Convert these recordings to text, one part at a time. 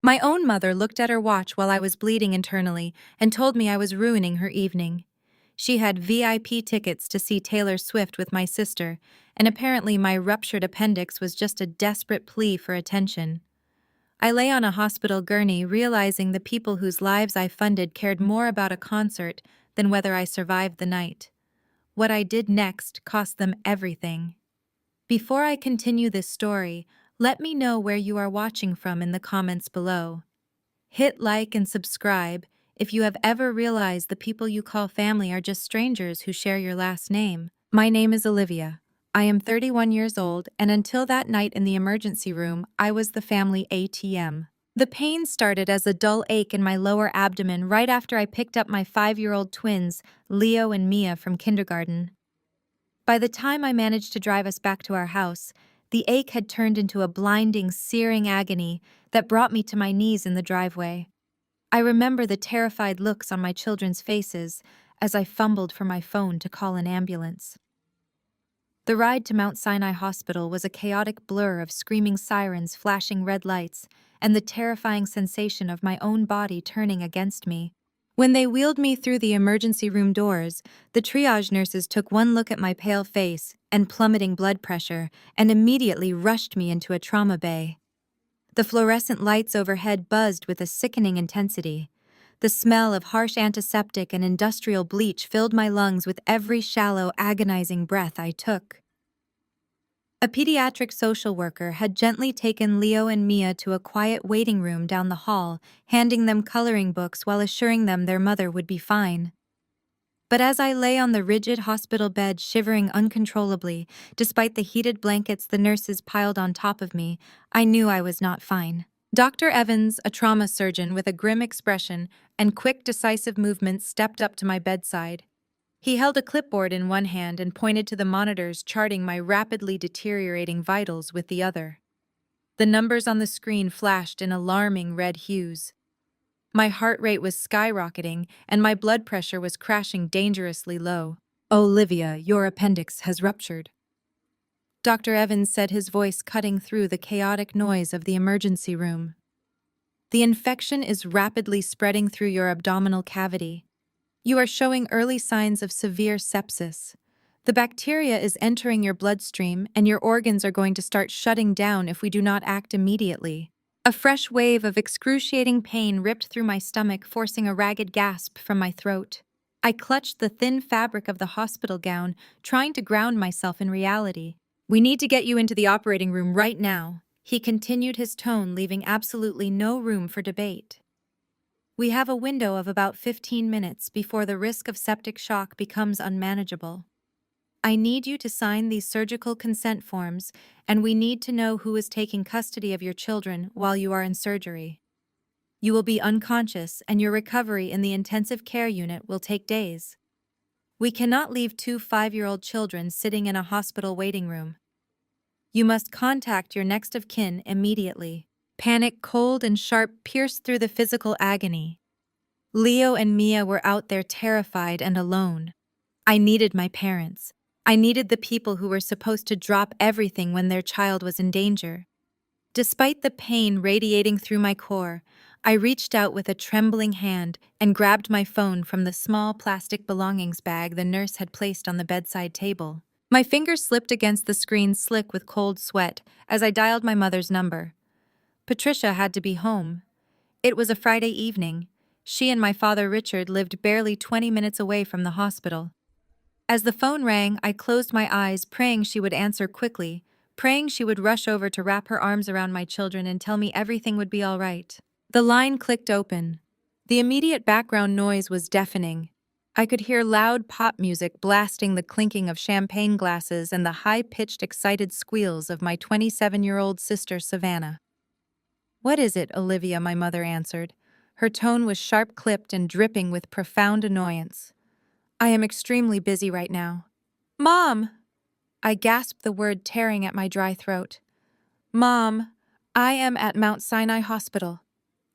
My own mother looked at her watch while I was bleeding internally and told me I was ruining her evening. She had VIP tickets to see Taylor Swift with my sister, and apparently my ruptured appendix was just a desperate plea for attention. I lay on a hospital gurney, realizing the people whose lives I funded cared more about a concert than whether I survived the night. What I did next cost them everything. Before I continue this story, let me know where you are watching from in the comments below. Hit like and subscribe if you have ever realized the people you call family are just strangers who share your last name. My name is Olivia. I am 31 years old, and until that night in the emergency room, I was the family ATM. The pain started as a dull ache in my lower abdomen right after I picked up my 5-year-old twins, Leo and Mia, from kindergarten. By the time I managed to drive us back to our house, the ache had turned into a blinding, searing agony that brought me to my knees in the driveway. I remember the terrified looks on my children's faces as I fumbled for my phone to call an ambulance. The ride to Mount Sinai Hospital was a chaotic blur of screaming sirens, flashing red lights, and the terrifying sensation of my own body turning against me. When they wheeled me through the emergency room doors, the triage nurses took one look at my pale face and plummeting blood pressure and immediately rushed me into a trauma bay. The fluorescent lights overhead buzzed with a sickening intensity. The smell of harsh antiseptic and industrial bleach filled my lungs with every shallow, agonizing breath I took. A pediatric social worker had gently taken Leo and Mia to a quiet waiting room down the hall, handing them coloring books while assuring them their mother would be fine. But as I lay on the rigid hospital bed shivering uncontrollably, despite the heated blankets the nurses piled on top of me, I knew I was not fine. Dr. Evans, a trauma surgeon with a grim expression and quick, decisive movements, stepped up to my bedside. He held a clipboard in one hand and pointed to the monitors charting my rapidly deteriorating vitals with the other. The numbers on the screen flashed in alarming red hues. My heart rate was skyrocketing, and my blood pressure was crashing dangerously low. "Olivia, your appendix has ruptured," Dr. Evans said, his voice cutting through the chaotic noise of the emergency room. "The infection is rapidly spreading through your abdominal cavity. You are showing early signs of severe sepsis. The bacteria is entering your bloodstream, and your organs are going to start shutting down if we do not act immediately." A fresh wave of excruciating pain ripped through my stomach, forcing a ragged gasp from my throat. I clutched the thin fabric of the hospital gown, trying to ground myself in reality. "We need to get you into the operating room right now," he continued, his tone leaving absolutely no room for debate. "We have a window of about 15 minutes before the risk of septic shock becomes unmanageable. I need you to sign these surgical consent forms, and we need to know who is taking custody of your children while you are in surgery. You will be unconscious, and your recovery in the intensive care unit will take days. We cannot leave 2 5-year-old children sitting in a hospital waiting room. You must contact your next of kin immediately." Panic, cold and sharp, pierced through the physical agony. Leo and Mia were out there terrified and alone. I needed my parents. I needed the people who were supposed to drop everything when their child was in danger. Despite the pain radiating through my core, I reached out with a trembling hand and grabbed my phone from the small plastic belongings bag the nurse had placed on the bedside table. My fingers slipped against the screen, slick with cold sweat, as I dialed my mother's number. Patricia had to be home. It was a Friday evening. She and my father Richard lived barely 20 minutes away from the hospital. As the phone rang, I closed my eyes, praying she would answer quickly, praying she would rush over to wrap her arms around my children and tell me everything would be all right. The line clicked open. The immediate background noise was deafening. I could hear loud pop music blasting the clinking of champagne glasses and the high-pitched, excited squeals of my 27-year-old sister, Savannah. "What is it, Olivia?" my mother answered. Her tone was sharp-clipped and dripping with profound annoyance. "I am extremely busy right now." "Mom!" I gasped, the word tearing at my dry throat. "Mom, I am at Mount Sinai Hospital.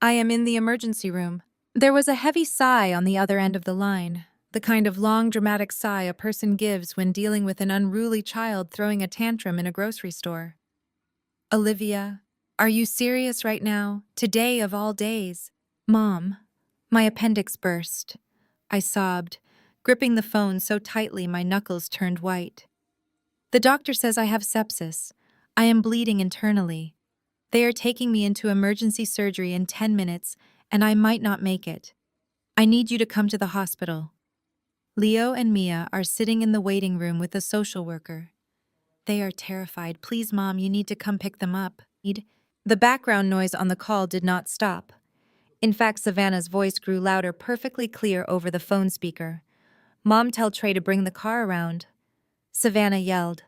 I am in the emergency room." There was a heavy sigh on the other end of the line, the kind of long, dramatic sigh a person gives when dealing with an unruly child throwing a tantrum in a grocery store. "Olivia, Are you serious right now? Today of all days? Mom, my appendix burst. I sobbed, gripping the phone so tightly my knuckles turned white. The doctor says I have sepsis. I am bleeding internally. They are taking me into emergency surgery in 10 minutes, and I might not make it. I need you to come to the hospital. Leo and Mia are sitting in the waiting room with a social worker. They are terrified. Please, Mom, you need to come pick them up. The background noise on the call did not stop. In fact, Savannah's voice grew louder, perfectly clear over the phone speaker. Mom, tell Trey to bring the car around. Savannah yelled.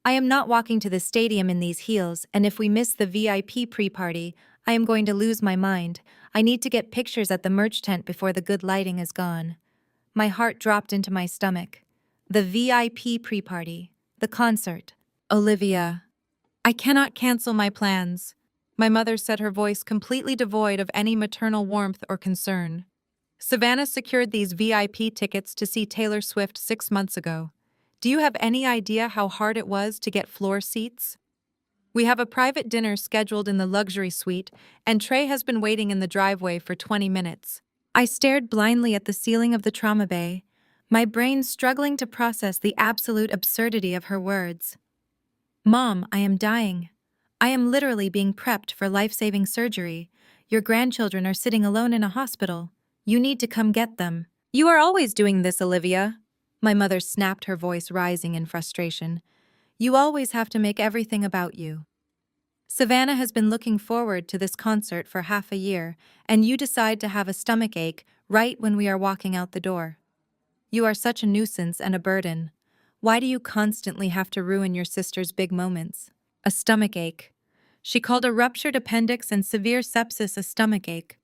I am not walking to the stadium in these heels, and if we miss the VIP pre-party, I am going to lose my mind. I need to get pictures at the merch tent before the good lighting is gone. My heart dropped into my stomach. The VIP pre-party. The concert. Olivia. I cannot cancel my plans. My mother said, her voice completely devoid of any maternal warmth or concern. Savannah secured these VIP tickets to see Taylor Swift 6 months ago. Do you have any idea how hard it was to get floor seats? We have a private dinner scheduled in the luxury suite, and Trey has been waiting in the driveway for 20 minutes. I stared blindly at the ceiling of the trauma bay, my brain struggling to process the absolute absurdity of her words. Mom, I am dying. I am literally being prepped for life-saving surgery. Your grandchildren are sitting alone in a hospital. You need to come get them. You are always doing this, Olivia. My mother snapped, her voice rising in frustration. You always have to make everything about you. Savannah has been looking forward to this concert for half a year, and you decide to have a stomachache right when we are walking out the door. You are such a nuisance and a burden. Why do you constantly have to ruin your sister's big moments? A stomachache. She called a ruptured appendix and severe sepsis a stomachache.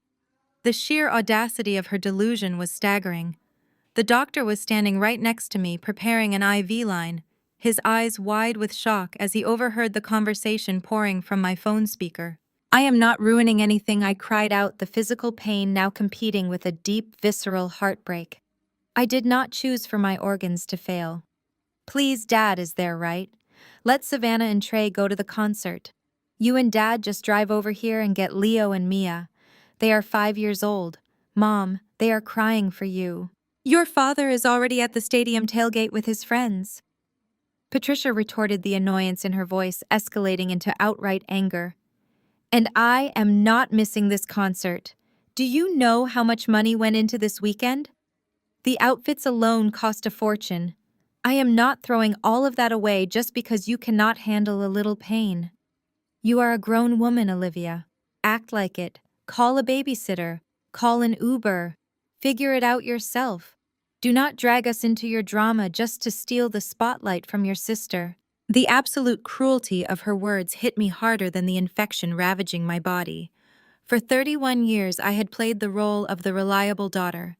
The sheer audacity of her delusion was staggering. The doctor was standing right next to me, preparing an IV line, his eyes wide with shock as he overheard the conversation pouring from my phone speaker. I am not ruining anything, I cried out, the physical pain now competing with a deep, visceral heartbreak. I did not choose for my organs to fail. Please, Dad is there, right? Let Savannah and Trey go to the concert. You and Dad just drive over here and get Leo and Mia. They are 5 years old. Mom, they are crying for you. Your father is already at the stadium tailgate with his friends. Patricia retorted, the annoyance in her voice escalating into outright anger. And I am not missing this concert. Do you know how much money went into this weekend? The outfits alone cost a fortune. I am not throwing all of that away just because you cannot handle a little pain. You are a grown woman, Olivia. Act like it. Call a babysitter. Call an Uber. Figure it out yourself. Do not drag us into your drama just to steal the spotlight from your sister. The absolute cruelty of her words hit me harder than the infection ravaging my body. For 31 years, I had played the role of the reliable daughter.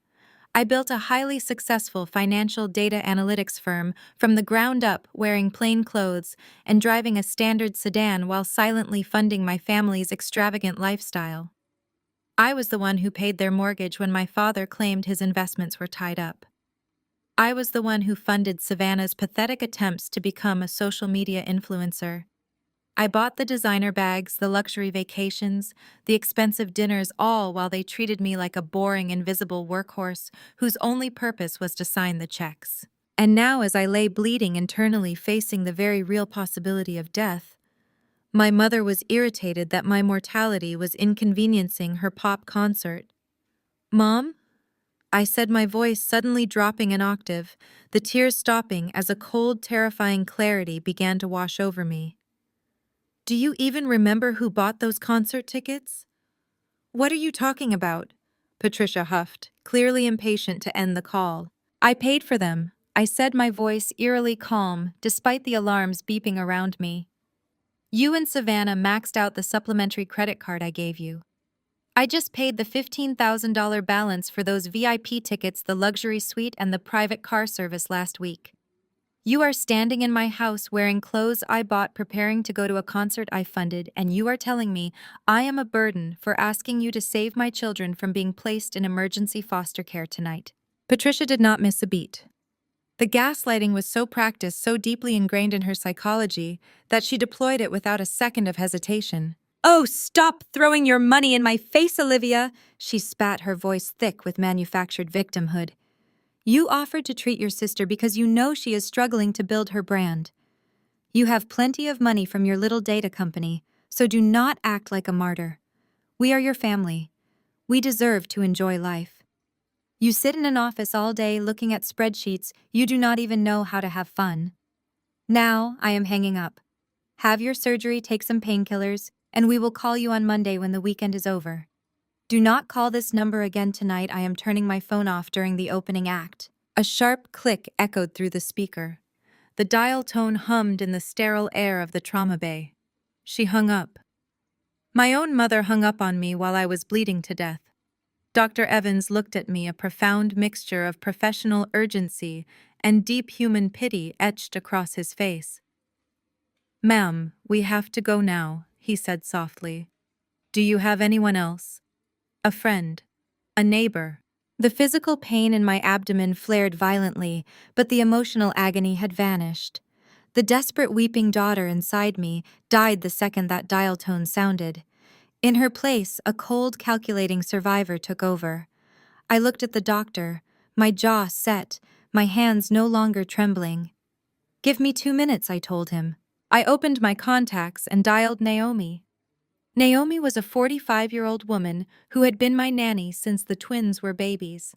I built a highly successful financial data analytics firm from the ground up, wearing plain clothes and driving a standard sedan while silently funding my family's extravagant lifestyle. I was the one who paid their mortgage when my father claimed his investments were tied up. I was the one who funded Savannah's pathetic attempts to become a social media influencer. I bought the designer bags, the luxury vacations, the expensive dinners, all while they treated me like a boring, invisible workhorse whose only purpose was to sign the checks. And now, as I lay bleeding internally, facing the very real possibility of death, my mother was irritated that my mortality was inconveniencing her pop concert. Mom? I said, my voice suddenly dropping an octave, the tears stopping as a cold, terrifying clarity began to wash over me. Do you even remember who bought those concert tickets? What are you talking about? Patricia huffed, clearly impatient to end the call. I paid for them, I said, my voice eerily calm despite the alarms beeping around me. You and Savannah maxed out the supplementary credit card I gave you. I just paid the $15,000 balance for those VIP tickets, the luxury suite, and the private car service last week. You are standing in my house wearing clothes I bought, preparing to go to a concert I funded, and you are telling me I am a burden for asking you to save my children from being placed in emergency foster care tonight. Patricia did not miss a beat. The gaslighting was so practiced, so deeply ingrained in her psychology, that she deployed it without a second of hesitation. Oh, stop throwing your money in my face, Olivia! She spat, her voice thick with manufactured victimhood. You offered to treat your sister because you know she is struggling to build her brand. You have plenty of money from your little data company, so do not act like a martyr. We are your family. We deserve to enjoy life. You sit in an office all day looking at spreadsheets. You do not even know how to have fun. Now, I am hanging up. Have your surgery, take some painkillers, and we will call you on Monday when the weekend is over. Do not call this number again tonight. I am turning my phone off during the opening act. A sharp click echoed through the speaker. The dial tone hummed in the sterile air of the trauma bay. She hung up. My own mother hung up on me while I was bleeding to death. Dr. Evans looked at me, a profound mixture of professional urgency and deep human pity etched across his face. "Ma'am, we have to go now," he said softly. "Do you have anyone else? A friend? A neighbor?" The physical pain in my abdomen flared violently, but the emotional agony had vanished. The desperate weeping daughter inside me died the second that dial tone sounded. In her place, a cold, calculating survivor took over. I looked at the doctor, my jaw set, my hands no longer trembling. "Give me 2 minutes," I told him. I opened my contacts and dialed Naomi. Naomi was a 45-year-old woman who had been my nanny since the twins were babies.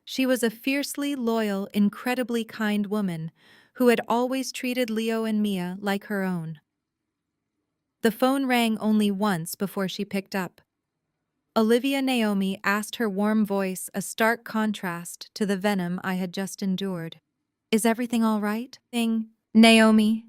She was a fiercely loyal, incredibly kind woman who had always treated Leo and Mia like her own. The phone rang only once before she picked up. Olivia, Naomi asked, her warm voice a stark contrast to the venom I had just endured. "Is everything all right?" Naomi.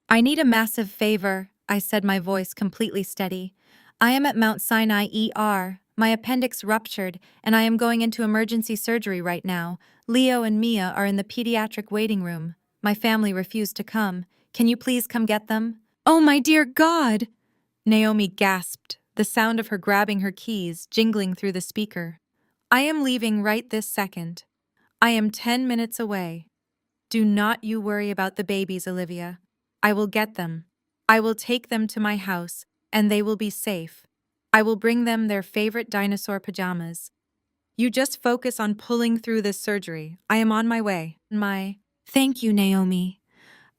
"I need a massive favor," I said, my voice completely steady. "I am at Mount Sinai ER. My appendix ruptured, and I am going into emergency surgery right now. Leo and Mia are in the pediatric waiting room. My family refused to come. Can you please come get them?" "Oh, my dear God!" Naomi gasped, the sound of her grabbing her keys jingling through the speaker. "I am leaving right this second. I am 10 minutes away. Do not you worry about the babies, Olivia. I will get them. I will take them to my house, and they will be safe. I will bring them their favorite dinosaur pajamas. You just focus on pulling through this surgery. I am on my way." Thank you, Naomi.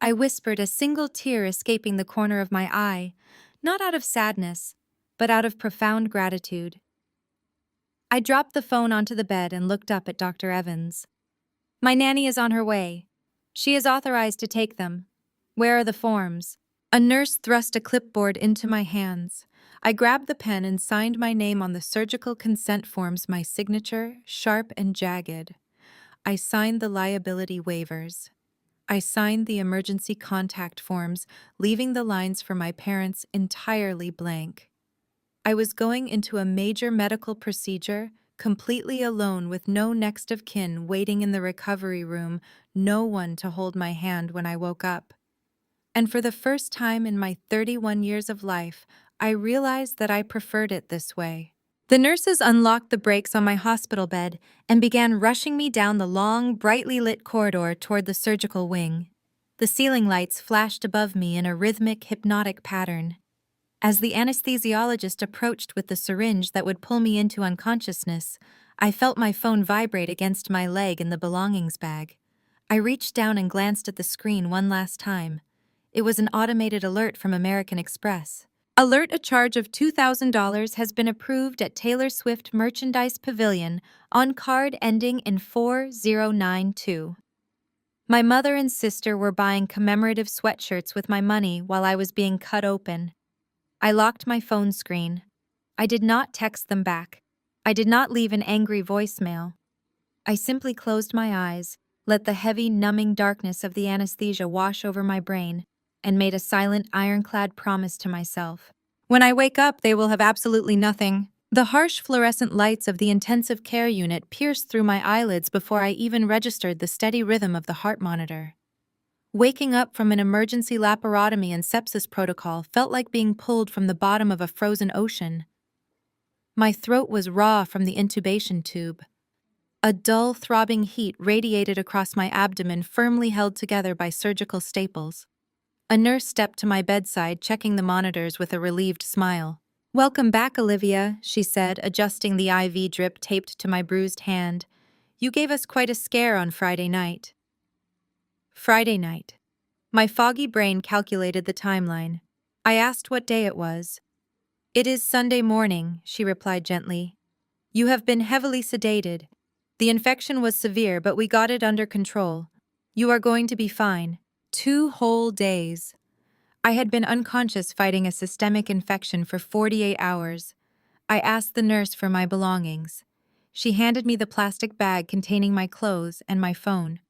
I whispered, a single tear escaping the corner of my eye, not out of sadness, but out of profound gratitude. I dropped the phone onto the bed and looked up at Dr. Evans. "My nanny is on her way. She is authorized to take them. Where are the forms?" A nurse thrust a clipboard into my hands. I grabbed the pen and signed my name on the surgical consent forms, my signature, sharp and jagged. I signed the liability waivers. I signed the emergency contact forms, leaving the lines for my parents entirely blank. I was going into a major medical procedure, completely alone with no next of kin waiting in the recovery room, no one to hold my hand when I woke up. And for the first time in my 31 years of life, I realized that I preferred it this way. The nurses unlocked the brakes on my hospital bed and began rushing me down the long, brightly lit corridor toward the surgical wing. The ceiling lights flashed above me in a rhythmic, hypnotic pattern. As the anesthesiologist approached with the syringe that would pull me into unconsciousness, I felt my phone vibrate against my leg in the belongings bag. I reached down and glanced at the screen one last time. It was an automated alert from American Express. "Alert, a charge of $2,000 has been approved at Taylor Swift Merchandise Pavilion on card ending in 4092. My mother and sister were buying commemorative sweatshirts with my money while I was being cut open. I locked my phone screen. I did not text them back. I did not leave an angry voicemail. I simply closed my eyes, let the heavy, numbing darkness of the anesthesia wash over my brain, and made a silent, ironclad promise to myself. When I wake up, they will have absolutely nothing. The harsh fluorescent lights of the intensive care unit pierced through my eyelids before I even registered the steady rhythm of the heart monitor. Waking up from an emergency laparotomy and sepsis protocol felt like being pulled from the bottom of a frozen ocean. My throat was raw from the intubation tube. A dull, throbbing heat radiated across my abdomen, firmly held together by surgical staples. A nurse stepped to my bedside, checking the monitors with a relieved smile. Welcome back, Olivia, she said, adjusting the IV drip taped to my bruised hand. You gave us quite a scare on Friday night. Friday night. My foggy brain calculated the timeline. I asked what day it was. It is Sunday morning, she replied gently. You have been heavily sedated. The infection was severe, but we got it under control. You are going to be fine. 2 whole days. I had been unconscious fighting a systemic infection for 48 hours. I asked the nurse for my belongings. She handed me the plastic bag containing my clothes and my phone.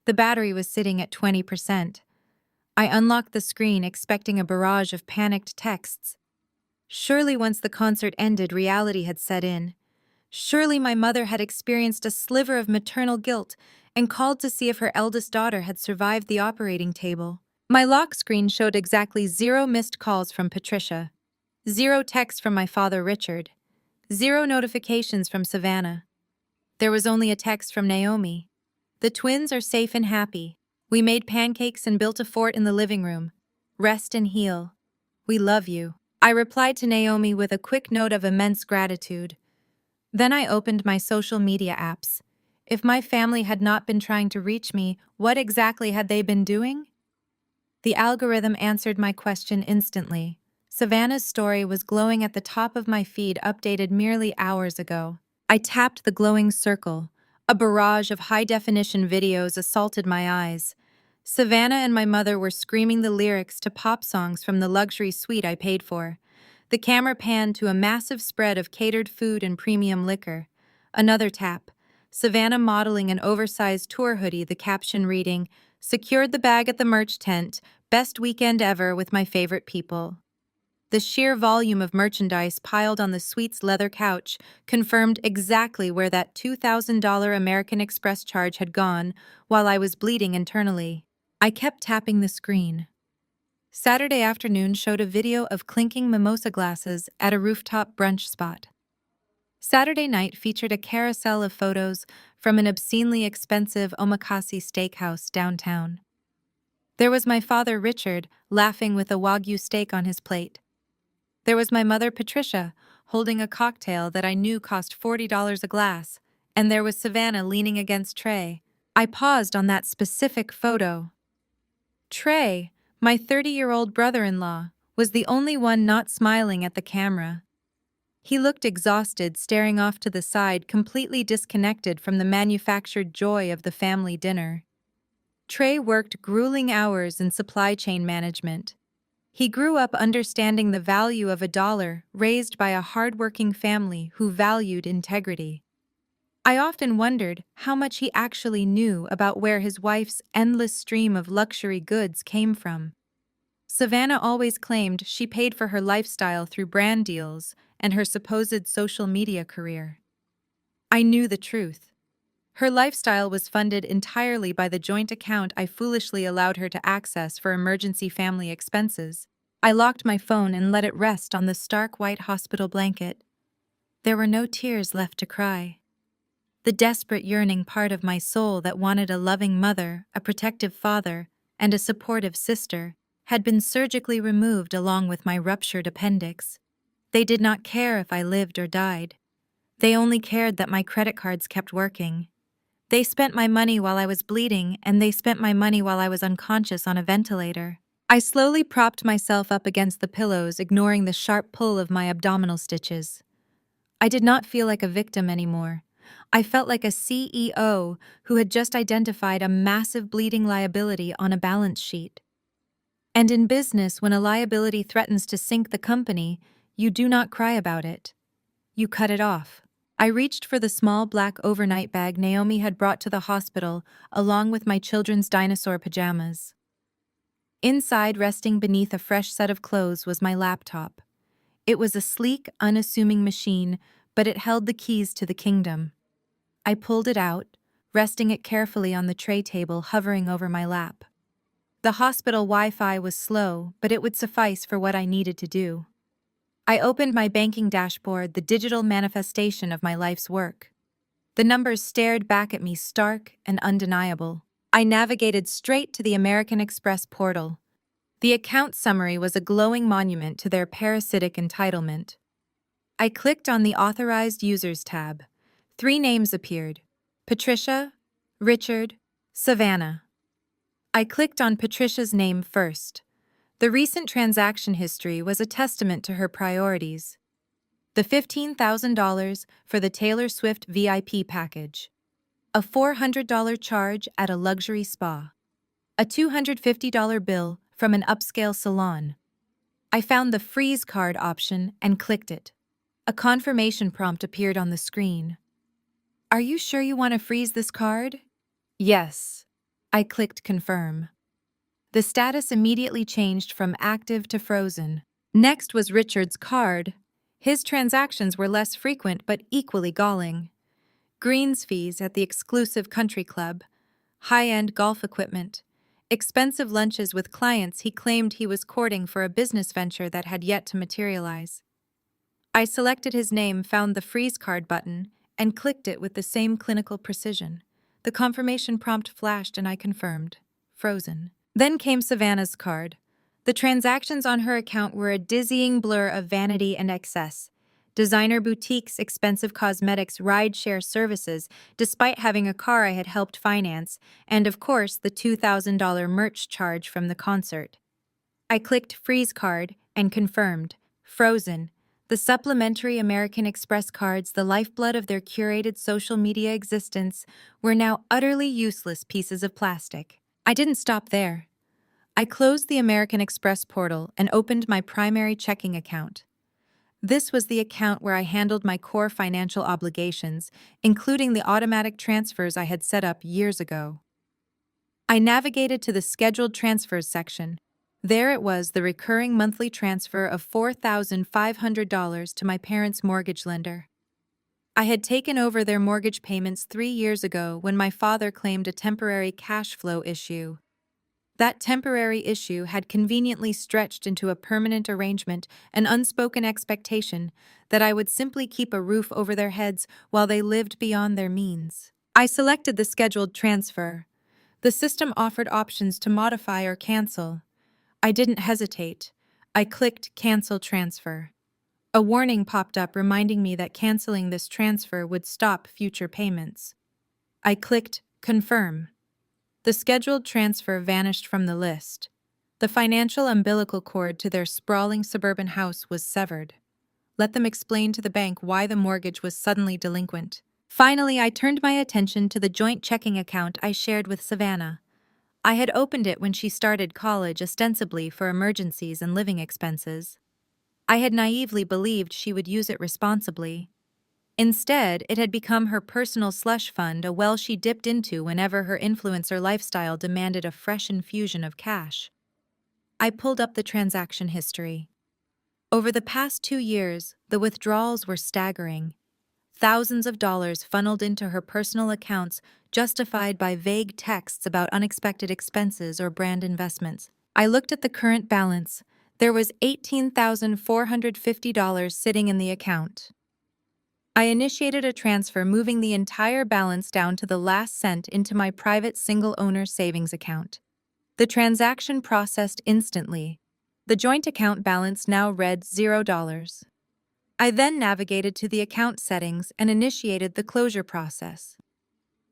The battery was sitting at 20%. I unlocked the screen, expecting a barrage of panicked texts. Surely once the concert ended, reality had set in. Surely my mother had experienced a sliver of maternal guilt and called to see if her eldest daughter had survived the operating table. My lock screen showed exactly 0 missed calls from Patricia, 0 texts from my father Richard, 0 notifications from Savannah. There was only a text from Naomi. The twins are safe and happy. We made pancakes and built a fort in the living room. Rest and heal. We love you. I replied to Naomi with a quick note of immense gratitude. Then I opened my social media apps. If my family had not been trying to reach me, what exactly had they been doing? The algorithm answered my question instantly. Savannah's story was glowing at the top of my feed, updated merely hours ago. I tapped the glowing circle. A barrage of high-definition videos assaulted my eyes. Savannah and my mother were screaming the lyrics to pop songs from the luxury suite I paid for. The camera panned to a massive spread of catered food and premium liquor. Another tap. Savannah modeling an oversized tour hoodie, the caption reading, "Secured the bag at the merch tent. Best weekend ever with my favorite people." The sheer volume of merchandise piled on the suite's leather couch confirmed exactly where that $2,000 American Express charge had gone while I was bleeding internally. I kept tapping the screen. Saturday afternoon showed a video of clinking mimosa glasses at a rooftop brunch spot. Saturday night featured a carousel of photos from an obscenely expensive omakase steakhouse downtown. There was my father Richard laughing with a Wagyu steak on his plate. There was my mother Patricia holding a cocktail that I knew cost $40 a glass, and there was Savannah leaning against Trey. I paused on that specific photo. Trey, my 30-year-old brother-in-law, was the only one not smiling at the camera. He looked exhausted, staring off to the side, completely disconnected from the manufactured joy of the family dinner. Trey worked grueling hours in supply chain management. He grew up understanding the value of a dollar raised by a hardworking family who valued integrity. I often wondered how much he actually knew about where his wife's endless stream of luxury goods came from. Savannah always claimed she paid for her lifestyle through brand deals and her supposed social media career. I knew the truth. Her lifestyle was funded entirely by the joint account I foolishly allowed her to access for emergency family expenses. I locked my phone and let it rest on the stark white hospital blanket. There were no tears left to cry. The desperate yearning part of my soul that wanted a loving mother, a protective father, and a supportive sister had been surgically removed along with my ruptured appendix. They did not care if I lived or died. They only cared that my credit cards kept working. They spent my money while I was bleeding, and they spent my money while I was unconscious on a ventilator. I slowly propped myself up against the pillows, ignoring the sharp pull of my abdominal stitches. I did not feel like a victim anymore. I felt like a CEO who had just identified a massive bleeding liability on a balance sheet. And in business, when a liability threatens to sink the company, you do not cry about it. You cut it off. I reached for the small black overnight bag Naomi had brought to the hospital, along with my children's dinosaur pajamas. Inside, resting beneath a fresh set of clothes, was my laptop. It was a sleek, unassuming machine, but it held the keys to the kingdom. I pulled it out, resting it carefully on the tray table hovering over my lap. The hospital Wi-Fi was slow, but it would suffice for what I needed to do. I opened my banking dashboard, the digital manifestation of my life's work. The numbers stared back at me, stark and undeniable. I navigated straight to the American Express portal. The account summary was a glowing monument to their parasitic entitlement. I clicked on the Authorized Users tab. 3 names appeared: Patricia, Richard, Savannah. I clicked on Patricia's name first. The recent transaction history was a testament to her priorities. The $15,000 for the Taylor Swift VIP package, a $400 charge at a luxury spa, a $250 bill from an upscale salon. I found the freeze card option and clicked it. A confirmation prompt appeared on the screen. Are you sure you want to freeze this card? Yes. I clicked confirm. The status immediately changed from active to frozen. Next was Richard's card. His transactions were less frequent but equally galling. Greens fees at the exclusive country club, high-end golf equipment, expensive lunches with clients he claimed he was courting for a business venture that had yet to materialize. I selected his name, found the freeze card button, and clicked it with the same clinical precision. The confirmation prompt flashed and I confirmed. Frozen. Then came Savannah's card. The transactions on her account were a dizzying blur of vanity and excess. Designer boutiques, expensive cosmetics, ride-share services, despite having a car I had helped finance, and of course the $2,000 merch charge from the concert. I clicked freeze card and confirmed. Frozen. The supplementary American Express cards, the lifeblood of their curated social media existence, were now utterly useless pieces of plastic. I didn't stop there. I closed the American Express portal and opened my primary checking account. This was the account where I handled my core financial obligations, including the automatic transfers I had set up years ago. I navigated to the Scheduled Transfers section. There it was, the recurring monthly transfer of $4,500 to my parents' mortgage lender. I had taken over their mortgage payments 3 years ago when my father claimed a temporary cash flow issue. That temporary issue had conveniently stretched into a permanent arrangement, an unspoken expectation that I would simply keep a roof over their heads while they lived beyond their means. I selected the scheduled transfer. The system offered options to modify or cancel. I didn't hesitate. I clicked Cancel Transfer. A warning popped up reminding me that canceling this transfer would stop future payments. I clicked Confirm. The scheduled transfer vanished from the list. The financial umbilical cord to their sprawling suburban house was severed. Let them explain to the bank why the mortgage was suddenly delinquent. Finally, I turned my attention to the joint checking account I shared with Savannah. I had opened it when she started college, ostensibly for emergencies and living expenses. I had naively believed she would use it responsibly. Instead, it had become her personal slush fund, a well she dipped into whenever her influencer lifestyle demanded a fresh infusion of cash. I pulled up the transaction history. Over the past 2 years, the withdrawals were staggering. Thousands of dollars funneled into her personal accounts, justified by vague texts about unexpected expenses or brand investments. I looked at the current balance. There was $18,450 sitting in the account. I initiated a transfer, moving the entire balance down to the last cent into my private single-owner savings account. The transaction processed instantly. The joint account balance now read $0. I then navigated to the account settings and initiated the closure process.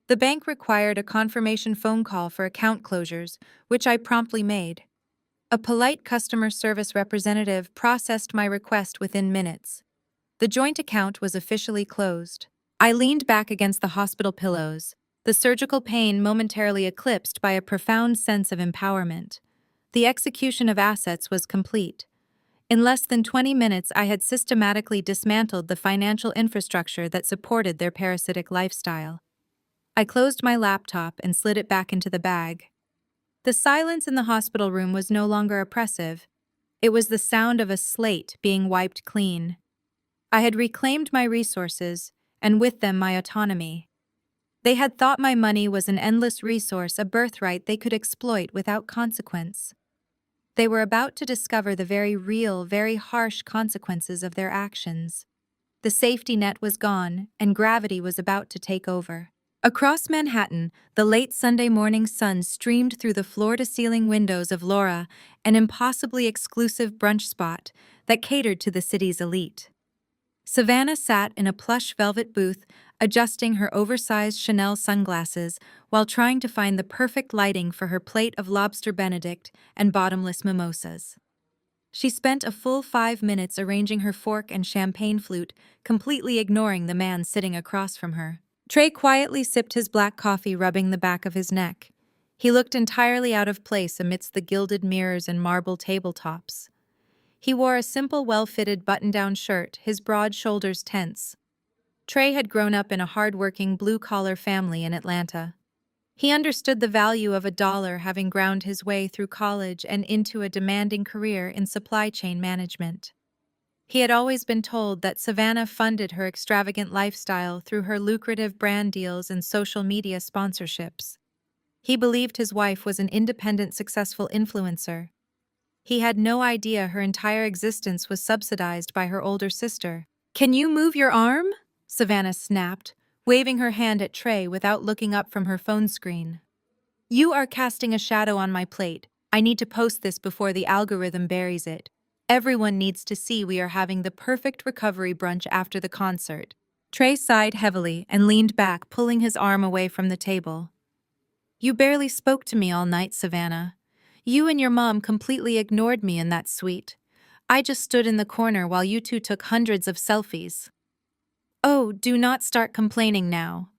The bank required a confirmation phone call for account closures, which I promptly made. A polite customer service representative processed my request within minutes. The joint account was officially closed. I leaned back against the hospital pillows, the surgical pain momentarily eclipsed by a profound sense of empowerment. The execution of assets was complete. In less than 20 minutes, I had systematically dismantled the financial infrastructure that supported their parasitic lifestyle. I closed my laptop and slid it back into the bag. The silence in the hospital room was no longer oppressive. It was the sound of a slate being wiped clean. I had reclaimed my resources, and with them my autonomy. They had thought my money was an endless resource, a birthright they could exploit without consequence. They were about to discover the very real, very harsh consequences of their actions. The safety net was gone, and gravity was about to take over. Across Manhattan, the late Sunday morning sun streamed through the floor-to-ceiling windows of Laura, an impossibly exclusive brunch spot that catered to the city's elite. Savannah sat in a plush velvet booth, adjusting her oversized Chanel sunglasses while trying to find the perfect lighting for her plate of lobster Benedict and bottomless mimosas. She spent a full 5 minutes arranging her fork and champagne flute, completely ignoring the man sitting across from her. Trey quietly sipped his black coffee, rubbing the back of his neck. He looked entirely out of place amidst the gilded mirrors and marble tabletops. He wore a simple, well-fitted button-down shirt, his broad shoulders tense. Trey had grown up in a hard-working, blue-collar family in Atlanta. He understood the value of a dollar, having ground his way through college and into a demanding career in supply chain management. He had always been told that Savannah funded her extravagant lifestyle through her lucrative brand deals and social media sponsorships. He believed his wife was an independent, successful influencer. He had no idea her entire existence was subsidized by her older sister. "Can you move your arm?" Savannah snapped, waving her hand at Trey without looking up from her phone screen. "You are casting a shadow on my plate. I need to post this before the algorithm buries it. Everyone needs to see we are having the perfect recovery brunch after the concert." Trey sighed heavily and leaned back, pulling his arm away from the table. "You barely spoke to me all night, Savannah. You and your mom completely ignored me in that suite. I just stood in the corner while you two took hundreds of selfies." "Oh, do not start complaining now,"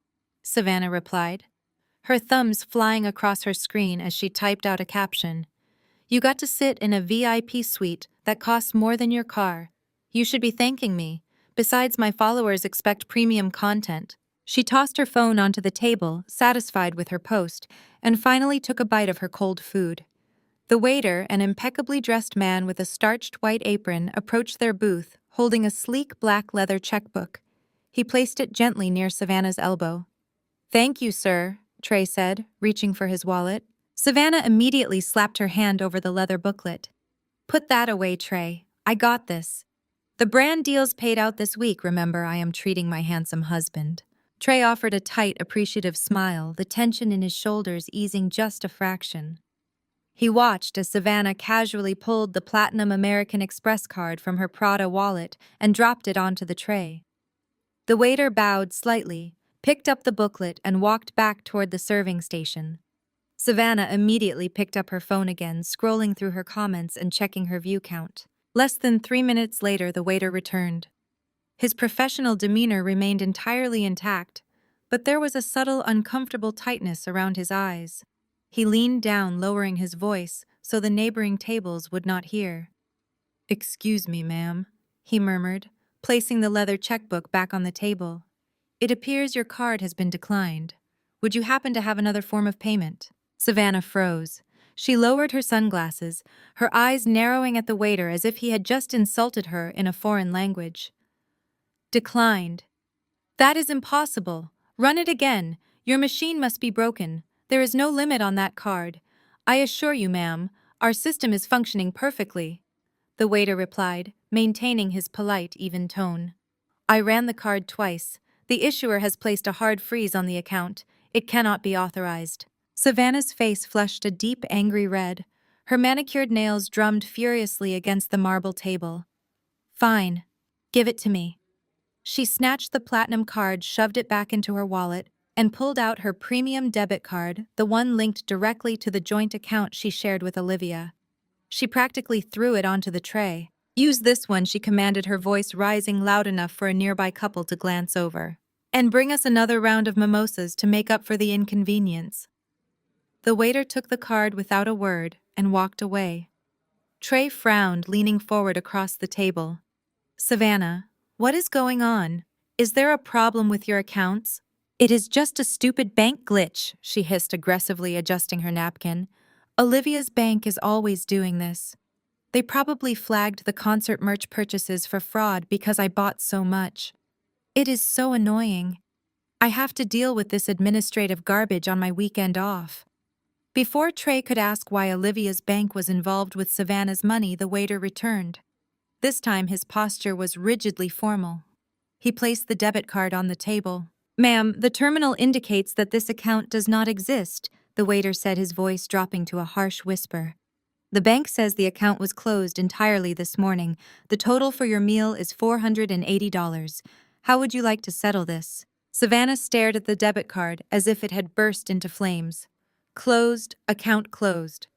Savannah replied, her thumbs flying across her screen as she typed out a caption. "You got to sit in a VIP suite that costs more than your car. You should be thanking me. Besides, my followers expect premium content." She tossed her phone onto the table, satisfied with her post, and finally took a bite of her cold food. The waiter, an impeccably dressed man with a starched white apron, approached their booth, holding a sleek black leather checkbook. He placed it gently near Savannah's elbow. "Thank you, sir," Trey said, reaching for his wallet. Savannah immediately slapped her hand over the leather booklet. "Put that away, Trey. I got this. The brand deals paid out this week, remember. I am treating my handsome husband." Trey offered a tight, appreciative smile, the tension in his shoulders easing just a fraction. He watched as Savannah casually pulled the Platinum American Express card from her Prada wallet and dropped it onto the tray. The waiter bowed slightly, picked up the booklet, and walked back toward the serving station. Savannah immediately picked up her phone again, scrolling through her comments and checking her view count. Less than 3 minutes later, the waiter returned. His professional demeanor remained entirely intact, but there was a subtle, uncomfortable tightness around his eyes. He leaned down, lowering his voice so the neighboring tables would not hear. "Excuse me, ma'am," he murmured, placing the leather checkbook back on the table. "It appears your card has been declined. Would you happen to have another form of payment?" Savannah froze. She lowered her sunglasses, her eyes narrowing at the waiter as if he had just insulted her in a foreign language. "Declined. That is impossible. Run it again. Your machine must be broken. There is no limit on that card. I assure you, ma'am, our system is functioning perfectly," the waiter replied, maintaining his polite, even tone. "I ran the card twice. The issuer has placed a hard freeze on the account. It cannot be authorized." Savannah's face flushed a deep, angry red. Her manicured nails drummed furiously against the marble table. "Fine. Give it to me." She snatched the platinum card, shoved it back into her wallet, and pulled out her premium debit card, the one linked directly to the joint account she shared with Olivia. She practically threw it onto the tray. "Use this one," she commanded, her voice rising loud enough for a nearby couple to glance over. "And bring us another round of mimosas to make up for the inconvenience." The waiter took the card without a word and walked away. Trey frowned, leaning forward across the table. "Savannah, what is going on? Is there a problem with your accounts?" "It is just a stupid bank glitch," she hissed, aggressively adjusting her napkin. "Olivia's bank is always doing this. They probably flagged the concert merch purchases for fraud because I bought so much. It is so annoying. I have to deal with this administrative garbage on my weekend off." Before Trey could ask why Olivia's bank was involved with Savannah's money, the waiter returned. This time his posture was rigidly formal. He placed the debit card on the table. Ma'am, the terminal indicates that this account does not exist, the waiter said, his voice dropping to a harsh whisper. The bank says the account was closed entirely this morning. The total for your meal is $480. How would you like to settle this? Savannah stared at the debit card as if it had burst into flames. Closed, account closed.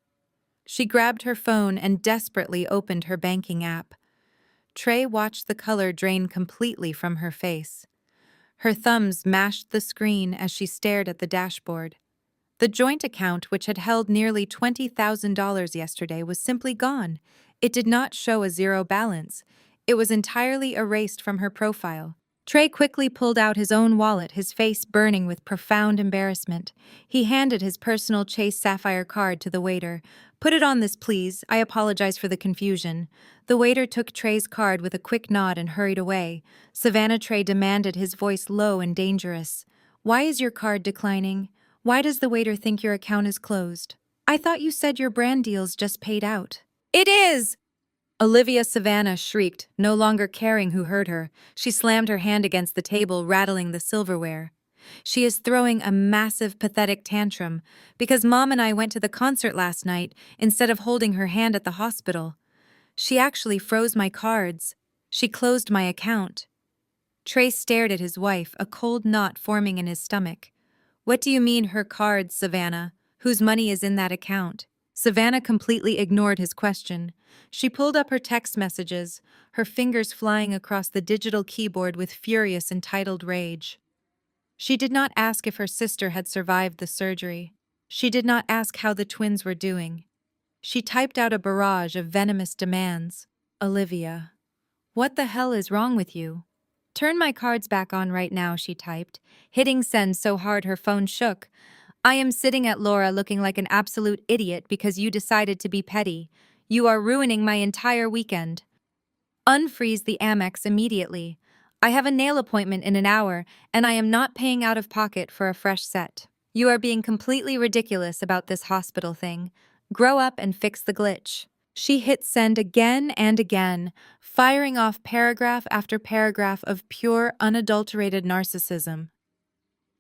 She grabbed her phone and desperately opened her banking app. Trey watched the color drain completely from her face. Her thumbs mashed the screen as she stared at the dashboard. The joint account, which had held nearly $20,000 yesterday, was simply gone. It did not show a zero balance. It was entirely erased from her profile. Trey quickly pulled out his own wallet, his face burning with profound embarrassment. He handed his personal Chase Sapphire card to the waiter. "Put it on this, please. I apologize for the confusion." The waiter took Trey's card with a quick nod and hurried away. Savannah Trey demanded, his voice low and dangerous. "Why is your card declining? Why does the waiter think your account is closed? I thought you said your brand deals just paid out." "It is!" Olivia Savannah shrieked, no longer caring who heard her. She slammed her hand against the table, rattling the silverware. "She is throwing a massive, pathetic tantrum because Mom and I went to the concert last night instead of holding her hand at the hospital. She actually froze my cards. She closed my account." Trey stared at his wife, a cold knot forming in his stomach. "What do you mean, her cards, Savannah? Whose money is in that account?" Savannah completely ignored his question. She pulled up her text messages, her fingers flying across the digital keyboard with furious, entitled rage. She did not ask if her sister had survived the surgery. She did not ask how the twins were doing. She typed out a barrage of venomous demands. "Olivia, what the hell is wrong with you? Turn my cards back on right now," she typed, hitting send so hard her phone shook. "I am sitting at Laura looking like an absolute idiot because you decided to be petty. You are ruining my entire weekend. Unfreeze the Amex immediately. I have a nail appointment in an hour, and I am not paying out of pocket for a fresh set. You are being completely ridiculous about this hospital thing. Grow up and fix the glitch." She hit send again and again, firing off paragraph after paragraph of pure, unadulterated narcissism.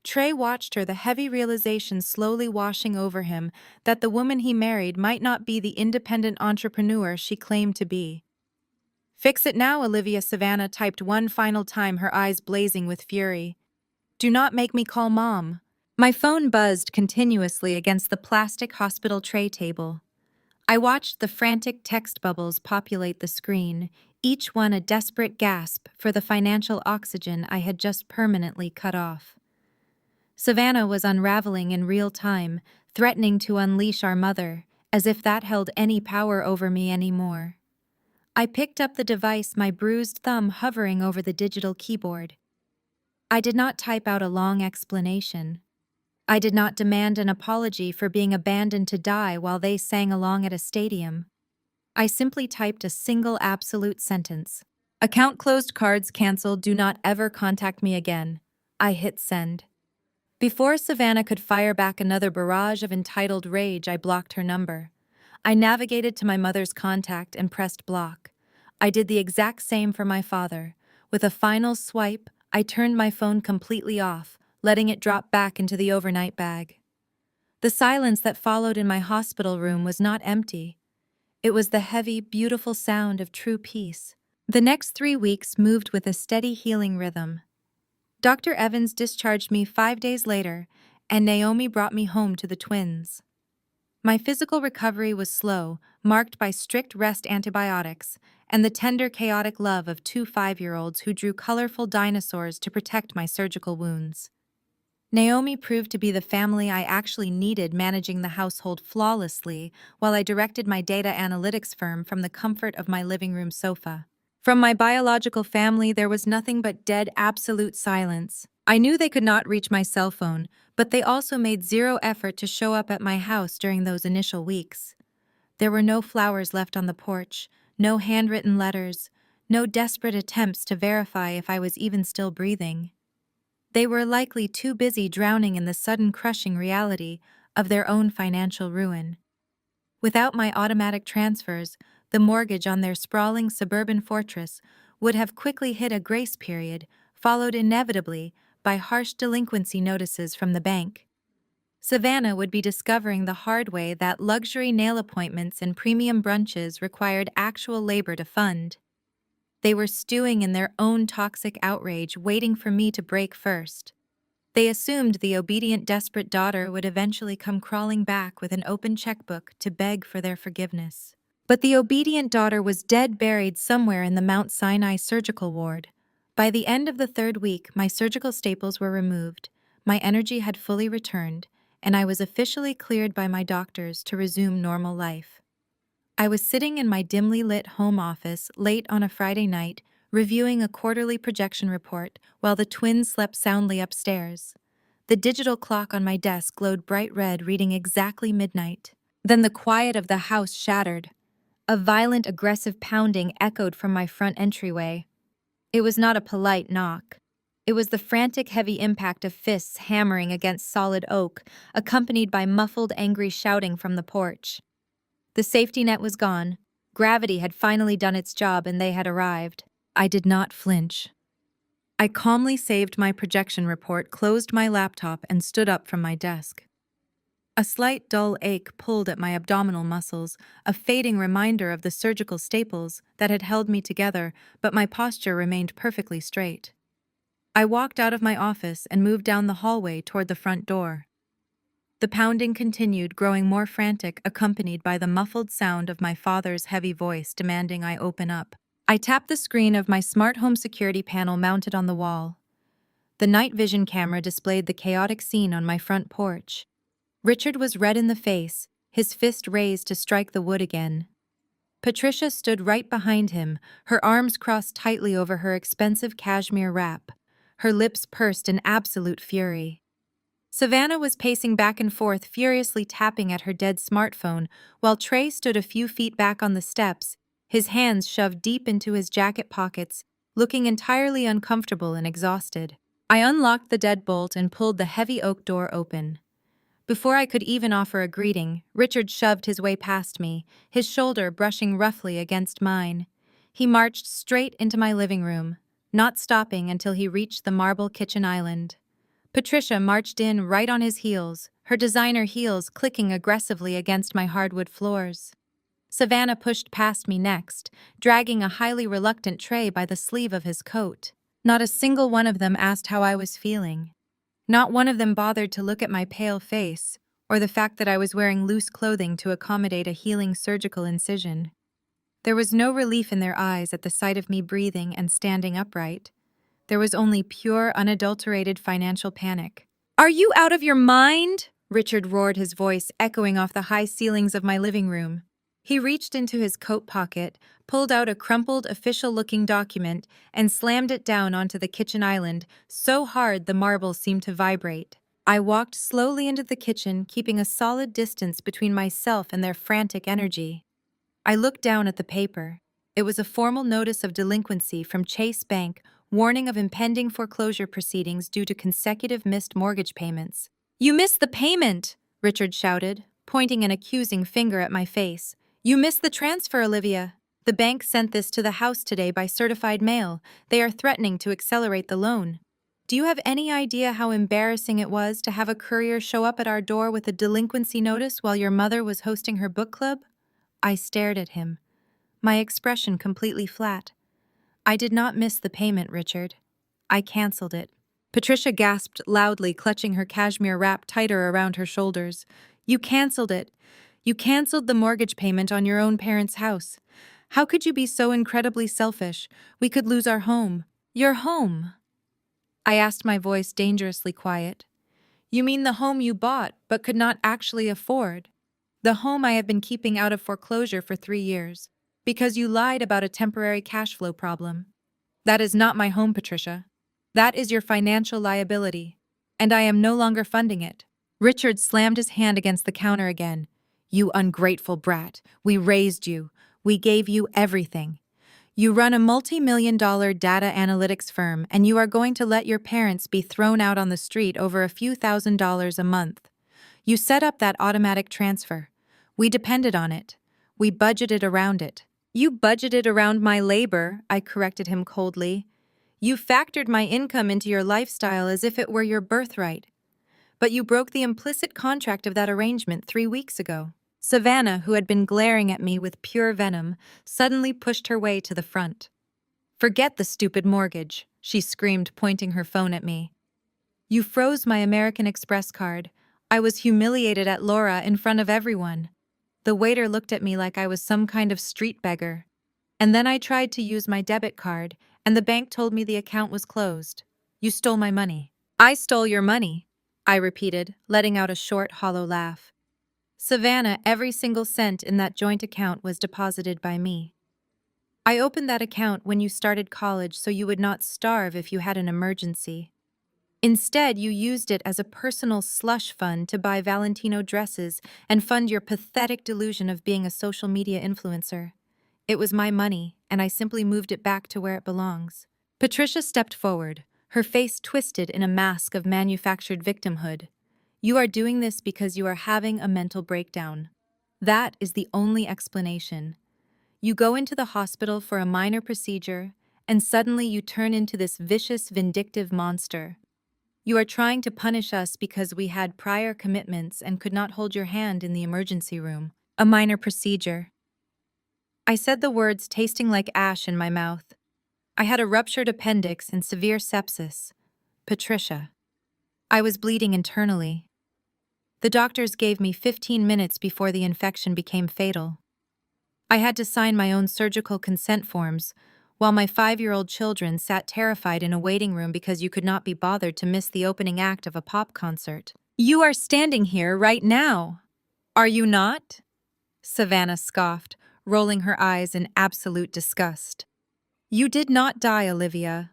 Trey watched her, the heavy realization slowly washing over him that the woman he married might not be the independent entrepreneur she claimed to be. "Fix it now," Olivia Savannah typed one final time, her eyes blazing with fury. "Do not make me call Mom." My phone buzzed continuously against the plastic hospital tray table. I watched the frantic text bubbles populate the screen, each one a desperate gasp for the financial oxygen I had just permanently cut off. Savannah was unraveling in real time, threatening to unleash our mother, as if that held any power over me anymore. I picked up the device, my bruised thumb hovering over the digital keyboard. I did not type out a long explanation. I did not demand an apology for being abandoned to die while they sang along at a stadium. I simply typed a single absolute sentence. "Account closed, cards canceled, do not ever contact me again." I hit send. Before Savannah could fire back another barrage of entitled rage, I blocked her number. I navigated to my mother's contact and pressed block. I did the exact same for my father. With a final swipe, I turned my phone completely off, letting it drop back into the overnight bag. The silence that followed in my hospital room was not empty. It was the heavy, beautiful sound of true peace. The next 3 weeks moved with a steady healing rhythm. Dr. Evans discharged me 5 days later, and Naomi brought me home to the twins. My physical recovery was slow, marked by strict rest antibiotics, and the tender, chaotic love of 2 5-year-olds who drew colorful dinosaurs to protect my surgical wounds. Naomi proved to be the family I actually needed, managing the household flawlessly while I directed my data analytics firm from the comfort of my living room sofa. From my biological family, there was nothing but dead, absolute silence. I knew they could not reach my cell phone, but they also made zero effort to show up at my house during those initial weeks. There were no flowers left on the porch, no handwritten letters, no desperate attempts to verify if I was even still breathing. They were likely too busy drowning in the sudden crushing reality of their own financial ruin. Without my automatic transfers, the mortgage on their sprawling suburban fortress would have quickly hit a grace period, followed inevitably by harsh delinquency notices from the bank. Savannah would be discovering the hard way that luxury nail appointments and premium brunches required actual labor to fund. They were stewing in their own toxic outrage, waiting for me to break first. They assumed the obedient, desperate daughter would eventually come crawling back with an open checkbook to beg for their forgiveness. But the obedient daughter was dead buried somewhere in the Mount Sinai surgical ward. By the end of the third week, my surgical staples were removed, my energy had fully returned, and I was officially cleared by my doctors to resume normal life. I was sitting in my dimly lit home office late on a Friday night, reviewing a quarterly projection report while the twins slept soundly upstairs. The digital clock on my desk glowed bright red, reading exactly midnight. Then the quiet of the house shattered. A violent, aggressive pounding echoed from my front entryway. It was not a polite knock. It was the frantic, heavy impact of fists hammering against solid oak, accompanied by muffled, angry shouting from the porch. The safety net was gone. Gravity had finally done its job and they had arrived. I did not flinch. I calmly saved my projection report, closed my laptop, and stood up from my desk. A slight dull ache pulled at my abdominal muscles, a fading reminder of the surgical staples that had held me together, but my posture remained perfectly straight. I walked out of my office and moved down the hallway toward the front door. The pounding continued, growing more frantic, accompanied by the muffled sound of my father's heavy voice demanding I open up. I tapped the screen of my smart home security panel mounted on the wall. The night vision camera displayed the chaotic scene on my front porch. Richard was red in the face, his fist raised to strike the wood again. Patricia stood right behind him, her arms crossed tightly over her expensive cashmere wrap, her lips pursed in absolute fury. Savannah was pacing back and forth, furiously tapping at her dead smartphone, while Trey stood a few feet back on the steps, his hands shoved deep into his jacket pockets, looking entirely uncomfortable and exhausted. I unlocked the deadbolt and pulled the heavy oak door open. Before I could even offer a greeting, Richard shoved his way past me, his shoulder brushing roughly against mine. He marched straight into my living room, not stopping until he reached the marble kitchen island. Patricia marched in right on his heels, her designer heels clicking aggressively against my hardwood floors. Savannah pushed past me next, dragging a highly reluctant Trey by the sleeve of his coat. Not a single one of them asked how I was feeling. Not one of them bothered to look at my pale face, or the fact that I was wearing loose clothing to accommodate a healing surgical incision. There was no relief in their eyes at the sight of me breathing and standing upright. There was only pure, unadulterated financial panic. "Are you out of your mind?" Richard roared, his voice echoing off the high ceilings of my living room. He reached into his coat pocket, pulled out a crumpled, official-looking document, and slammed it down onto the kitchen island, so hard the marble seemed to vibrate. I walked slowly into the kitchen, keeping a solid distance between myself and their frantic energy. I looked down at the paper. It was a formal notice of delinquency from Chase Bank, warning of impending foreclosure proceedings due to consecutive missed mortgage payments. "You missed the payment!" Richard shouted, pointing an accusing finger at my face. "You missed the transfer, Olivia. The bank sent this to the house today by certified mail. They are threatening to accelerate the loan. Do you have any idea how embarrassing it was to have a courier show up at our door with a delinquency notice while your mother was hosting her book club?" I stared at him, my expression completely flat. "I did not miss the payment, Richard. I canceled it." Patricia gasped loudly, clutching her cashmere wrap tighter around her shoulders. "You canceled it. You canceled the mortgage payment on your own parents' house. How could you be so incredibly selfish? We could lose our home." "Your home?" I asked, my voice dangerously quiet. "You mean the home you bought but could not actually afford? The home I have been keeping out of foreclosure for 3 years, because you lied about a temporary cash flow problem. That is not my home, Patricia. That is your financial liability, and I am no longer funding it." Richard slammed his hand against the counter again. "You ungrateful brat. We raised you. We gave you everything. You run a multi-million-dollar data analytics firm, and you are going to let your parents be thrown out on the street over a few $1,000s a month. You set up that automatic transfer. We depended on it. We budgeted around it." "You budgeted around my labor," I corrected him coldly. You factored my income into your lifestyle as if it were your birthright. But you broke the implicit contract of that arrangement 3 weeks ago. Savannah, who had been glaring at me with pure venom, suddenly pushed her way to the front. Forget the stupid mortgage, she screamed, pointing her phone at me. You froze my American Express card. I was humiliated at Laura in front of everyone. The waiter looked at me like I was some kind of street beggar. And then I tried to use my debit card, and the bank told me the account was closed. You stole my money. I stole your money, I repeated, letting out a short, hollow laugh. Savannah, every single cent in that joint account was deposited by me. I opened that account when you started college so you would not starve if you had an emergency. Instead, you used it as a personal slush fund to buy Valentino dresses and fund your pathetic delusion of being a social media influencer. It was my money, and I simply moved it back to where it belongs. Patricia stepped forward, her face twisted in a mask of manufactured victimhood. You are doing this because you are having a mental breakdown. That is the only explanation. You go into the hospital for a minor procedure, and suddenly you turn into this vicious, vindictive monster. You are trying to punish us because we had prior commitments and could not hold your hand in the emergency room. A minor procedure. I said the words tasting like ash in my mouth. I had a ruptured appendix and severe sepsis. Patricia. I was bleeding internally. The doctors gave me 15 minutes before the infection became fatal. I had to sign my own surgical consent forms, while my 5-year-old children sat terrified in a waiting room because you could not be bothered to miss the opening act of a pop concert. You are standing here right now. Are you not? Savannah scoffed, rolling her eyes in absolute disgust. You did not die, Olivia.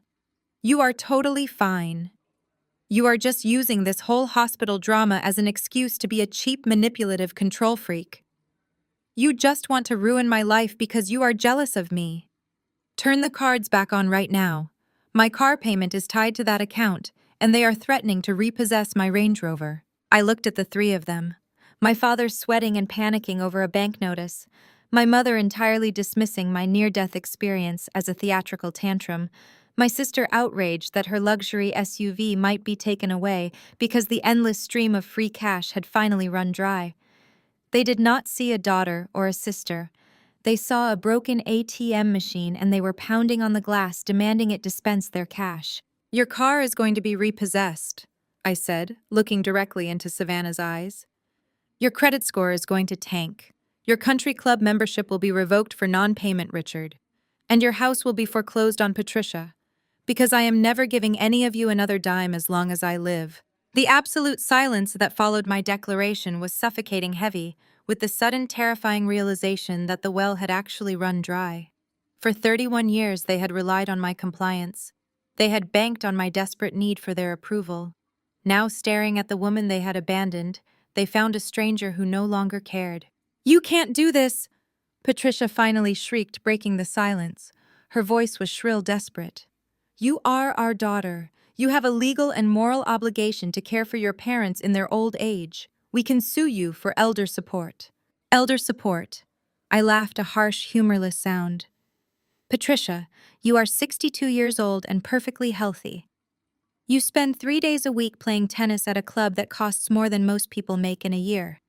You are totally fine. You are just using this whole hospital drama as an excuse to be a cheap, manipulative control freak. You just want to ruin my life because you are jealous of me. Turn the cards back on right now. My car payment is tied to that account, and they are threatening to repossess my Range Rover. I looked at the three of them. My father sweating and panicking over a bank notice. My mother entirely dismissing my near-death experience as a theatrical tantrum. My sister outraged that her luxury SUV might be taken away because the endless stream of free cash had finally run dry. They did not see a daughter or a sister. They saw a broken ATM machine and they were pounding on the glass, demanding it dispense their cash. Your car is going to be repossessed, I said, looking directly into Savannah's eyes. Your credit score is going to tank. Your country club membership will be revoked for non-payment, Richard. And your house will be foreclosed on, Patricia. Because I am never giving any of you another dime as long as I live. The absolute silence that followed my declaration was suffocating heavy, with the sudden terrifying realization that the well had actually run dry. For 31 years they had relied on my compliance. They had banked on my desperate need for their approval. Now, staring at the woman they had abandoned, they found a stranger who no longer cared. You can't do this! Patricia finally shrieked, breaking the silence. Her voice was shrill, desperate. You are our daughter. You have a legal and moral obligation to care for your parents in their old age. We can sue you for elder support. Elder support. I laughed, a harsh, humorless sound. Patricia, you are 62 years old and perfectly healthy. You spend 3 days a week playing tennis at a club that costs more than most people make in a year.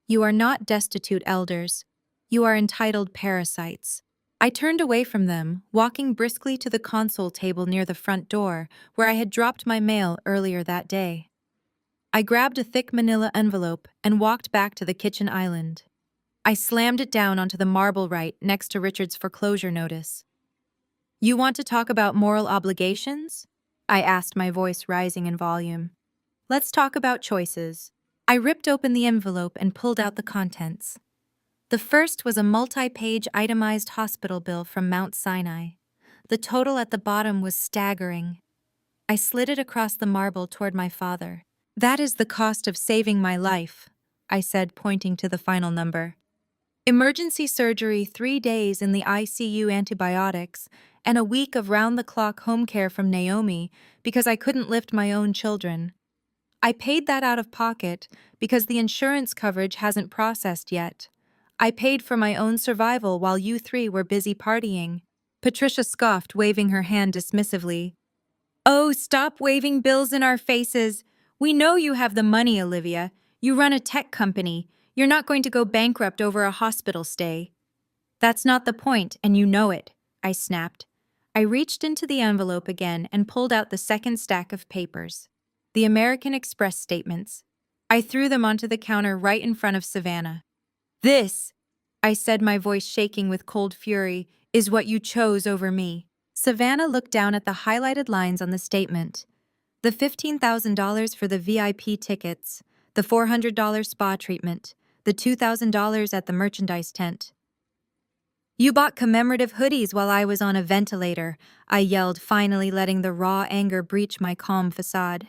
You are not destitute elders. You are entitled parasites. I turned away from them, walking briskly to the console table near the front door, where I had dropped my mail earlier that day. I grabbed a thick manila envelope and walked back to the kitchen island. I slammed it down onto the marble right next to Richard's foreclosure notice. You want to talk about moral obligations? I asked, my voice rising in volume. Let's talk about choices. I ripped open the envelope and pulled out the contents. The first was a multi-page itemized hospital bill from Mount Sinai. The total at the bottom was staggering. I slid it across the marble toward my father. That is the cost of saving my life, I said, pointing to the final number. Emergency surgery, 3 days in the ICU, antibiotics, and a week of round-the-clock home care from Naomi because I couldn't lift my own children. I paid that out of pocket because the insurance coverage hasn't processed yet. I paid for my own survival while you three were busy partying. Patricia scoffed, waving her hand dismissively. Oh, stop waving bills in our faces. We know you have the money, Olivia. You run a tech company. You're not going to go bankrupt over a hospital stay. That's not the point, and you know it, I snapped. I reached into the envelope again and pulled out the second stack of papers. The American Express statements. I threw them onto the counter right in front of Savannah. This, I said, my voice shaking with cold fury, is what you chose over me. Savannah looked down at the highlighted lines on the statement. The $15,000 for the VIP tickets, the $400 spa treatment, the $2,000 at the merchandise tent. You bought commemorative hoodies while I was on a ventilator, I yelled, finally letting the raw anger breach my calm facade.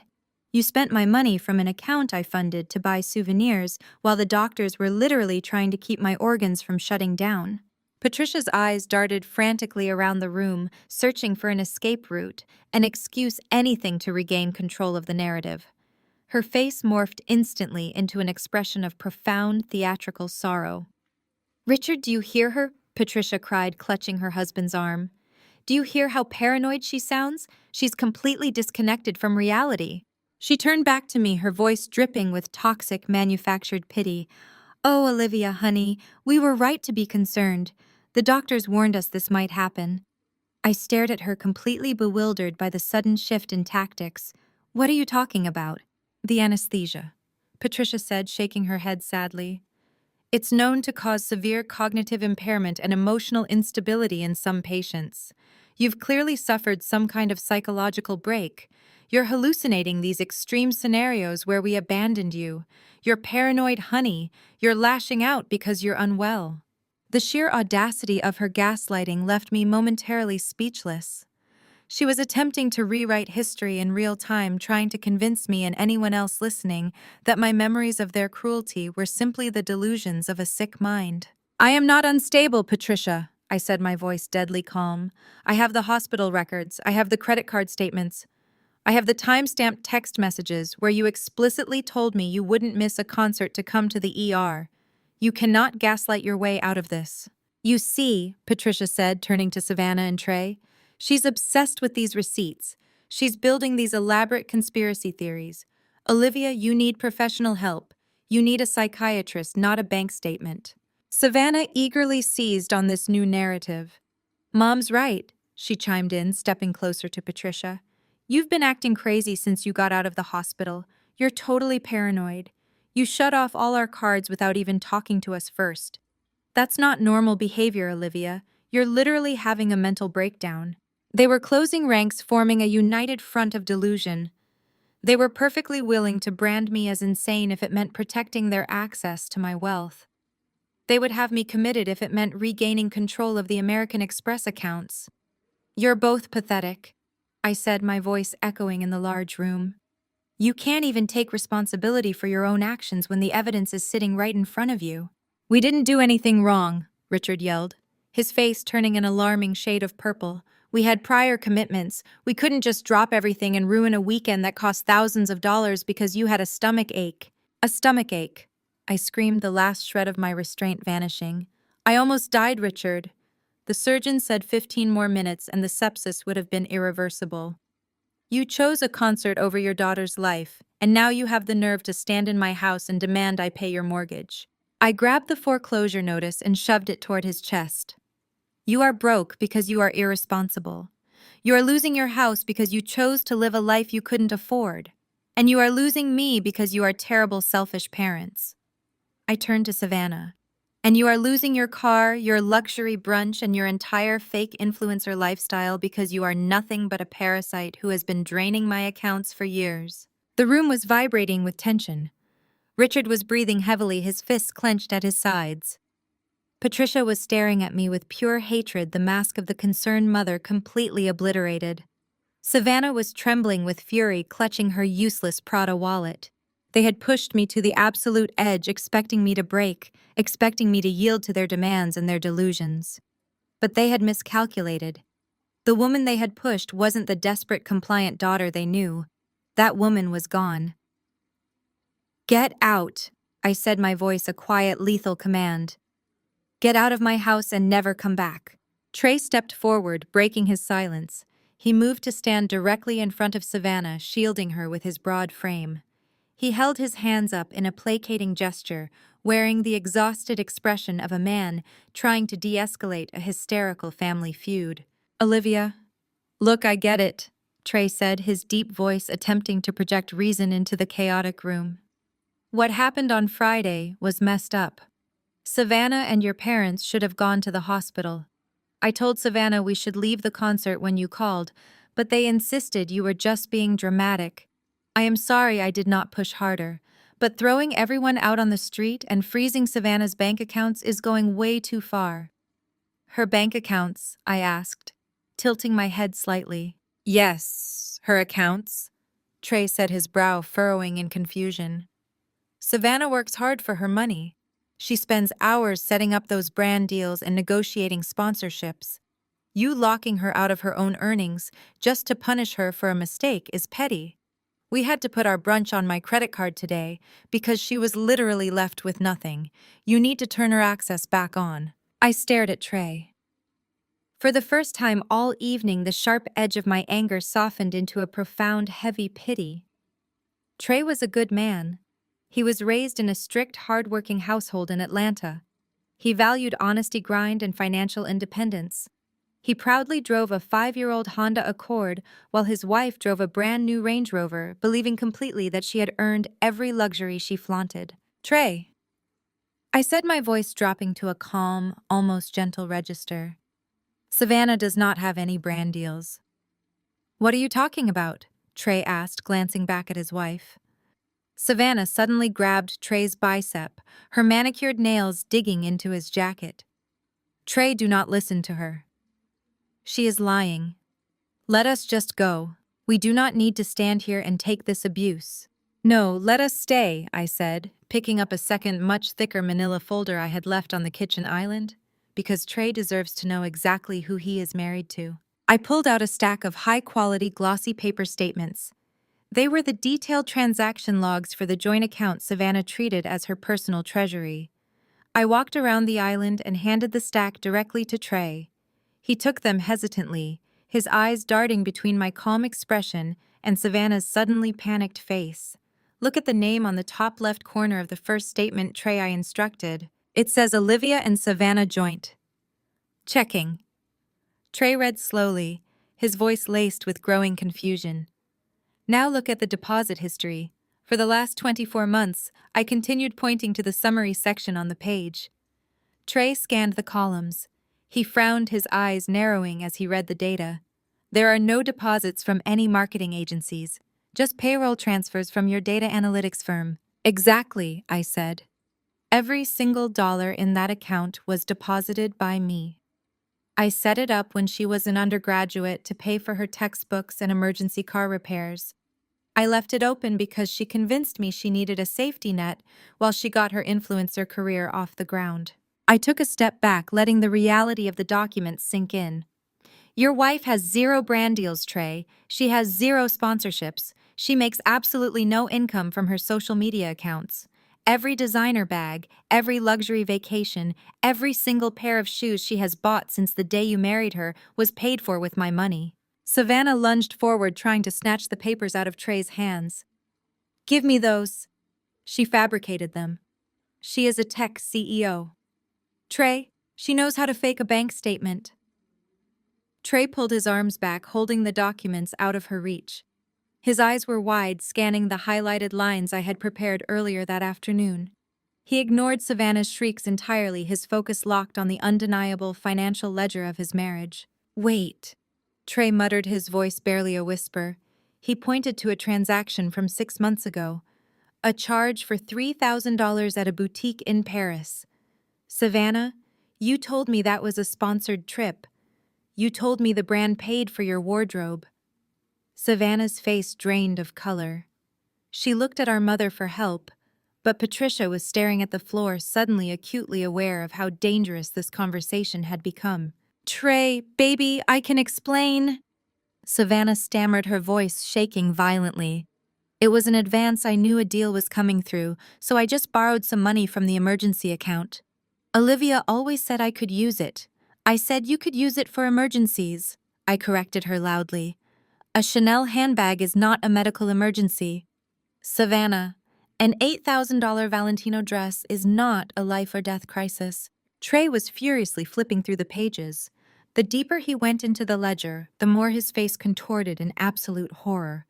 You spent my money from an account I funded to buy souvenirs while the doctors were literally trying to keep my organs from shutting down. Patricia's eyes darted frantically around the room, searching for an escape route, an excuse, anything to regain control of the narrative. Her face morphed instantly into an expression of profound theatrical sorrow. Richard, do you hear her? Patricia cried, clutching her husband's arm. Do you hear how paranoid she sounds? She's completely disconnected from reality. She turned back to me, her voice dripping with toxic, manufactured pity. Oh, Olivia, honey, we were right to be concerned. The doctors warned us this might happen. I stared at her, completely bewildered by the sudden shift in tactics. What are you talking about? The anesthesia, Patricia said, shaking her head sadly. It's known to cause severe cognitive impairment and emotional instability in some patients. You've clearly suffered some kind of psychological break. You're hallucinating these extreme scenarios where we abandoned you. You're paranoid, honey. You're lashing out because you're unwell. The sheer audacity of her gaslighting left me momentarily speechless. She was attempting to rewrite history in real time, trying to convince me and anyone else listening that my memories of their cruelty were simply the delusions of a sick mind. I am not unstable, Patricia, I said, my voice deadly calm. I have the hospital records. I have the credit card statements. I have the time-stamped text messages where you explicitly told me you wouldn't miss a concert to come to the ER. You cannot gaslight your way out of this. You see, Patricia said, turning to Savannah and Trey, she's obsessed with these receipts. She's building these elaborate conspiracy theories. Olivia, you need professional help. You need a psychiatrist, not a bank statement. Savannah eagerly seized on this new narrative. Mom's right, she chimed in, stepping closer to Patricia. You've been acting crazy since you got out of the hospital. You're totally paranoid. You shut off all our cards without even talking to us first. That's not normal behavior, Olivia. You're literally having a mental breakdown. They were closing ranks, forming a united front of delusion. They were perfectly willing to brand me as insane if it meant protecting their access to my wealth. They would have me committed if it meant regaining control of the American Express accounts. You're both pathetic, I said, my voice echoing in the large room. You can't even take responsibility for your own actions when the evidence is sitting right in front of you. We didn't do anything wrong, Richard yelled, his face turning an alarming shade of purple. We had prior commitments. We couldn't just drop everything and ruin a weekend that cost thousands of dollars because you had a stomach ache. A stomach ache, I screamed, the last shred of my restraint vanishing. I almost died, Richard. The surgeon said 15 more minutes and the sepsis would have been irreversible. You chose a concert over your daughter's life, and now you have the nerve to stand in my house and demand I pay your mortgage. I grabbed the foreclosure notice and shoved it toward his chest. You are broke because you are irresponsible. You are losing your house because you chose to live a life you couldn't afford. And you are losing me because you are terrible, selfish parents. I turned to Savannah. And you are losing your car, your luxury brunch, and your entire fake influencer lifestyle because you are nothing but a parasite who has been draining my accounts for years. The room was vibrating with tension. Richard was breathing heavily, his fists clenched at his sides. Patricia was staring at me with pure hatred, the mask of the concerned mother completely obliterated. Savannah was trembling with fury, clutching her useless Prada wallet. They had pushed me to the absolute edge, expecting me to break, expecting me to yield to their demands and their delusions. But they had miscalculated. The woman they had pushed wasn't the desperate, compliant daughter they knew. That woman was gone. Get out, I said, my voice a quiet, lethal command. Get out of my house and never come back. Trey stepped forward, breaking his silence. He moved to stand directly in front of Savannah, shielding her with his broad frame. He held his hands up in a placating gesture, wearing the exhausted expression of a man trying to de-escalate a hysterical family feud. Olivia, look, I get it, Trey said, his deep voice attempting to project reason into the chaotic room. What happened on Friday was messed up. Savannah and your parents should have gone to the hospital. I told Savannah we should leave the concert when you called, but they insisted you were just being dramatic. I am sorry I did not push harder, but throwing everyone out on the street and freezing Savannah's bank accounts is going way too far. Her bank accounts, I asked, tilting my head slightly. Yes, her accounts, Trey said, his brow furrowing in confusion. Savannah works hard for her money. She spends hours setting up those brand deals and negotiating sponsorships. You locking her out of her own earnings just to punish her for a mistake is petty. We had to put our brunch on my credit card today because she was literally left with nothing. You need to turn her access back on. I stared at Trey. For the first time all evening, the sharp edge of my anger softened into a profound, heavy pity. Trey was a good man. He was raised in a strict, hard-working household in Atlanta. He valued honesty, grind, and financial independence. He proudly drove a 5-year-old Honda Accord while his wife drove a brand-new Range Rover, believing completely that she had earned every luxury she flaunted. Trey, I said, my voice dropping to a calm, almost gentle register. Savannah does not have any brand deals. What are you talking about? Trey asked, glancing back at his wife. Savannah suddenly grabbed Trey's bicep, her manicured nails digging into his jacket. Trey, do not listen to her. She is lying. Let us just go. We do not need to stand here and take this abuse. No, let us stay, I said, picking up a second, much thicker manila folder I had left on the kitchen island, because Trey deserves to know exactly who he is married to. I pulled out a stack of high-quality glossy paper statements. They were the detailed transaction logs for the joint account Savannah treated as her personal treasury. I walked around the island and handed the stack directly to Trey. He took them hesitantly, his eyes darting between my calm expression and Savannah's suddenly panicked face. Look at the name on the top left corner of the first statement, Trey, I instructed. It says Olivia and Savannah Joint. Checking. Trey read slowly, his voice laced with growing confusion. Now look at the deposit history. For the last 24 months, I continued, pointing to the summary section on the page. Trey scanned the columns. He frowned, his eyes narrowing as he read the data. There are no deposits from any marketing agencies, just payroll transfers from your data analytics firm. Exactly, I said. Every single dollar in that account was deposited by me. I set it up when she was an undergraduate to pay for her textbooks and emergency car repairs. I left it open because she convinced me she needed a safety net while she got her influencer career off the ground. I took a step back, letting the reality of the documents sink in. Your wife has 0 brand deals, Trey. She has 0 sponsorships. She makes absolutely no income from her social media accounts. Every designer bag, every luxury vacation, every single pair of shoes she has bought since the day you married her was paid for with my money. Savannah lunged forward, trying to snatch the papers out of Trey's hands. Give me those. She fabricated them. She is a tech CEO. Trey, she knows how to fake a bank statement. Trey pulled his arms back, holding the documents out of her reach. His eyes were wide, scanning the highlighted lines I had prepared earlier that afternoon. He ignored Savannah's shrieks entirely, his focus locked on the undeniable financial ledger of his marriage. Wait, Trey muttered, his voice barely a whisper. He pointed to a transaction from 6 months ago. A charge for $3,000 at a boutique in Paris. Savannah, you told me that was a sponsored trip. You told me the brand paid for your wardrobe. Savannah's face drained of color. She looked at our mother for help, but Patricia was staring at the floor, suddenly acutely aware of how dangerous this conversation had become. Trey, baby, I can explain. Savannah stammered, her voice shaking violently. It was in advance. I knew a deal was coming through, so I just borrowed some money from the emergency account. Olivia always said I could use it. I said you could use it for emergencies, I corrected her loudly. A Chanel handbag is not a medical emergency. Savannah, an $8,000 Valentino dress is not a life or death crisis. Trey was furiously flipping through the pages. The deeper he went into the ledger, the more his face contorted in absolute horror.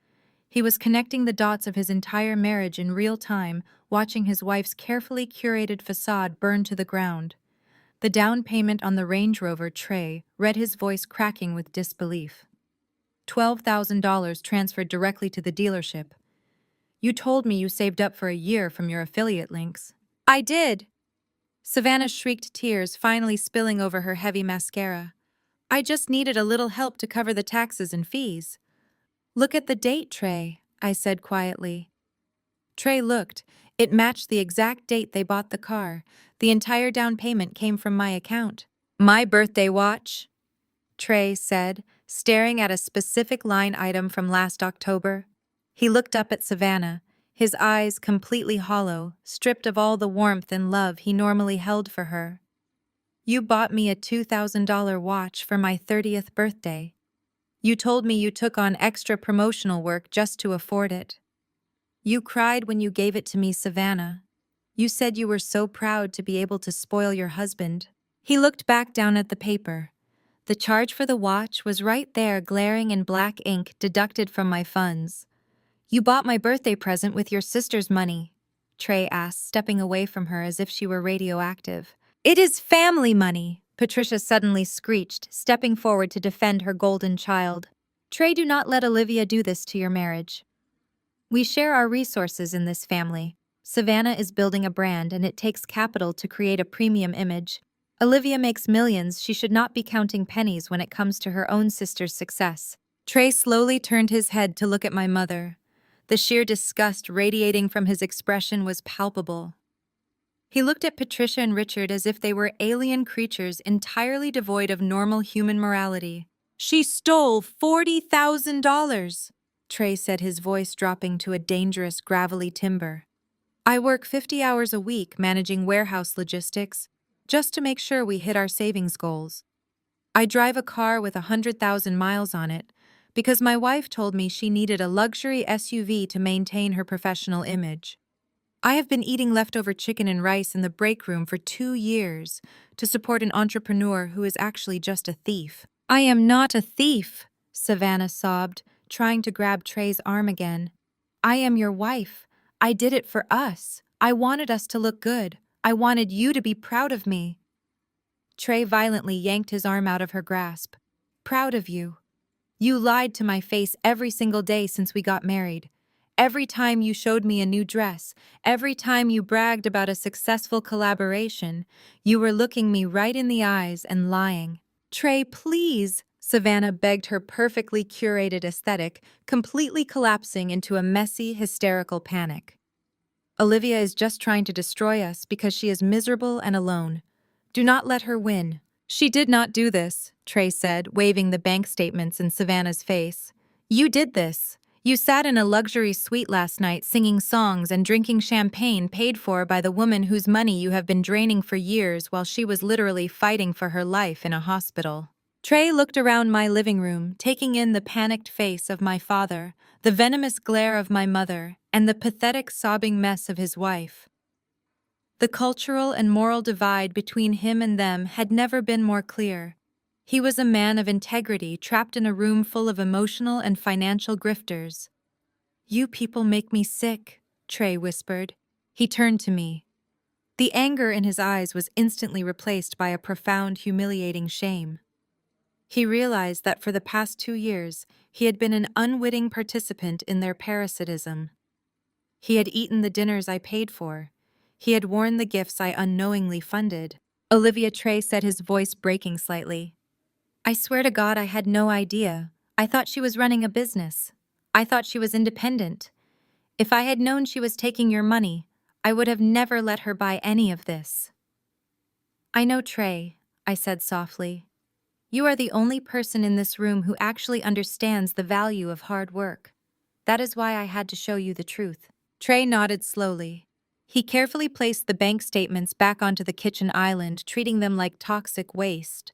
He was connecting the dots of his entire marriage in real time, watching his wife's carefully curated facade burn to the ground. The down payment on the Range Rover Trey read his voice cracking with disbelief. $12,000 transferred directly to the dealership. You told me you saved up for a year from your affiliate links. I did. Savannah shrieked, tears finally spilling over her heavy mascara. I just needed a little help to cover the taxes and fees. Look at the date, Trey, I said quietly. Trey looked. It matched the exact date they bought the car. The entire down payment came from my account. My birthday watch? Trey said, staring at a specific line item from last October. He looked up at Savannah, his eyes completely hollow, stripped of all the warmth and love he normally held for her. You bought me a $2,000 watch for my 30th birthday. You told me you took on extra promotional work just to afford it. You cried when you gave it to me, Savannah. You said you were so proud to be able to spoil your husband. He looked back down at the paper. The charge for the watch was right there, glaring in black ink, deducted from my funds. You bought my birthday present with your sister's money, Trey asked, stepping away from her as if she were radioactive. It is family money, Patricia suddenly screeched, stepping forward to defend her golden child. Trey, do not let Olivia do this to your marriage. We share our resources in this family. Savannah is building a brand, and it takes capital to create a premium image. Olivia makes millions. She should not be counting pennies when it comes to her own sister's success. Trey slowly turned his head to look at my mother. The sheer disgust radiating from his expression was palpable. He looked at Patricia and Richard as if they were alien creatures entirely devoid of normal human morality. She stole $40,000, Trey said, his voice dropping to a dangerous, gravelly timbre. I work 50 hours a week managing warehouse logistics, just to make sure we hit our savings goals. I drive a car with 100,000 miles on it, because my wife told me she needed a luxury SUV to maintain her professional image. I have been eating leftover chicken and rice in the break room for 2 years to support an entrepreneur who is actually just a thief. I am not a thief, Savannah sobbed, trying to grab Trey's arm again. I am your wife. I did it for us. I wanted us to look good. I wanted you to be proud of me. Trey violently yanked his arm out of her grasp. Proud of you. You lied to my face every single day since we got married. Every time you showed me a new dress, every time you bragged about a successful collaboration, you were looking me right in the eyes and lying. Trey, please, Savannah begged, her perfectly curated aesthetic completely collapsing into a messy, hysterical panic. Olivia is just trying to destroy us because she is miserable and alone. Do not let her win. She did not do this, Trey said, waving the bank statements in Savannah's face. You did this. You sat in a luxury suite last night singing songs and drinking champagne paid for by the woman whose money you have been draining for years while she was literally fighting for her life in a hospital. Trey looked around my living room, taking in the panicked face of my father, the venomous glare of my mother, and the pathetic sobbing mess of his wife. The cultural and moral divide between him and them had never been more clear. He was a man of integrity trapped in a room full of emotional and financial grifters. You people make me sick, Trey whispered. He turned to me. The anger in his eyes was instantly replaced by a profound, humiliating shame. He realized that for the past 2 years, he had been an unwitting participant in their parasitism. He had eaten the dinners I paid for. He had worn the gifts I unknowingly funded. Olivia, Trey said, his voice breaking slightly. I swear to God I had no idea. I thought she was running a business. I thought she was independent. If I had known she was taking your money, I would have never let her buy any of this. I know, Trey, I said softly. You are the only person in this room who actually understands the value of hard work. That is why I had to show you the truth. Trey nodded slowly. He carefully placed the bank statements back onto the kitchen island, treating them like toxic waste.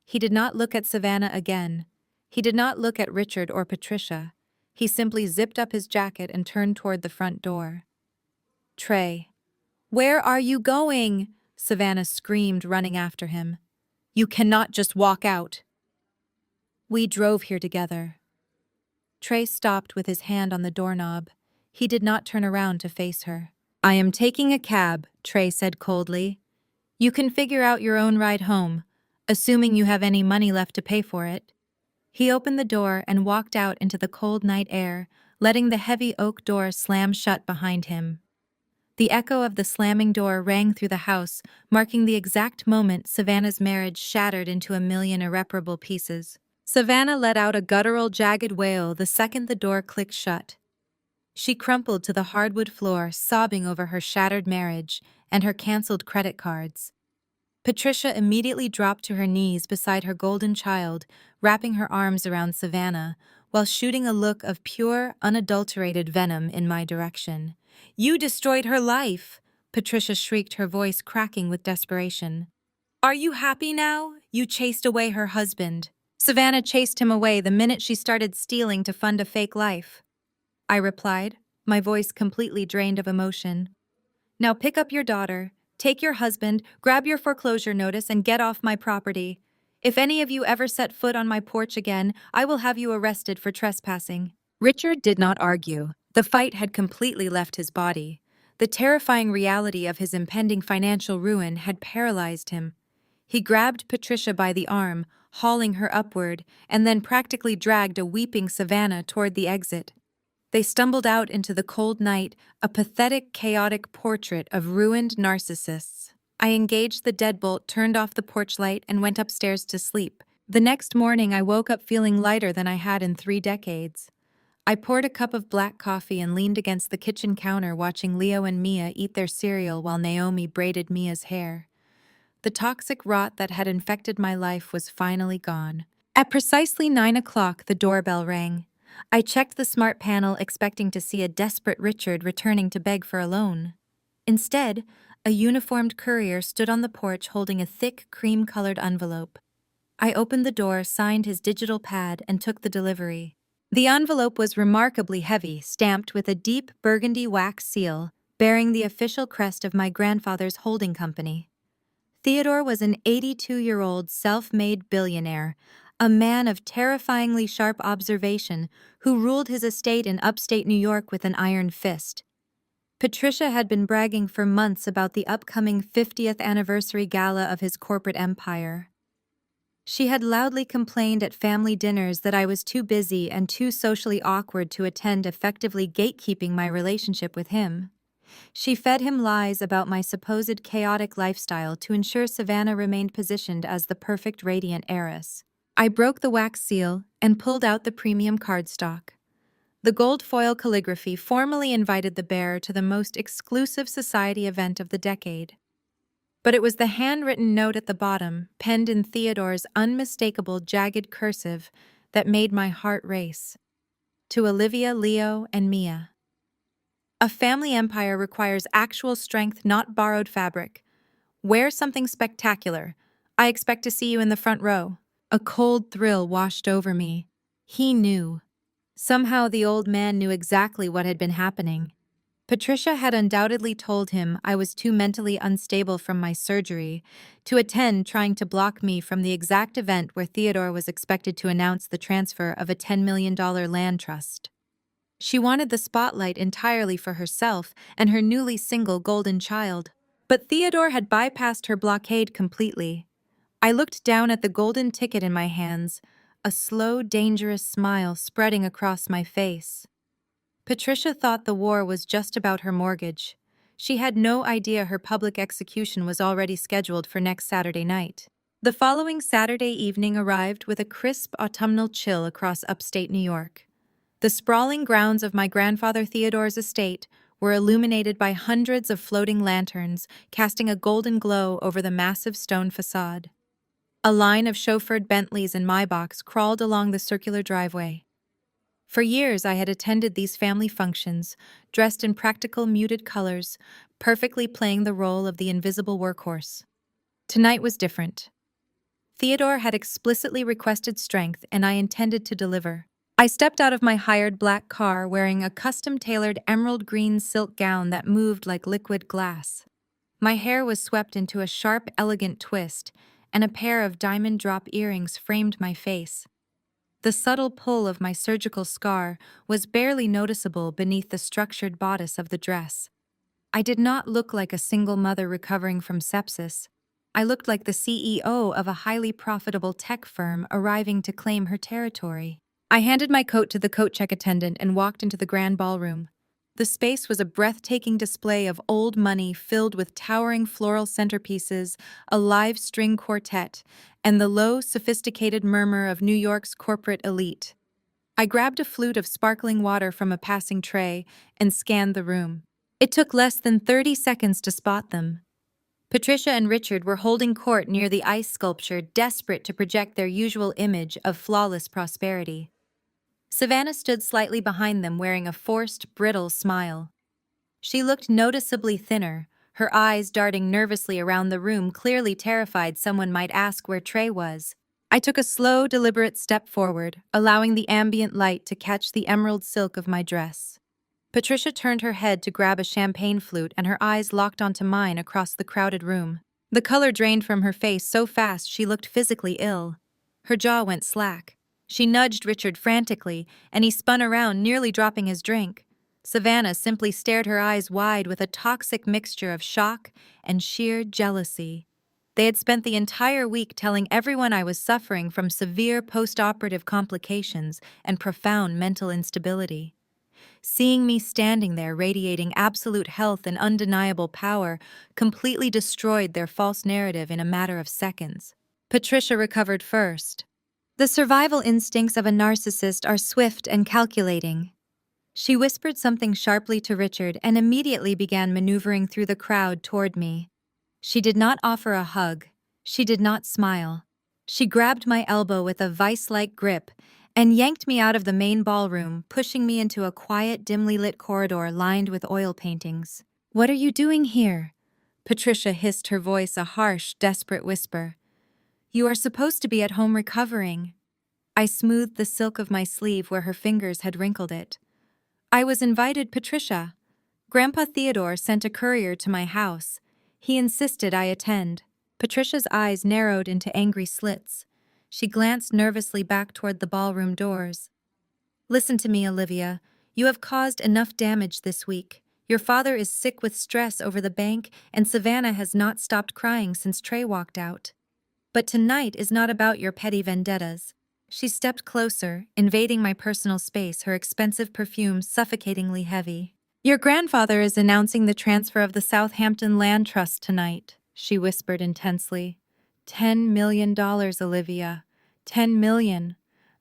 He did not look at Savannah again. He did not look at Richard or Patricia. He simply zipped up his jacket and turned toward the front door. Trey. Where are you going? Savannah screamed, running after him. You cannot just walk out. We drove here together. Trey stopped with his hand on the doorknob. He did not turn around to face her. I am taking a cab, Trey said coldly. You can figure out your own ride home, assuming you have any money left to pay for it. He opened the door and walked out into the cold night air, letting the heavy oak door slam shut behind him. The echo of the slamming door rang through the house, marking the exact moment Savannah's marriage shattered into a million irreparable pieces. Savannah let out a guttural, jagged wail the second the door clicked shut. She crumpled to the hardwood floor, sobbing over her shattered marriage and her canceled credit cards. Patricia immediately dropped to her knees beside her golden child, wrapping her arms around Savannah, while shooting a look of pure, unadulterated venom in my direction. You destroyed her life, Patricia shrieked, her voice cracking with desperation. Are you happy now? You chased away her husband. Savannah chased him away the minute she started stealing to fund a fake life. I replied, my voice completely drained of emotion. Now pick up your daughter, take your husband, grab your foreclosure notice, and get off my property. If any of you ever set foot on my porch again, I will have you arrested for trespassing. Richard did not argue. The fight had completely left his body. The terrifying reality of his impending financial ruin had paralyzed him. He grabbed Patricia by the arm, hauling her upward, and then practically dragged a weeping Savannah toward the exit. They stumbled out into the cold night, a pathetic, chaotic portrait of ruined narcissists. I engaged the deadbolt, turned off the porch light, and went upstairs to sleep. The next morning, I woke up feeling lighter than I had in 3 decades. I poured a cup of black coffee and leaned against the kitchen counter, watching Leo and Mia eat their cereal while Naomi braided Mia's hair. The toxic rot that had infected my life was finally gone. At precisely 9 o'clock, the doorbell rang. I checked the smart panel, expecting to see a desperate Richard returning to beg for a loan. Instead, a uniformed courier stood on the porch holding a thick, cream-colored envelope. I opened the door, signed his digital pad, and took the delivery. The envelope was remarkably heavy, stamped with a deep burgundy wax seal, bearing the official crest of my grandfather's holding company. Theodore was an 82-year-old self-made billionaire, a man of terrifyingly sharp observation who ruled his estate in upstate New York with an iron fist. Patricia had been bragging for months about the upcoming 50th anniversary gala of his corporate empire. She had loudly complained at family dinners that I was too busy and too socially awkward to attend, effectively gatekeeping my relationship with him. She fed him lies about my supposed chaotic lifestyle to ensure Savannah remained positioned as the perfect radiant heiress. I broke the wax seal and pulled out the premium cardstock. The gold foil calligraphy formally invited the bearer to the most exclusive society event of the decade. But it was the handwritten note at the bottom, penned in Theodore's unmistakable jagged cursive, that made my heart race. To Olivia, Leo, and Mia. A family empire requires actual strength, not borrowed fabric. Wear something spectacular. I expect to see you in the front row. A cold thrill washed over me. He knew. Somehow the old man knew exactly what had been happening. Patricia had undoubtedly told him I was too mentally unstable from my surgery to attend, trying to block me from the exact event where Theodore was expected to announce the transfer of a $10 million land trust. She wanted the spotlight entirely for herself and her newly single golden child. But Theodore had bypassed her blockade completely. I looked down at the golden ticket in my hands, a slow, dangerous smile spreading across my face. Patricia thought the war was just about her mortgage. She had no idea her public execution was already scheduled for next Saturday night. The following Saturday evening arrived with a crisp autumnal chill across upstate New York. The sprawling grounds of my grandfather Theodore's estate were illuminated by hundreds of floating lanterns, casting a golden glow over the massive stone facade. A line of chauffeured Bentleys and Maybachs crawled along the circular driveway. For years I had attended these family functions, dressed in practical muted colors, perfectly playing the role of the invisible workhorse. Tonight was different. Theodore had explicitly requested strength, and I intended to deliver. I stepped out of my hired black car wearing a custom-tailored emerald green silk gown that moved like liquid glass. My hair was swept into a sharp, elegant twist, and a pair of diamond drop earrings framed my face. The subtle pull of my surgical scar was barely noticeable beneath the structured bodice of the dress. I did not look like a single mother recovering from sepsis. I looked like the CEO of a highly profitable tech firm arriving to claim her territory. I handed my coat to the coat check attendant and walked into the grand ballroom. The space was a breathtaking display of old money filled with towering floral centerpieces, a live string quartet, and the low, sophisticated murmur of New York's corporate elite. I grabbed a flute of sparkling water from a passing tray and scanned the room. It took less than 30 seconds to spot them. Patricia and Richard were holding court near the ice sculpture, desperate to project their usual image of flawless prosperity. Savannah stood slightly behind them, wearing a forced, brittle smile. She looked noticeably thinner, her eyes darting nervously around the room, clearly terrified someone might ask where Trey was. I took a slow, deliberate step forward, allowing the ambient light to catch the emerald silk of my dress. Patricia turned her head to grab a champagne flute, and her eyes locked onto mine across the crowded room. The color drained from her face so fast she looked physically ill. Her jaw went slack. She nudged Richard frantically, and he spun around, nearly dropping his drink. Savannah simply stared, her eyes wide with a toxic mixture of shock and sheer jealousy. They had spent the entire week telling everyone I was suffering from severe post-operative complications and profound mental instability. Seeing me standing there radiating absolute health and undeniable power completely destroyed their false narrative in a matter of seconds. Patricia recovered first. The survival instincts of a narcissist are swift and calculating. She whispered something sharply to Richard and immediately began maneuvering through the crowd toward me. She did not offer a hug. She did not smile. She grabbed my elbow with a vice-like grip and yanked me out of the main ballroom, pushing me into a quiet, dimly lit corridor lined with oil paintings. "What are you doing here?" Patricia hissed, her voice a harsh, desperate whisper. "You are supposed to be at home recovering." I smoothed the silk of my sleeve where her fingers had wrinkled it. "I was invited, Patricia. Grandpa Theodore sent a courier to my house. He insisted I attend." Patricia's eyes narrowed into angry slits. She glanced nervously back toward the ballroom doors. "Listen to me, Olivia. You have caused enough damage this week. Your father is sick with stress over the bank, and Savannah has not stopped crying since Trey walked out. But tonight is not about your petty vendettas." She stepped closer, invading my personal space, her expensive perfume suffocatingly heavy. "Your grandfather is announcing the transfer of the Southampton Land Trust tonight," she whispered intensely. $10 million, Olivia. $10 million.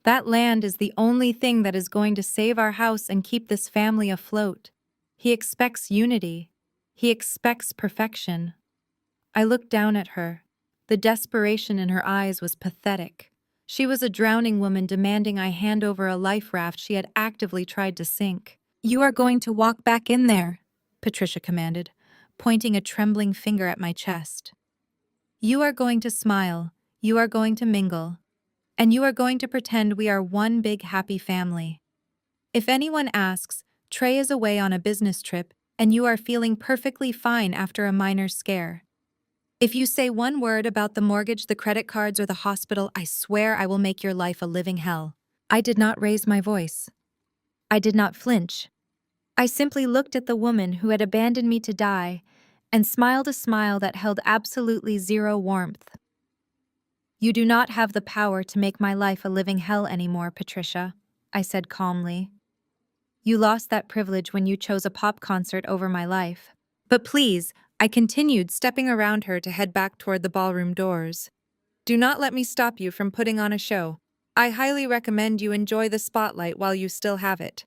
That land is the only thing that is going to save our house and keep this family afloat. He expects unity. He expects perfection. I looked down at her. The desperation in her eyes was pathetic. She was a drowning woman demanding I hand over a life raft she had actively tried to sink. "You are going to walk back in there," Patricia commanded, pointing a trembling finger at my chest. "You are going to smile, you are going to mingle, and you are going to pretend we are one big happy family. If anyone asks, Trey is away on a business trip, and you are feeling perfectly fine after a minor scare. If you say one word about the mortgage, the credit cards, or the hospital, I swear I will make your life a living hell." I did not raise my voice. I did not flinch. I simply looked at the woman who had abandoned me to die and smiled a smile that held absolutely zero warmth. "You do not have the power to make my life a living hell anymore, Patricia," I said calmly. "You lost that privilege when you chose a pop concert over my life." "But please," I continued, stepping around her to head back toward the ballroom doors. "Do not let me stop you from putting on a show. I highly recommend you enjoy the spotlight while you still have it."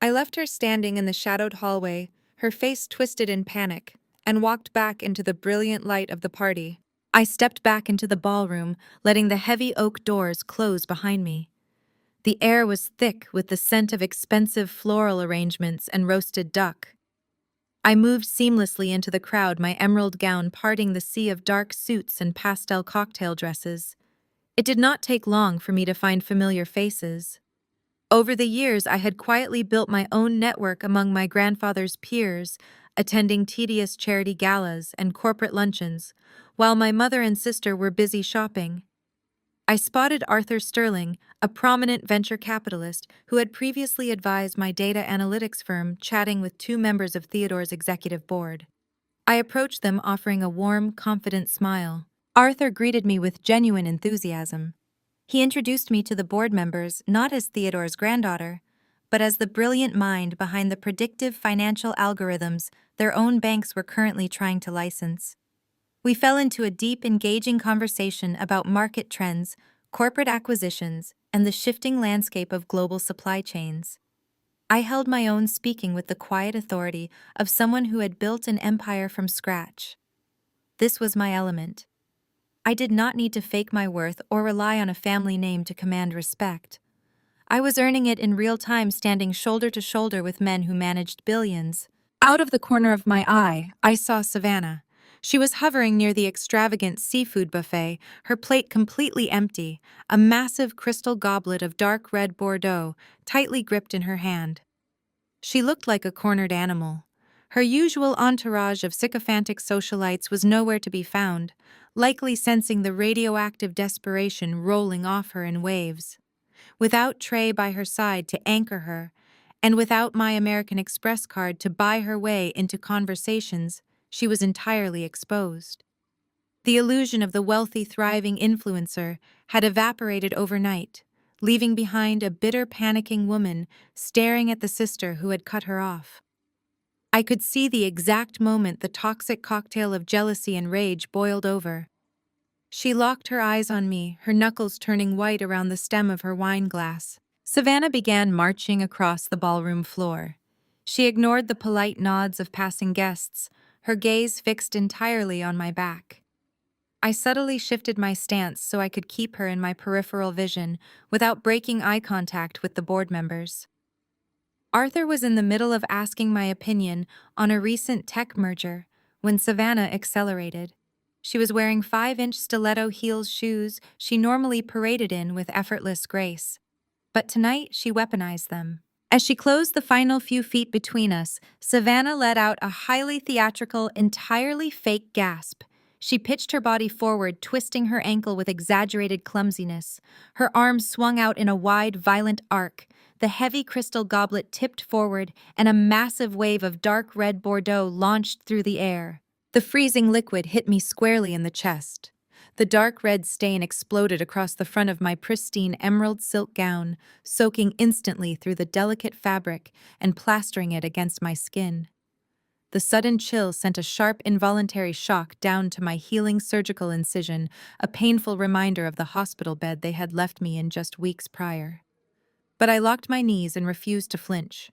I left her standing in the shadowed hallway, her face twisted in panic, and walked back into the brilliant light of the party. I stepped back into the ballroom, letting the heavy oak doors close behind me. The air was thick with the scent of expensive floral arrangements and roasted duck. I moved seamlessly into the crowd, my emerald gown parting the sea of dark suits and pastel cocktail dresses. It did not take long for me to find familiar faces. Over the years, I had quietly built my own network among my grandfather's peers, attending tedious charity galas and corporate luncheons, while my mother and sister were busy shopping. I spotted Arthur Sterling, a prominent venture capitalist who had previously advised my data analytics firm, chatting with two members of Theodore's executive board. I approached them offering a warm, confident smile. Arthur greeted me with genuine enthusiasm. He introduced me to the board members not as Theodore's granddaughter, but as the brilliant mind behind the predictive financial algorithms their own banks were currently trying to license. We fell into a deep, engaging conversation about market trends, corporate acquisitions, and the shifting landscape of global supply chains. I held my own, speaking with the quiet authority of someone who had built an empire from scratch. This was my element. I did not need to fake my worth or rely on a family name to command respect. I was earning it in real time, standing shoulder to shoulder with men who managed billions. Out of the corner of my eye, I saw Savannah. She was hovering near the extravagant seafood buffet, her plate completely empty, a massive crystal goblet of dark red Bordeaux tightly gripped in her hand. She looked like a cornered animal. Her usual entourage of sycophantic socialites was nowhere to be found, likely sensing the radioactive desperation rolling off her in waves. Without Trey by her side to anchor her, and without my American Express card to buy her way into conversations, she was entirely exposed. The illusion of the wealthy, thriving influencer had evaporated overnight, leaving behind a bitter, panicking woman staring at the sister who had cut her off. I could see the exact moment the toxic cocktail of jealousy and rage boiled over. She locked her eyes on me, her knuckles turning white around the stem of her wine glass. Savannah began marching across the ballroom floor. She ignored the polite nods of passing guests, her gaze fixed entirely on my back. I subtly shifted my stance so I could keep her in my peripheral vision without breaking eye contact with the board members. Arthur was in the middle of asking my opinion on a recent tech merger when Savannah accelerated. She was wearing 5-inch stiletto heels shoes she normally paraded in with effortless grace. But tonight she weaponized them. As she closed the final few feet between us, Savannah let out a highly theatrical, entirely fake gasp. She pitched her body forward, twisting her ankle with exaggerated clumsiness. Her arms swung out in a wide, violent arc. The heavy crystal goblet tipped forward, and a massive wave of dark red Bordeaux launched through the air. The freezing liquid hit me squarely in the chest. The dark red stain exploded across the front of my pristine emerald silk gown, soaking instantly through the delicate fabric and plastering it against my skin. The sudden chill sent a sharp, involuntary shock down to my healing surgical incision, a painful reminder of the hospital bed they had left me in just weeks prior. But I locked my knees and refused to flinch.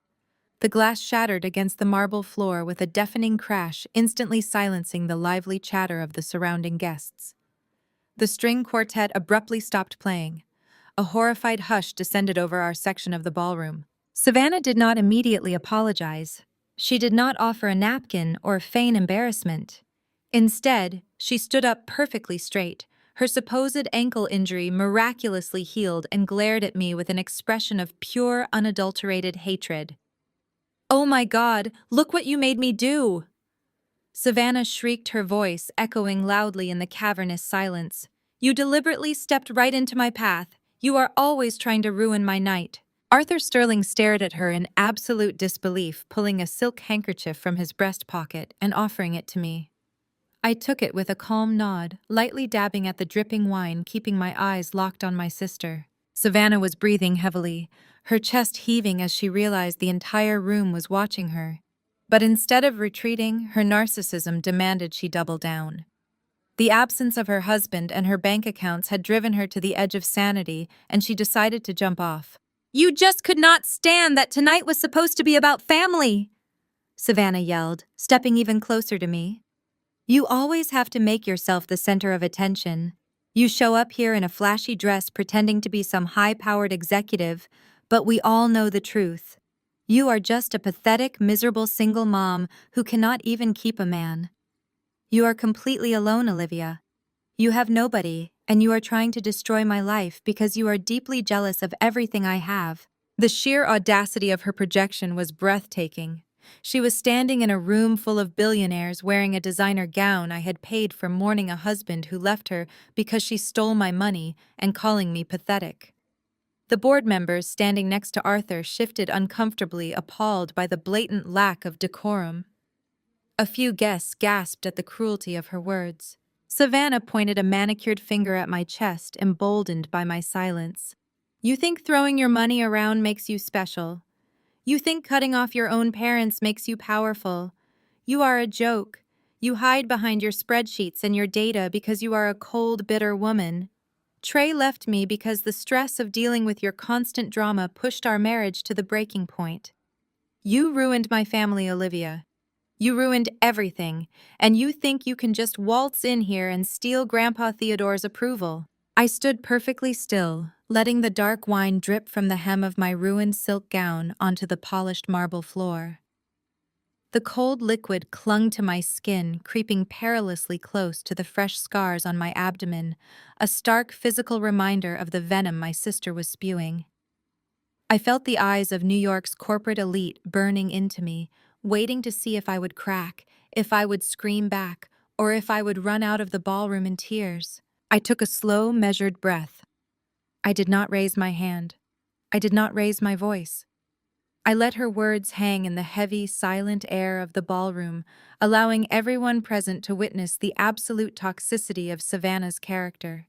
The glass shattered against the marble floor with a deafening crash, instantly silencing the lively chatter of the surrounding guests. The string quartet abruptly stopped playing. A horrified hush descended over our section of the ballroom. Savannah did not immediately apologize. She did not offer a napkin or feign embarrassment. Instead, she stood up perfectly straight, her supposed ankle injury miraculously healed, and glared at me with an expression of pure, unadulterated hatred. "Oh my God, look what you made me do!" Savannah shrieked, her voice echoing loudly in the cavernous silence. "You deliberately stepped right into my path. You are always trying to ruin my night." Arthur Sterling stared at her in absolute disbelief, pulling a silk handkerchief from his breast pocket and offering it to me. I took it with a calm nod, lightly dabbing at the dripping wine, keeping my eyes locked on my sister. Savannah was breathing heavily, her chest heaving as she realized the entire room was watching her. But instead of retreating, her narcissism demanded she double down. The absence of her husband and her bank accounts had driven her to the edge of sanity, and she decided to jump off. "You just could not stand that tonight was supposed to be about family!" Savannah yelled, stepping even closer to me. "You always have to make yourself the center of attention. You show up here in a flashy dress pretending to be some high-powered executive, but we all know the truth. You are just a pathetic, miserable single mom who cannot even keep a man. You are completely alone, Olivia. You have nobody, and you are trying to destroy my life because you are deeply jealous of everything I have." The sheer audacity of her projection was breathtaking. She was standing in a room full of billionaires wearing a designer gown I had paid for mourning a husband who left her because she stole my money and calling me pathetic. The board members standing next to Arthur shifted uncomfortably, appalled by the blatant lack of decorum. A few guests gasped at the cruelty of her words. Savannah pointed a manicured finger at my chest, emboldened by my silence. "You think throwing your money around makes you special. You think cutting off your own parents makes you powerful. You are a joke. You hide behind your spreadsheets and your data because you are a cold, bitter woman. Trey left me because the stress of dealing with your constant drama pushed our marriage to the breaking point. You ruined my family, Olivia. You ruined everything, and you think you can just waltz in here and steal Grandpa Theodore's approval." I stood perfectly still, letting the dark wine drip from the hem of my ruined silk gown onto the polished marble floor. The cold liquid clung to my skin, creeping perilously close to the fresh scars on my abdomen, a stark physical reminder of the venom my sister was spewing. I felt the eyes of New York's corporate elite burning into me, waiting to see if I would crack, if I would scream back, or if I would run out of the ballroom in tears. I took a slow, measured breath. I did not raise my hand. I did not raise my voice. I let her words hang in the heavy, silent air of the ballroom, allowing everyone present to witness the absolute toxicity of Savannah's character.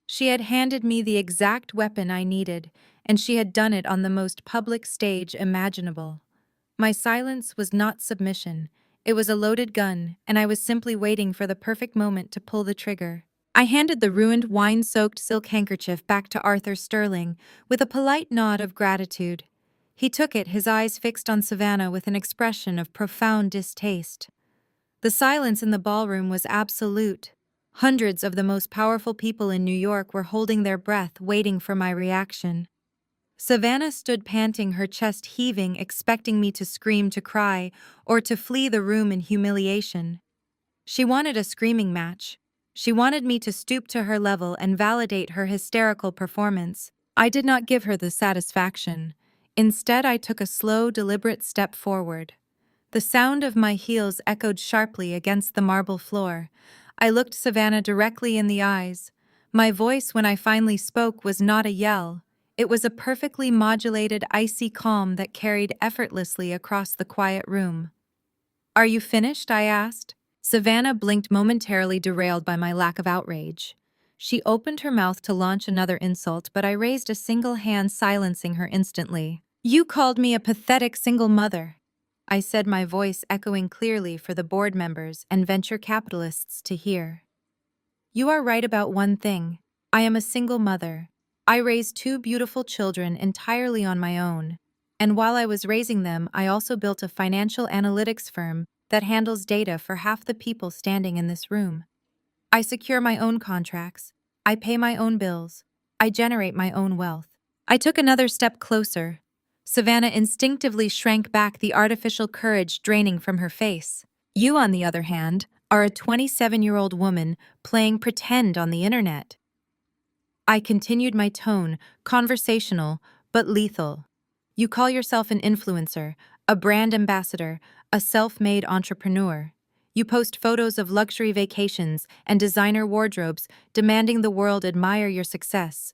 She had handed me the exact weapon I needed, and she had done it on the most public stage imaginable. My silence was not submission. It was a loaded gun, and I was simply waiting for the perfect moment to pull the trigger. I handed the ruined, wine-soaked silk handkerchief back to Arthur Sterling with a polite nod of gratitude. He took it, his eyes fixed on Savannah with an expression of profound distaste. The silence in the ballroom was absolute. Hundreds of the most powerful people in New York were holding their breath, waiting for my reaction. Savannah stood panting, her chest heaving, expecting me to scream, to cry, or to flee the room in humiliation. She wanted a screaming match. She wanted me to stoop to her level and validate her hysterical performance. I did not give her the satisfaction. Instead, I took a slow, deliberate step forward. The sound of my heels echoed sharply against the marble floor. I looked Savannah directly in the eyes. My voice, when I finally spoke, was not a yell. It was a perfectly modulated, icy calm that carried effortlessly across the quiet room. "Are you finished?" I asked. Savannah blinked, momentarily derailed by my lack of outrage. She opened her mouth to launch another insult, but I raised a single hand, silencing her instantly. "You called me a pathetic single mother," I said, my voice echoing clearly for the board members and venture capitalists to hear. "You are right about one thing. I am a single mother. I raised two beautiful children entirely on my own. And while I was raising them, I also built a financial analytics firm that handles data for half the people standing in this room. I secure my own contracts. I pay my own bills. I generate my own wealth." I took another step closer. Savannah instinctively shrank back, the artificial courage draining from her face. "You, on the other hand, are a 27-year-old woman playing pretend on the internet." I continued, my tone conversational but lethal. "You call yourself an influencer, a brand ambassador, a self-made entrepreneur. You post photos of luxury vacations and designer wardrobes, demanding the world admire your success.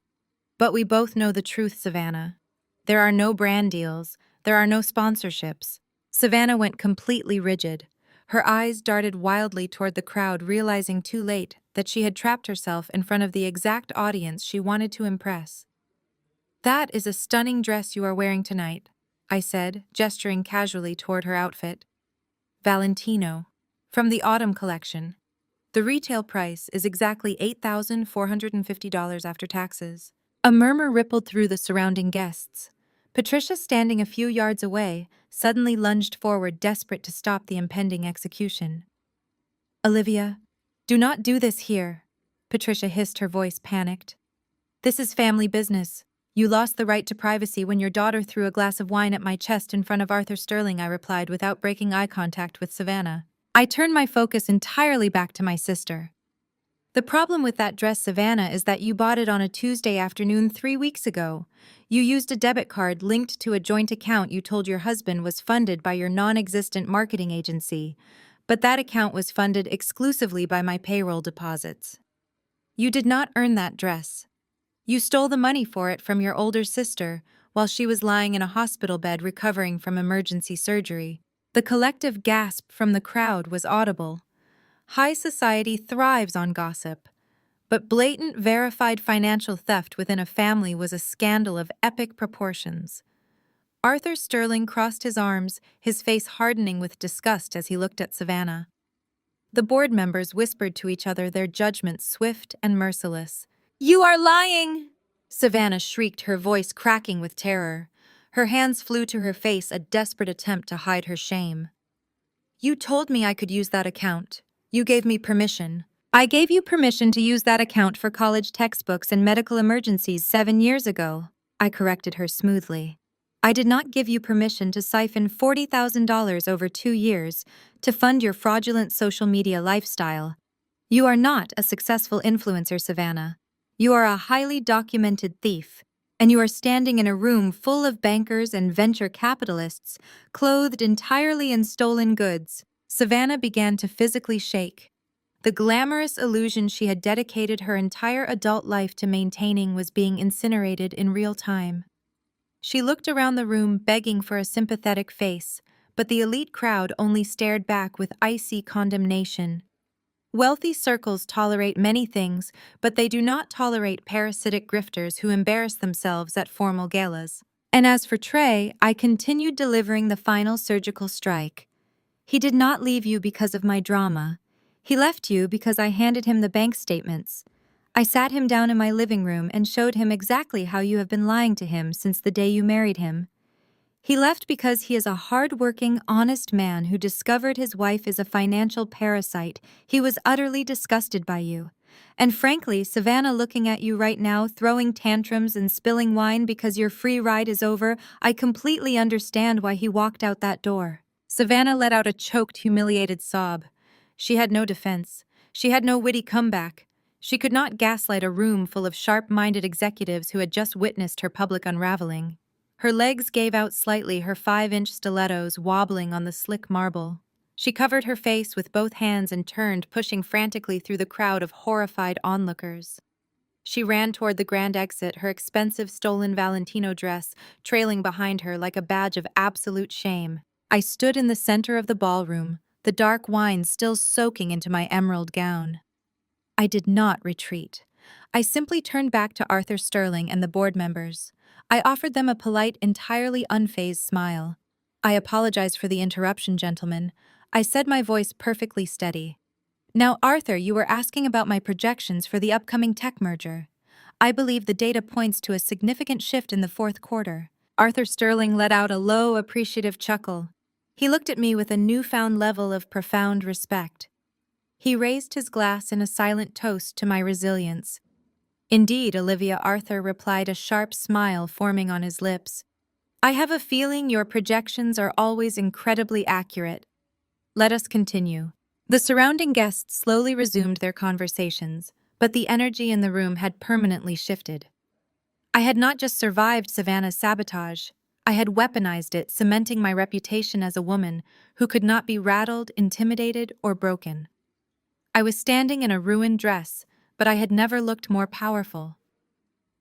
But we both know the truth, Savannah. There are no brand deals. There are no sponsorships." Savannah went completely rigid. Her eyes darted wildly toward the crowd, realizing too late that she had trapped herself in front of the exact audience she wanted to impress. "That is a stunning dress you are wearing tonight," I said, gesturing casually toward her outfit. "Valentino. From the autumn collection. The retail price is exactly $8,450 after taxes." A murmur rippled through the surrounding guests. Patricia, standing a few yards away, suddenly lunged forward, desperate to stop the impending execution. "Olivia, do not do this here," Patricia hissed, her voice panicked. "This is family business. You lost the right to privacy when your daughter threw a glass of wine at my chest in front of Arthur Sterling, I replied without breaking eye contact with Savannah. I turned my focus entirely back to my sister. The problem with that dress, Savannah, is that you bought it on a Tuesday afternoon 3 weeks ago. You used a debit card linked to a joint account you told your husband was funded by your non-existent marketing agency, but that account was funded exclusively by my payroll deposits. You did not earn that dress. You stole the money for it from your older sister while she was lying in a hospital bed recovering from emergency surgery. The collective gasp from the crowd was audible. High society thrives on gossip, but blatant, verified financial theft within a family was a scandal of epic proportions. Arthur Sterling crossed his arms, his face hardening with disgust as he looked at Savannah. The board members whispered to each other, their judgment swift and merciless. "You are lying!" Savannah shrieked, her voice cracking with terror. Her hands flew to her face, a desperate attempt to hide her shame. "You told me I could use that account. You gave me permission. I gave you permission to use that account for college textbooks and medical emergencies 7 years ago," I corrected her smoothly. "I did not give you permission to siphon $40,000 over 2 years to fund your fraudulent social media lifestyle. You are not a successful influencer, Savannah. You are a highly documented thief, and you are standing in a room full of bankers and venture capitalists, clothed entirely in stolen goods." Savannah began to physically shake. The glamorous illusion she had dedicated her entire adult life to maintaining was being incinerated in real time. She looked around the room, begging for a sympathetic face, but the elite crowd only stared back with icy condemnation. Wealthy circles tolerate many things, but they do not tolerate parasitic grifters who embarrass themselves at formal galas. And as for Trey, I continued delivering the final surgical strike. He did not leave you because of my drama. He left you because I handed him the bank statements. I sat him down in my living room and showed him exactly how you have been lying to him since the day you married him. He left because he is a hard-working, honest man who discovered his wife is a financial parasite. He was utterly disgusted by you. And frankly, Savannah, looking at you right now, throwing tantrums and spilling wine because your free ride is over, I completely understand why he walked out that door. Savannah let out a choked, humiliated sob. She had no defense. She had no witty comeback. She could not gaslight a room full of sharp-minded executives who had just witnessed her public unraveling. Her legs gave out slightly, her 5-inch stilettos wobbling on the slick marble. She covered her face with both hands and turned, pushing frantically through the crowd of horrified onlookers. She ran toward the grand exit, her expensive stolen Valentino dress trailing behind her like a badge of absolute shame. I stood in the center of the ballroom, the dark wine still soaking into my emerald gown. I did not retreat. I simply turned back to Arthur Sterling and the board members. I offered them a polite, entirely unfazed smile. "I apologize for the interruption, gentlemen," I said, my voice perfectly steady. "Now, Arthur, you were asking about my projections for the upcoming tech merger. I believe the data points to a significant shift in the fourth quarter." Arthur Sterling let out a low, appreciative chuckle. He looked at me with a newfound level of profound respect. He raised his glass in a silent toast to my resilience. "Indeed, Olivia," Arthur replied, a sharp smile forming on his lips. "I have a feeling your projections are always incredibly accurate. Let us continue." The surrounding guests slowly resumed their conversations, but the energy in the room had permanently shifted. I had not just survived Savannah's sabotage, I had weaponized it, cementing my reputation as a woman who could not be rattled, intimidated, or broken. I was standing in a ruined dress, but I had never looked more powerful.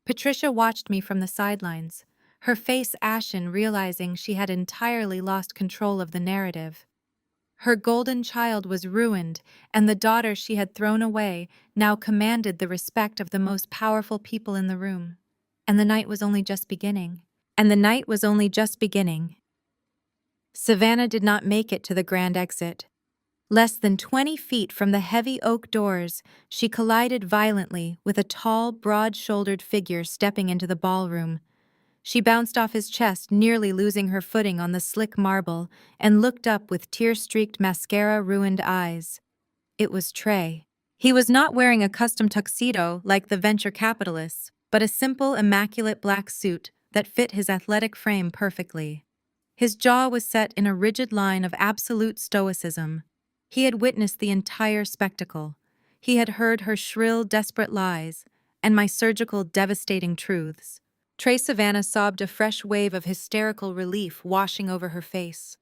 Patricia watched me from the sidelines, her face ashen, realizing she had entirely lost control of the narrative. Her golden child was ruined, and the daughter she had thrown away now commanded the respect of the most powerful people in the room. And the night was only just beginning. Savannah did not make it to the grand exit. Less than 20 feet from the heavy oak doors, she collided violently with a tall, broad-shouldered figure stepping into the ballroom. She bounced off his chest, nearly losing her footing on the slick marble, and looked up with tear-streaked, mascara-ruined eyes. It was Trey. He was not wearing a custom tuxedo like the venture capitalists. but a simple, immaculate black suit that fit his athletic frame perfectly. His jaw was set in a rigid line of absolute stoicism. He had witnessed the entire spectacle. He had heard her shrill, desperate lies, and my surgical, devastating truths. Trey Savannah sobbed a fresh wave of hysterical relief washing over her face.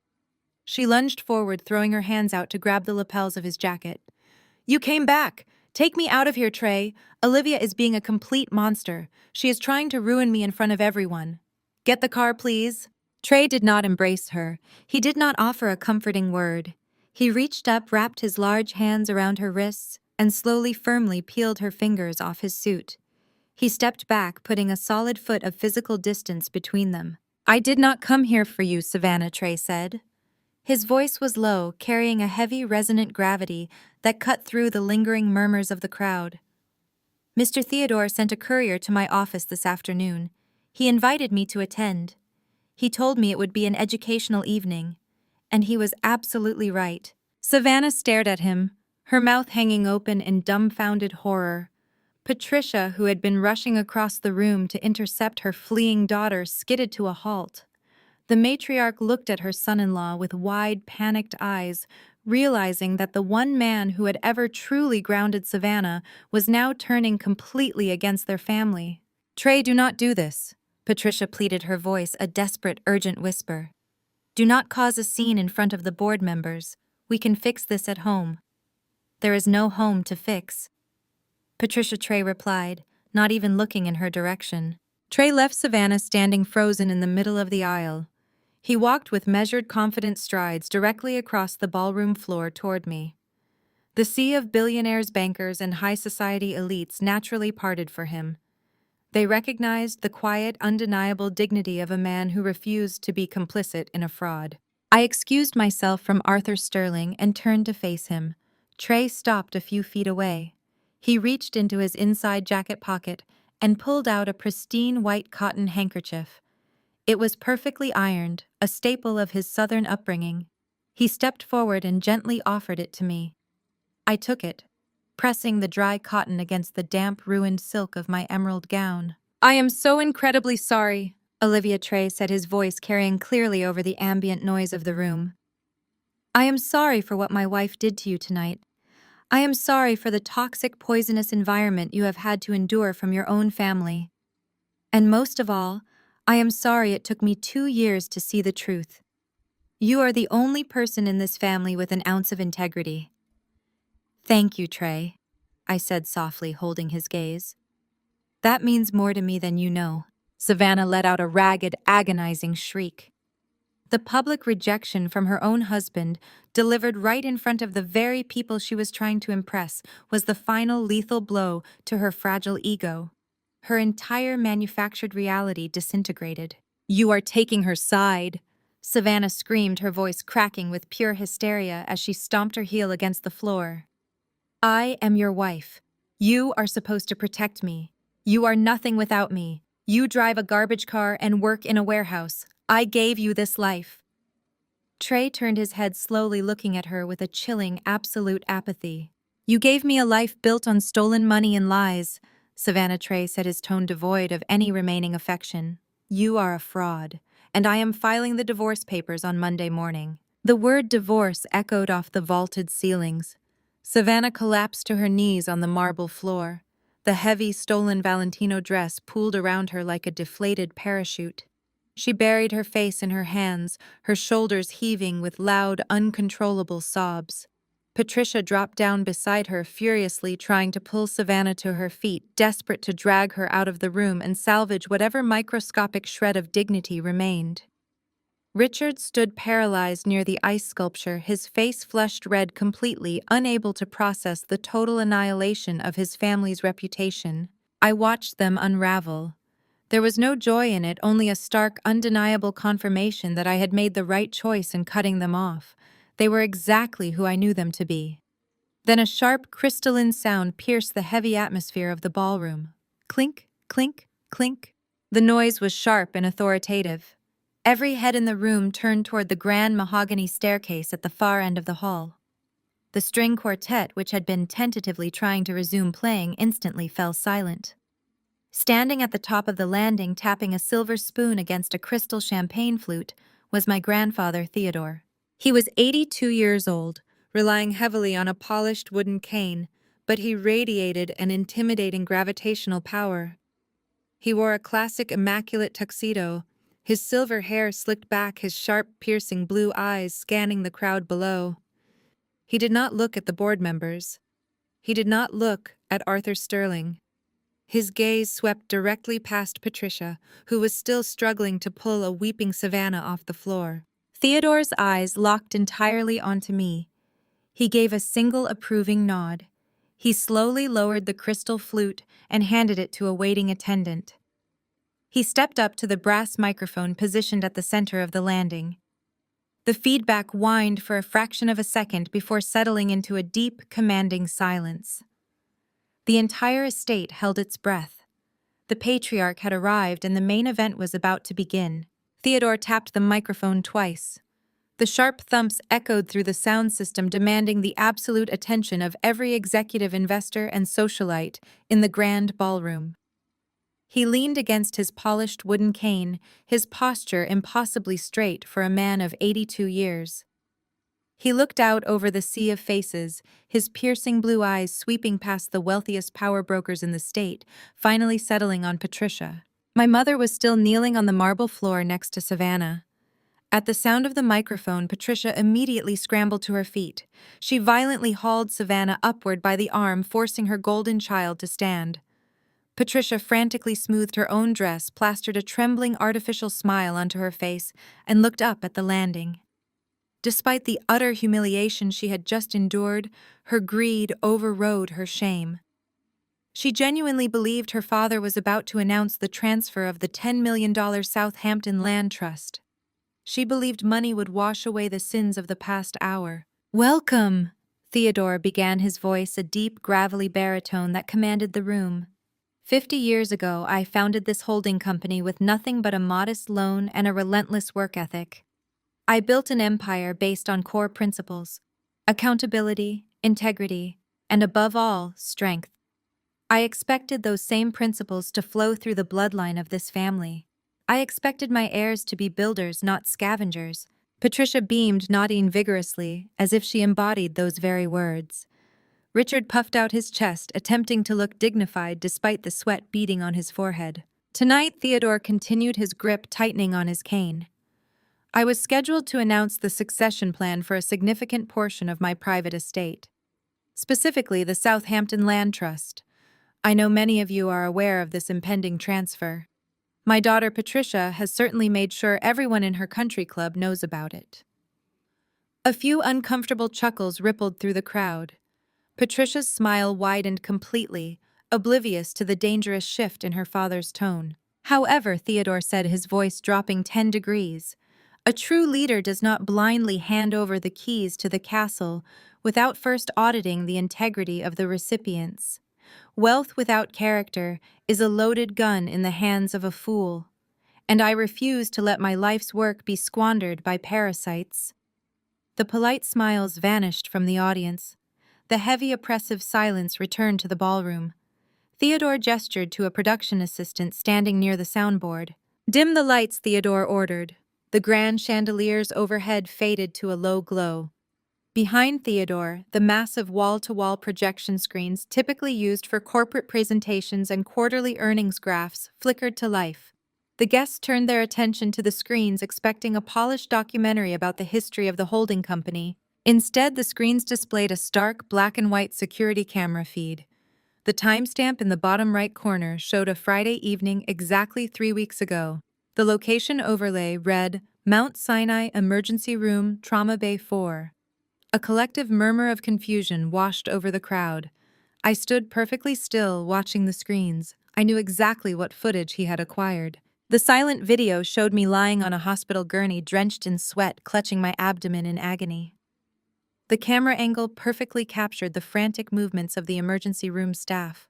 She lunged forward, throwing her hands out to grab the lapels of his jacket. "You came back! Take me out of here, Trey! Olivia is being a complete monster. She is trying to ruin me in front of everyone. Get the car, please." Trey did not embrace her. He did not offer a comforting word. He reached up, wrapped his large hands around her wrists, and slowly, firmly peeled her fingers off his suit. He stepped back, putting a solid foot of physical distance between them. "I did not come here for you, Savannah," Trey said. His voice was low, carrying a heavy, resonant gravity that cut through the lingering murmurs of the crowd. "Mr. Theodore sent a courier to my office this afternoon. He invited me to attend. He told me it would be an educational evening, and he was absolutely right." Savannah stared at him, her mouth hanging open in dumbfounded horror. Patricia, who had been rushing across the room to intercept her fleeing daughter, skidded to a halt. The matriarch looked at her son-in-law with wide, panicked eyes, realizing that the one man who had ever truly grounded Savannah was now turning completely against their family. "Trey, do not do this," Patricia pleaded, her voice a desperate, urgent whisper. "Do not cause a scene in front of the board members. We can fix this at home." "There is no home to fix," Patricia Trey replied, not even looking in her direction. Trey left Savannah standing frozen in the middle of the aisle. He walked with measured, confident strides directly across the ballroom floor toward me. The sea of billionaires, bankers, and high society elites naturally parted for him. They recognized the quiet, undeniable dignity of a man who refused to be complicit in a fraud. I excused myself from Arthur Sterling and turned to face him. Trey stopped a few feet away. He reached into his inside jacket pocket and pulled out a pristine white cotton handkerchief. It was perfectly ironed, a staple of his Southern upbringing. He stepped forward and gently offered it to me. I took it, pressing the dry cotton against the damp, ruined silk of my emerald gown. "I am so incredibly sorry," Olivia Trey said, his voice carrying clearly over the ambient noise of the room. "I am sorry for what my wife did to you tonight. I am sorry for the toxic, poisonous environment you have had to endure from your own family. And most of all, I am sorry it took me 2 years to see the truth. You are the only person in this family with an ounce of integrity." "Thank you, Trey," I said softly, holding his gaze. "That means more to me than you know." Savannah let out a ragged, agonizing shriek. The public rejection from her own husband, delivered right in front of the very people she was trying to impress, was the final lethal blow to her fragile ego. Her entire manufactured reality disintegrated. "You are taking her side," Savannah screamed, her voice cracking with pure hysteria as she stomped her heel against the floor. "I am your wife. You are supposed to protect me. You are nothing without me. You drive a garbage car and work in a warehouse. I gave you this life." Trey turned his head slowly, looking at her with a chilling, absolute apathy. "You gave me a life built on stolen money and lies," Savannah Trey said, his tone devoid of any remaining affection. "You are a fraud, and I am filing the divorce papers on Monday morning." The word divorce echoed off the vaulted ceilings. Savannah collapsed to her knees on the marble floor. The heavy, stolen Valentino dress pooled around her like a deflated parachute. She buried her face in her hands, her shoulders heaving with loud, uncontrollable sobs. Patricia dropped down beside her, furiously trying to pull Savannah to her feet, desperate to drag her out of the room and salvage whatever microscopic shred of dignity remained. Richard stood paralyzed near the ice sculpture, his face flushed red, completely unable to process the total annihilation of his family's reputation. I watched them unravel. There was no joy in it, only a stark, undeniable confirmation that I had made the right choice in cutting them off. They were exactly who I knew them to be. Then a sharp, crystalline sound pierced the heavy atmosphere of the ballroom. Clink, clink, clink. The noise was sharp and authoritative. Every head in the room turned toward the grand mahogany staircase at the far end of the hall. The string quartet, which had been tentatively trying to resume playing, instantly fell silent. Standing at the top of the landing, tapping a silver spoon against a crystal champagne flute, was my grandfather, Theodore. He was 82 years old, relying heavily on a polished wooden cane, but he radiated an intimidating gravitational power. He wore a classic immaculate tuxedo, his silver hair slicked back, his sharp, piercing blue eyes scanning the crowd below. He did not look at the board members. He did not look at Arthur Sterling. His gaze swept directly past Patricia, who was still struggling to pull a weeping Savannah off the floor. Theodore's eyes locked entirely onto me. He gave a single approving nod. He slowly lowered the crystal flute and handed it to a waiting attendant. He stepped up to the brass microphone positioned at the center of the landing. The feedback whined for a fraction of a second before settling into a deep, commanding silence. The entire estate held its breath. The patriarch had arrived and the main event was about to begin. Theodore tapped the microphone twice. The sharp thumps echoed through the sound system, demanding the absolute attention of every executive, investor, and socialite in the grand ballroom. He leaned against his polished wooden cane, his posture impossibly straight for a man of 82 years. He looked out over the sea of faces, his piercing blue eyes sweeping past the wealthiest power brokers in the state, finally settling on Patricia. My mother was still kneeling on the marble floor next to Savannah. At the sound of the microphone, Patricia immediately scrambled to her feet. She violently hauled Savannah upward by the arm, forcing her golden child to stand. Patricia frantically smoothed her own dress, plastered a trembling artificial smile onto her face, and looked up at the landing. Despite the utter humiliation she had just endured, her greed overrode her shame. She genuinely believed her father was about to announce the transfer of the $10 million Southampton Land Trust. She believed money would wash away the sins of the past hour. "Welcome," Theodore began, his voice a deep, gravelly baritone that commanded the room. 50 years ago, I founded this holding company with nothing but a modest loan and a relentless work ethic. I built an empire based on core principles: accountability, integrity, and above all, strength. I expected those same principles to flow through the bloodline of this family. I expected my heirs to be builders, not scavengers. Patricia beamed, nodding vigorously, as if she embodied those very words. Richard puffed out his chest, attempting to look dignified despite the sweat beading on his forehead. Tonight, Theodore continued, his grip tightening on his cane. I was scheduled to announce the succession plan for a significant portion of my private estate, specifically the Southampton Land Trust. I know many of you are aware of this impending transfer. My daughter Patricia has certainly made sure everyone in her country club knows about it. A few uncomfortable chuckles rippled through the crowd. Patricia's smile widened completely, oblivious to the dangerous shift in her father's tone. "However," Theodore said, his voice dropping 10 degrees, "a true leader does not blindly hand over the keys to the castle without first auditing the integrity of the recipients. Wealth without character is a loaded gun in the hands of a fool, and I refuse to let my life's work be squandered by parasites." The polite smiles vanished from the audience. The heavy, oppressive silence returned to the ballroom. Theodore gestured to a production assistant standing near the soundboard. "Dim the lights," Theodore ordered. The grand chandeliers overhead faded to a low glow. Behind Theodore, the massive wall-to-wall projection screens typically used for corporate presentations and quarterly earnings graphs flickered to life. The guests turned their attention to the screens, expecting a polished documentary about the history of the holding company. Instead, the screens displayed a stark black-and-white security camera feed. The timestamp in the bottom right corner showed a Friday evening exactly 3 weeks ago. The location overlay read, "Mount Sinai Emergency Room, Trauma Bay 4. A collective murmur of confusion washed over the crowd. I stood perfectly still, watching the screens. I knew exactly what footage he had acquired. The silent video showed me lying on a hospital gurney, drenched in sweat, clutching my abdomen in agony. The camera angle perfectly captured the frantic movements of the emergency room staff.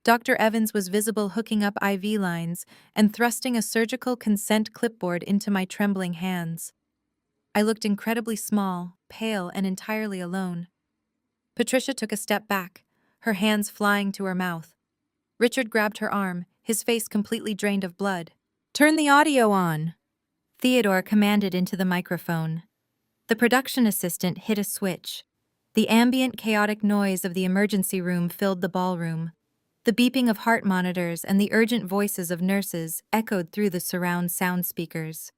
Dr. Evans was visible hooking up IV lines and thrusting a surgical consent clipboard into my trembling hands. I looked incredibly small, pale, and entirely alone. Patricia took a step back, her hands flying to her mouth. Richard grabbed her arm, his face completely drained of blood. "Turn the audio on," Theodore commanded into the microphone. The production assistant hit a switch. The ambient, chaotic noise of the emergency room filled the ballroom. The beeping of heart monitors and the urgent voices of nurses echoed through the surround sound speakers.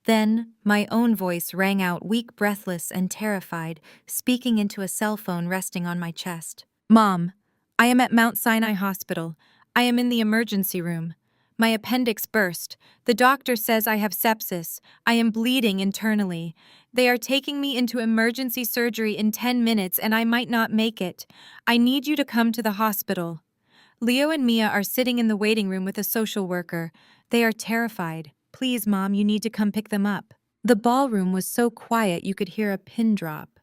Then, my own voice rang out, weak, breathless, and terrified, speaking into a cell phone resting on my chest. "Mom, I am at Mount Sinai Hospital. I am in the emergency room. My appendix burst. The doctor says I have sepsis. I am bleeding internally. They are taking me into emergency surgery in 10 minutes and I might not make it. I need you to come to the hospital." Leo and Mia are sitting in the waiting room with a social worker. They are terrified. "Please, Mom, you need to come pick them up." The ballroom was so quiet you could hear a pin drop.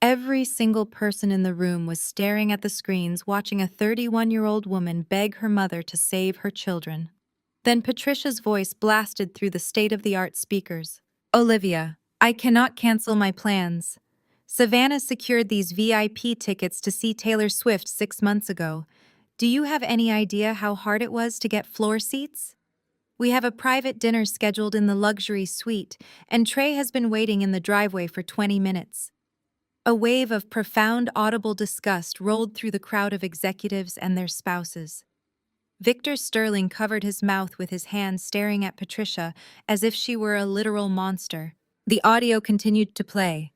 Every single person in the room was staring at the screens, watching a 31-year-old woman beg her mother to save her children. Then Patricia's voice blasted through the state-of-the-art speakers. "Olivia, I cannot cancel my plans. Savannah secured these VIP tickets to see Taylor Swift 6 months ago. Do you have any idea how hard it was to get floor seats? We have a private dinner scheduled in the luxury suite, and Trey has been waiting in the driveway for 20 minutes. A wave of profound audible disgust rolled through the crowd of executives and their spouses. Victor Sterling covered his mouth with his hand, staring at Patricia as if she were a literal monster. The audio continued to play.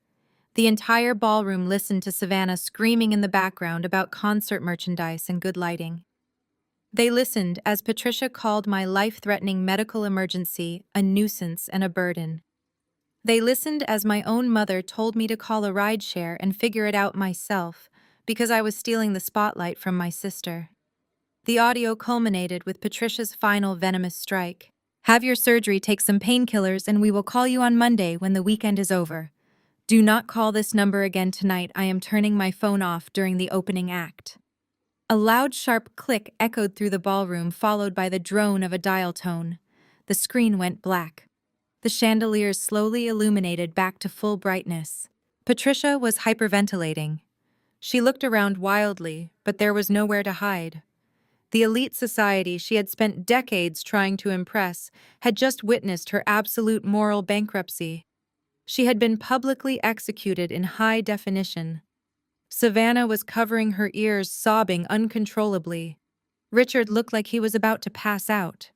The entire ballroom listened to Savannah screaming in the background about concert merchandise and good lighting. They listened as Patricia called my life-threatening medical emergency a nuisance and a burden. They listened as my own mother told me to call a rideshare and figure it out myself because I was stealing the spotlight from my sister. The audio culminated with Patricia's final venomous strike. "Have your surgery, take some painkillers, and we will call you on Monday when the weekend is over. Do not call this number again tonight. I am turning my phone off during the opening act." A loud, sharp click echoed through the ballroom, followed by the drone of a dial tone. The screen went black. The chandeliers slowly illuminated back to full brightness. Patricia was hyperventilating. She looked around wildly, but there was nowhere to hide. The elite society she had spent decades trying to impress had just witnessed her absolute moral bankruptcy. She had been publicly executed in high definition. Savannah was covering her ears, sobbing uncontrollably. Richard looked like he was about to pass out.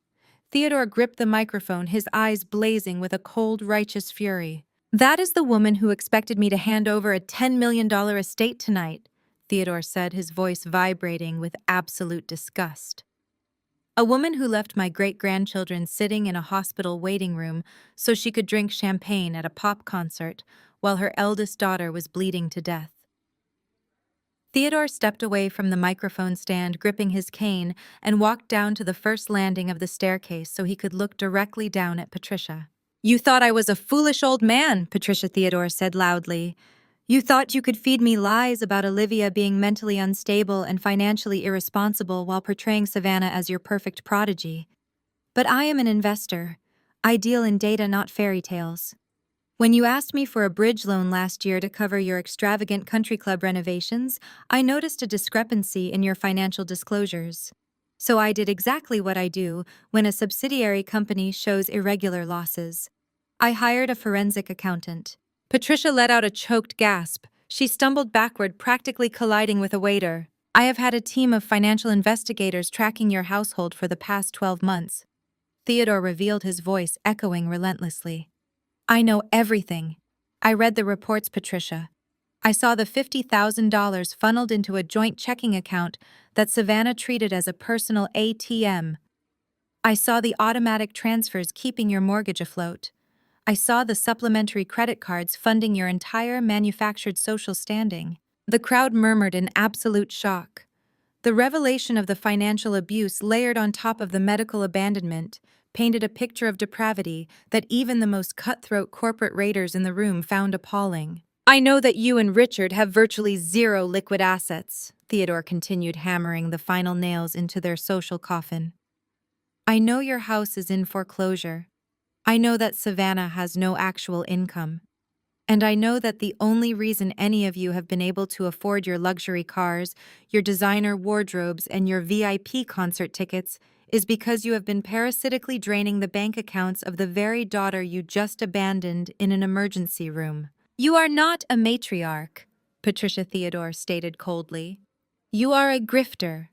Theodore gripped the microphone, his eyes blazing with a cold, righteous fury. "That is the woman who expected me to hand over a $10 million estate tonight," Theodore said, his voice vibrating with absolute disgust. "A woman who left my great-grandchildren sitting in a hospital waiting room so she could drink champagne at a pop concert while her eldest daughter was bleeding to death." Theodore stepped away from the microphone stand, gripping his cane, and walked down to the first landing of the staircase so he could look directly down at Patricia. "You thought I was a foolish old man," Patricia Theodore said loudly. "You thought you could feed me lies about Olivia being mentally unstable and financially irresponsible while portraying Savannah as your perfect prodigy. But I am an investor. I deal in data, not fairy tales. When you asked me for a bridge loan last year to cover your extravagant country club renovations, I noticed a discrepancy in your financial disclosures. So I did exactly what I do when a subsidiary company shows irregular losses. I hired a forensic accountant." Patricia let out a choked gasp. She stumbled backward, practically colliding with a waiter. "I have had a team of financial investigators tracking your household for the past 12 months. Theodore revealed, his voice echoing relentlessly. "I know everything. I read the reports, Patricia. I saw the $50,000 funneled into a joint checking account that Savannah treated as a personal ATM. I saw the automatic transfers keeping your mortgage afloat. I saw the supplementary credit cards funding your entire manufactured social standing." The crowd murmured in absolute shock. The revelation of the financial abuse layered on top of the medical abandonment painted a picture of depravity that even the most cutthroat corporate raiders in the room found appalling. "I know that you and Richard have virtually zero liquid assets," Theodore continued, hammering the final nails into their social coffin. "I know your house is in foreclosure. I know that Savannah has no actual income. And I know that the only reason any of you have been able to afford your luxury cars, your designer wardrobes, and your VIP concert tickets is because you have been parasitically draining the bank accounts of the very daughter you just abandoned in an emergency room. You are not a matriarch, Patricia Theodore stated coldly. You are a grifter.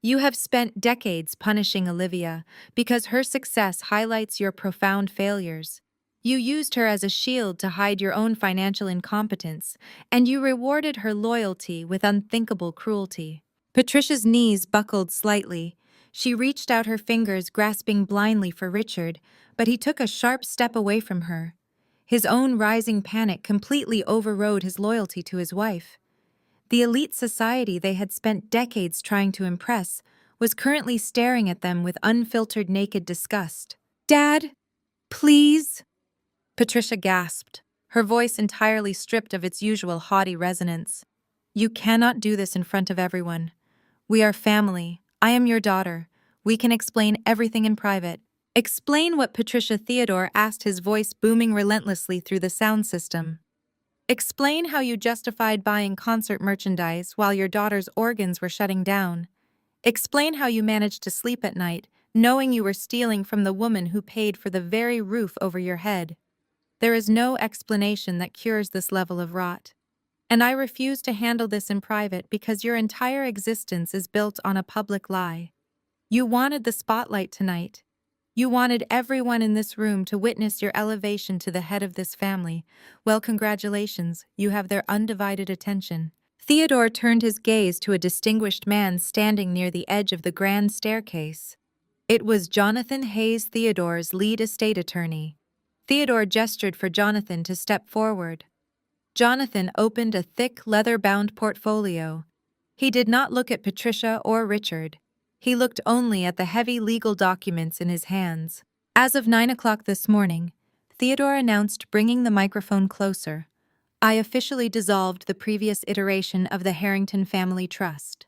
You have spent decades punishing Olivia because her success highlights your profound failures. You used her as a shield to hide your own financial incompetence, and you rewarded her loyalty with unthinkable cruelty. Patricia's knees buckled slightly. She reached out her fingers, grasping blindly for Richard, but he took a sharp step away from her. His own rising panic completely overrode his loyalty to his wife. The elite society they had spent decades trying to impress was currently staring at them with unfiltered naked disgust. "Dad, please," Patricia gasped, her voice entirely stripped of its usual haughty resonance. "You cannot do this in front of everyone. We are family. I am your daughter. We can explain everything in private." "Explain what?" Patricia Theodore asked, his voice booming relentlessly through the sound system. "Explain how you justified buying concert merchandise while your daughter's organs were shutting down. Explain how you managed to sleep at night, knowing you were stealing from the woman who paid for the very roof over your head. There is no explanation that cures this level of rot. And I refuse to handle this in private because your entire existence is built on a public lie. You wanted the spotlight tonight. You wanted everyone in this room to witness your elevation to the head of this family. Well, congratulations, you have their undivided attention." Theodore turned his gaze to a distinguished man standing near the edge of the grand staircase. It was Jonathan Hayes, Theodore's lead estate attorney. Theodore gestured for Jonathan to step forward. Jonathan opened a thick, leather-bound portfolio. He did not look at Patricia or Richard. He looked only at the heavy legal documents in his hands. As of 9 o'clock this morning, Theodore announced, bringing the microphone closer, "I officially dissolved the previous iteration of the Harrington Family Trust.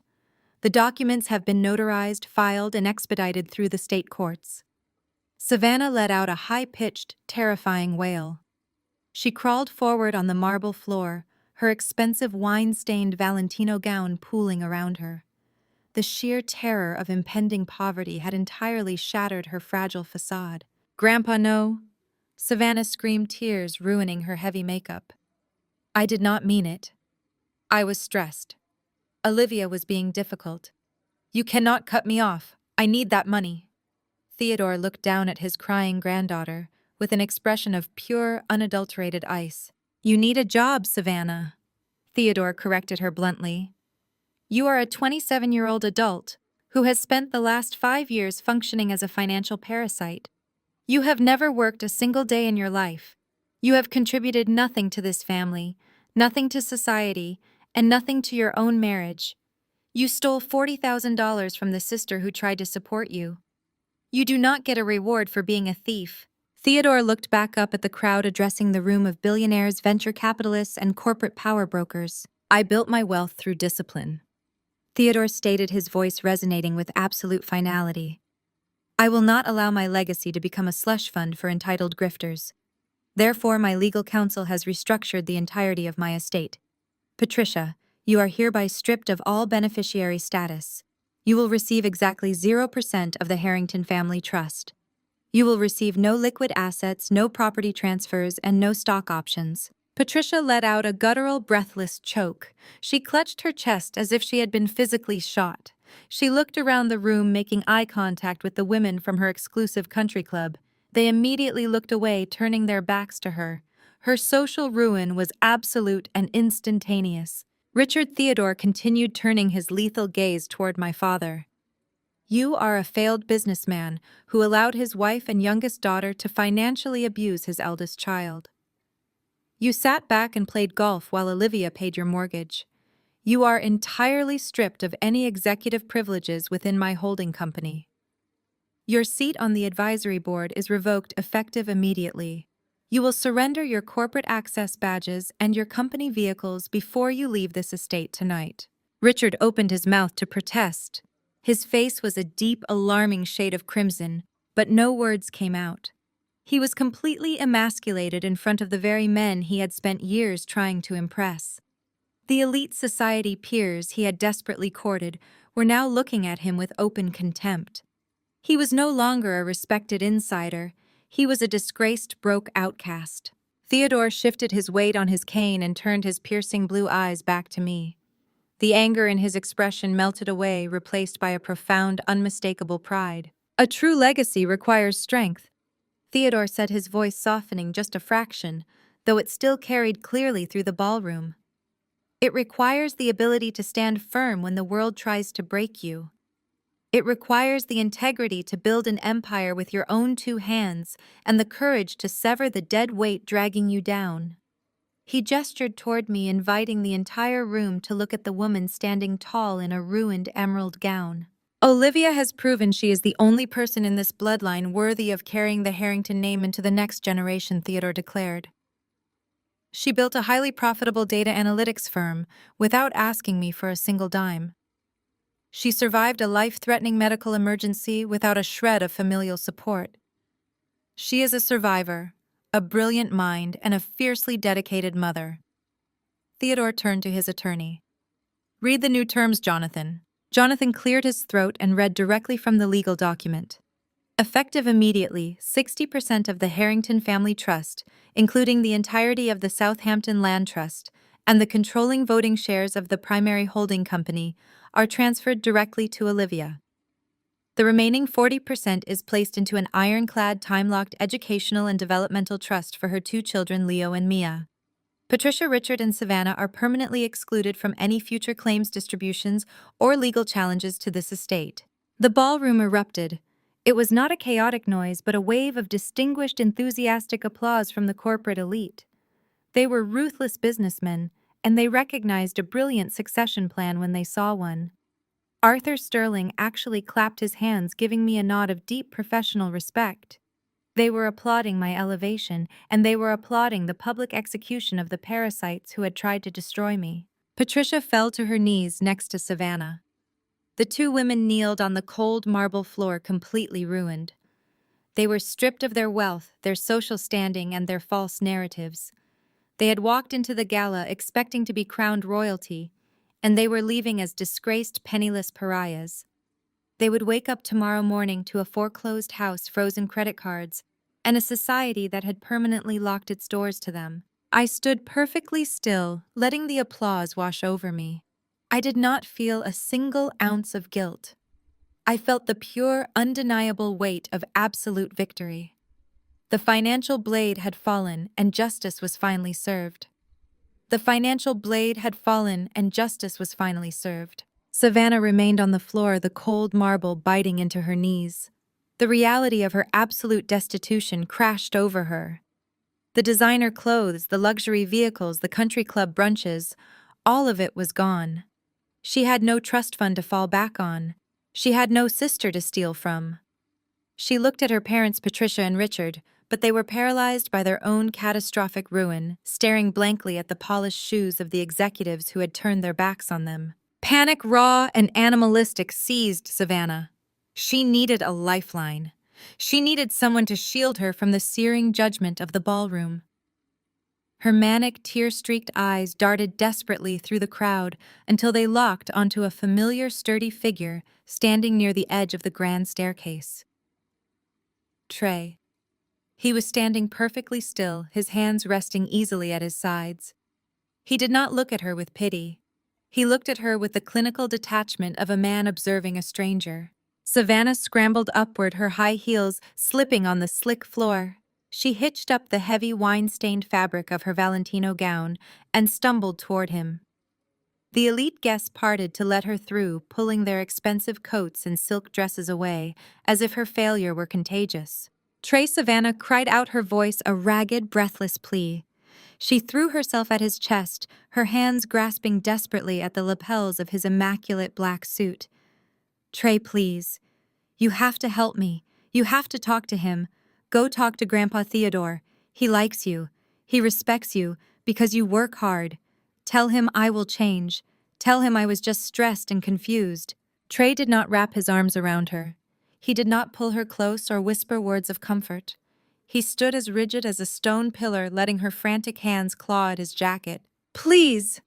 The documents have been notarized, filed, and expedited through the state courts." Savannah let out a high-pitched, terrifying wail. She crawled forward on the marble floor, her expensive wine-stained Valentino gown pooling around her. The sheer terror of impending poverty had entirely shattered her fragile facade. "Grandpa, no." Savannah screamed, tears ruining her heavy makeup. "I did not mean it. I was stressed. Olivia was being difficult. You cannot cut me off. I need that money." Theodore looked down at his crying granddaughter with an expression of pure, unadulterated ice. "You need a job, Savannah," Theodore corrected her bluntly. "You are a 27-year-old adult who has spent the last 5 years functioning as a financial parasite. You have never worked a single day in your life. You have contributed nothing to this family, nothing to society, and nothing to your own marriage. You stole $40,000 from the sister who tried to support you. You do not get a reward for being a thief." Theodore looked back up at the crowd addressing the room of billionaires, venture capitalists, and corporate power brokers. "I built my wealth through discipline," Theodore stated, his voice resonating with absolute finality. "I will not allow my legacy to become a slush fund for entitled grifters. Therefore, my legal counsel has restructured the entirety of my estate. Patricia, you are hereby stripped of all beneficiary status. You will receive exactly 0% of the Harrington Family Trust. You will receive no liquid assets, no property transfers, and no stock options." Patricia let out a guttural, breathless choke. She clutched her chest as if she had been physically shot. She looked around the room, making eye contact with the women from her exclusive country club. They immediately looked away, turning their backs to her. Her social ruin was absolute and instantaneous. Richard Theodore continued, turning his lethal gaze toward my father. "You are a failed businessman who allowed his wife and youngest daughter to financially abuse his eldest child. You sat back and played golf while Olivia paid your mortgage. You are entirely stripped of any executive privileges within my holding company. Your seat on the advisory board is revoked effective immediately. You will surrender your corporate access badges and your company vehicles before you leave this estate tonight." Richard opened his mouth to protest. His face was a deep, alarming shade of crimson, but no words came out. He was completely emasculated in front of the very men he had spent years trying to impress. The elite society peers he had desperately courted were now looking at him with open contempt. He was no longer a respected insider. He was a disgraced, broke outcast. Theodore shifted his weight on his cane and turned his piercing blue eyes back to me. The anger in his expression melted away, replaced by a profound, unmistakable pride. A true legacy requires strength, Theodore said, his voice softening just a fraction, though it still carried clearly through the ballroom. It requires the ability to stand firm when the world tries to break you. It requires the integrity to build an empire with your own two hands and the courage to sever the dead weight dragging you down. He gestured toward me, inviting the entire room to look at the woman standing tall in a ruined emerald gown. Olivia has proven she is the only person in this bloodline worthy of carrying the Harrington name into the next generation, Theodore declared. She built a highly profitable data analytics firm without asking me for a single dime. She survived a life-threatening medical emergency without a shred of familial support. She is a survivor, a brilliant mind, and a fiercely dedicated mother. Theodore turned to his attorney. Read the new terms, Jonathan. Jonathan cleared his throat and read directly from the legal document. Effective immediately, 60% of the Harrington Family Trust, including the entirety of the Southampton Land Trust, and the controlling voting shares of the primary holding company, are transferred directly to Olivia. The remaining 40% is placed into an ironclad, time-locked educational and developmental trust for her two children, Leo and Mia. Patricia, Richard, and Savannah are permanently excluded from any future claims distributions or legal challenges to this estate. The ballroom erupted. It was not a chaotic noise, but a wave of distinguished, enthusiastic applause from the corporate elite. They were ruthless businessmen, and they recognized a brilliant succession plan when they saw one. Arthur Sterling actually clapped his hands, giving me a nod of deep professional respect. They were applauding my elevation, and they were applauding the public execution of the parasites who had tried to destroy me. Patricia fell to her knees next to Savannah. The two women kneeled on the cold marble floor, completely ruined. They were stripped of their wealth, their social standing, and their false narratives. They had walked into the gala expecting to be crowned royalty, and they were leaving as disgraced, penniless pariahs. They would wake up tomorrow morning to a foreclosed house, frozen credit cards, and a society that had permanently locked its doors to them. I stood perfectly still, letting the applause wash over me. I did not feel a single ounce of guilt. I felt the pure, undeniable weight of absolute victory. The financial blade had fallen, and justice was finally served. The financial blade had fallen, and justice was finally served. Savannah remained on the floor, the cold marble biting into her knees. The reality of her absolute destitution crashed over her. The designer clothes, the luxury vehicles, the country club brunches, all of it was gone. She had no trust fund to fall back on. She had no sister to steal from. She looked at her parents, Patricia and Richard, but they were paralyzed by their own catastrophic ruin, staring blankly at the polished shoes of the executives who had turned their backs on them. Panic, raw and animalistic, seized Savannah. She needed a lifeline. She needed someone to shield her from the searing judgment of the ballroom. Her manic, tear-streaked eyes darted desperately through the crowd until they locked onto a familiar, sturdy figure standing near the edge of the grand staircase. Trey. He was standing perfectly still, his hands resting easily at his sides. He did not look at her with pity. He looked at her with the clinical detachment of a man observing a stranger. Savannah scrambled upward, her high heels slipping on the slick floor. She hitched up the heavy wine-stained fabric of her Valentino gown and stumbled toward him. The elite guests parted to let her through, pulling their expensive coats and silk dresses away, as if her failure were contagious. Savannah cried out, her voice a ragged, breathless plea. She threw herself at his chest, her hands grasping desperately at the lapels of his immaculate black suit. Trey, please. You have to help me. You have to talk to him. Go talk to Grandpa Theodore. He likes you. He respects you because you work hard. Tell him I will change. Tell him I was just stressed and confused. Trey did not wrap his arms around her. He did not pull her close or whisper words of comfort. He stood as rigid as a stone pillar, letting her frantic hands claw at his jacket. Please!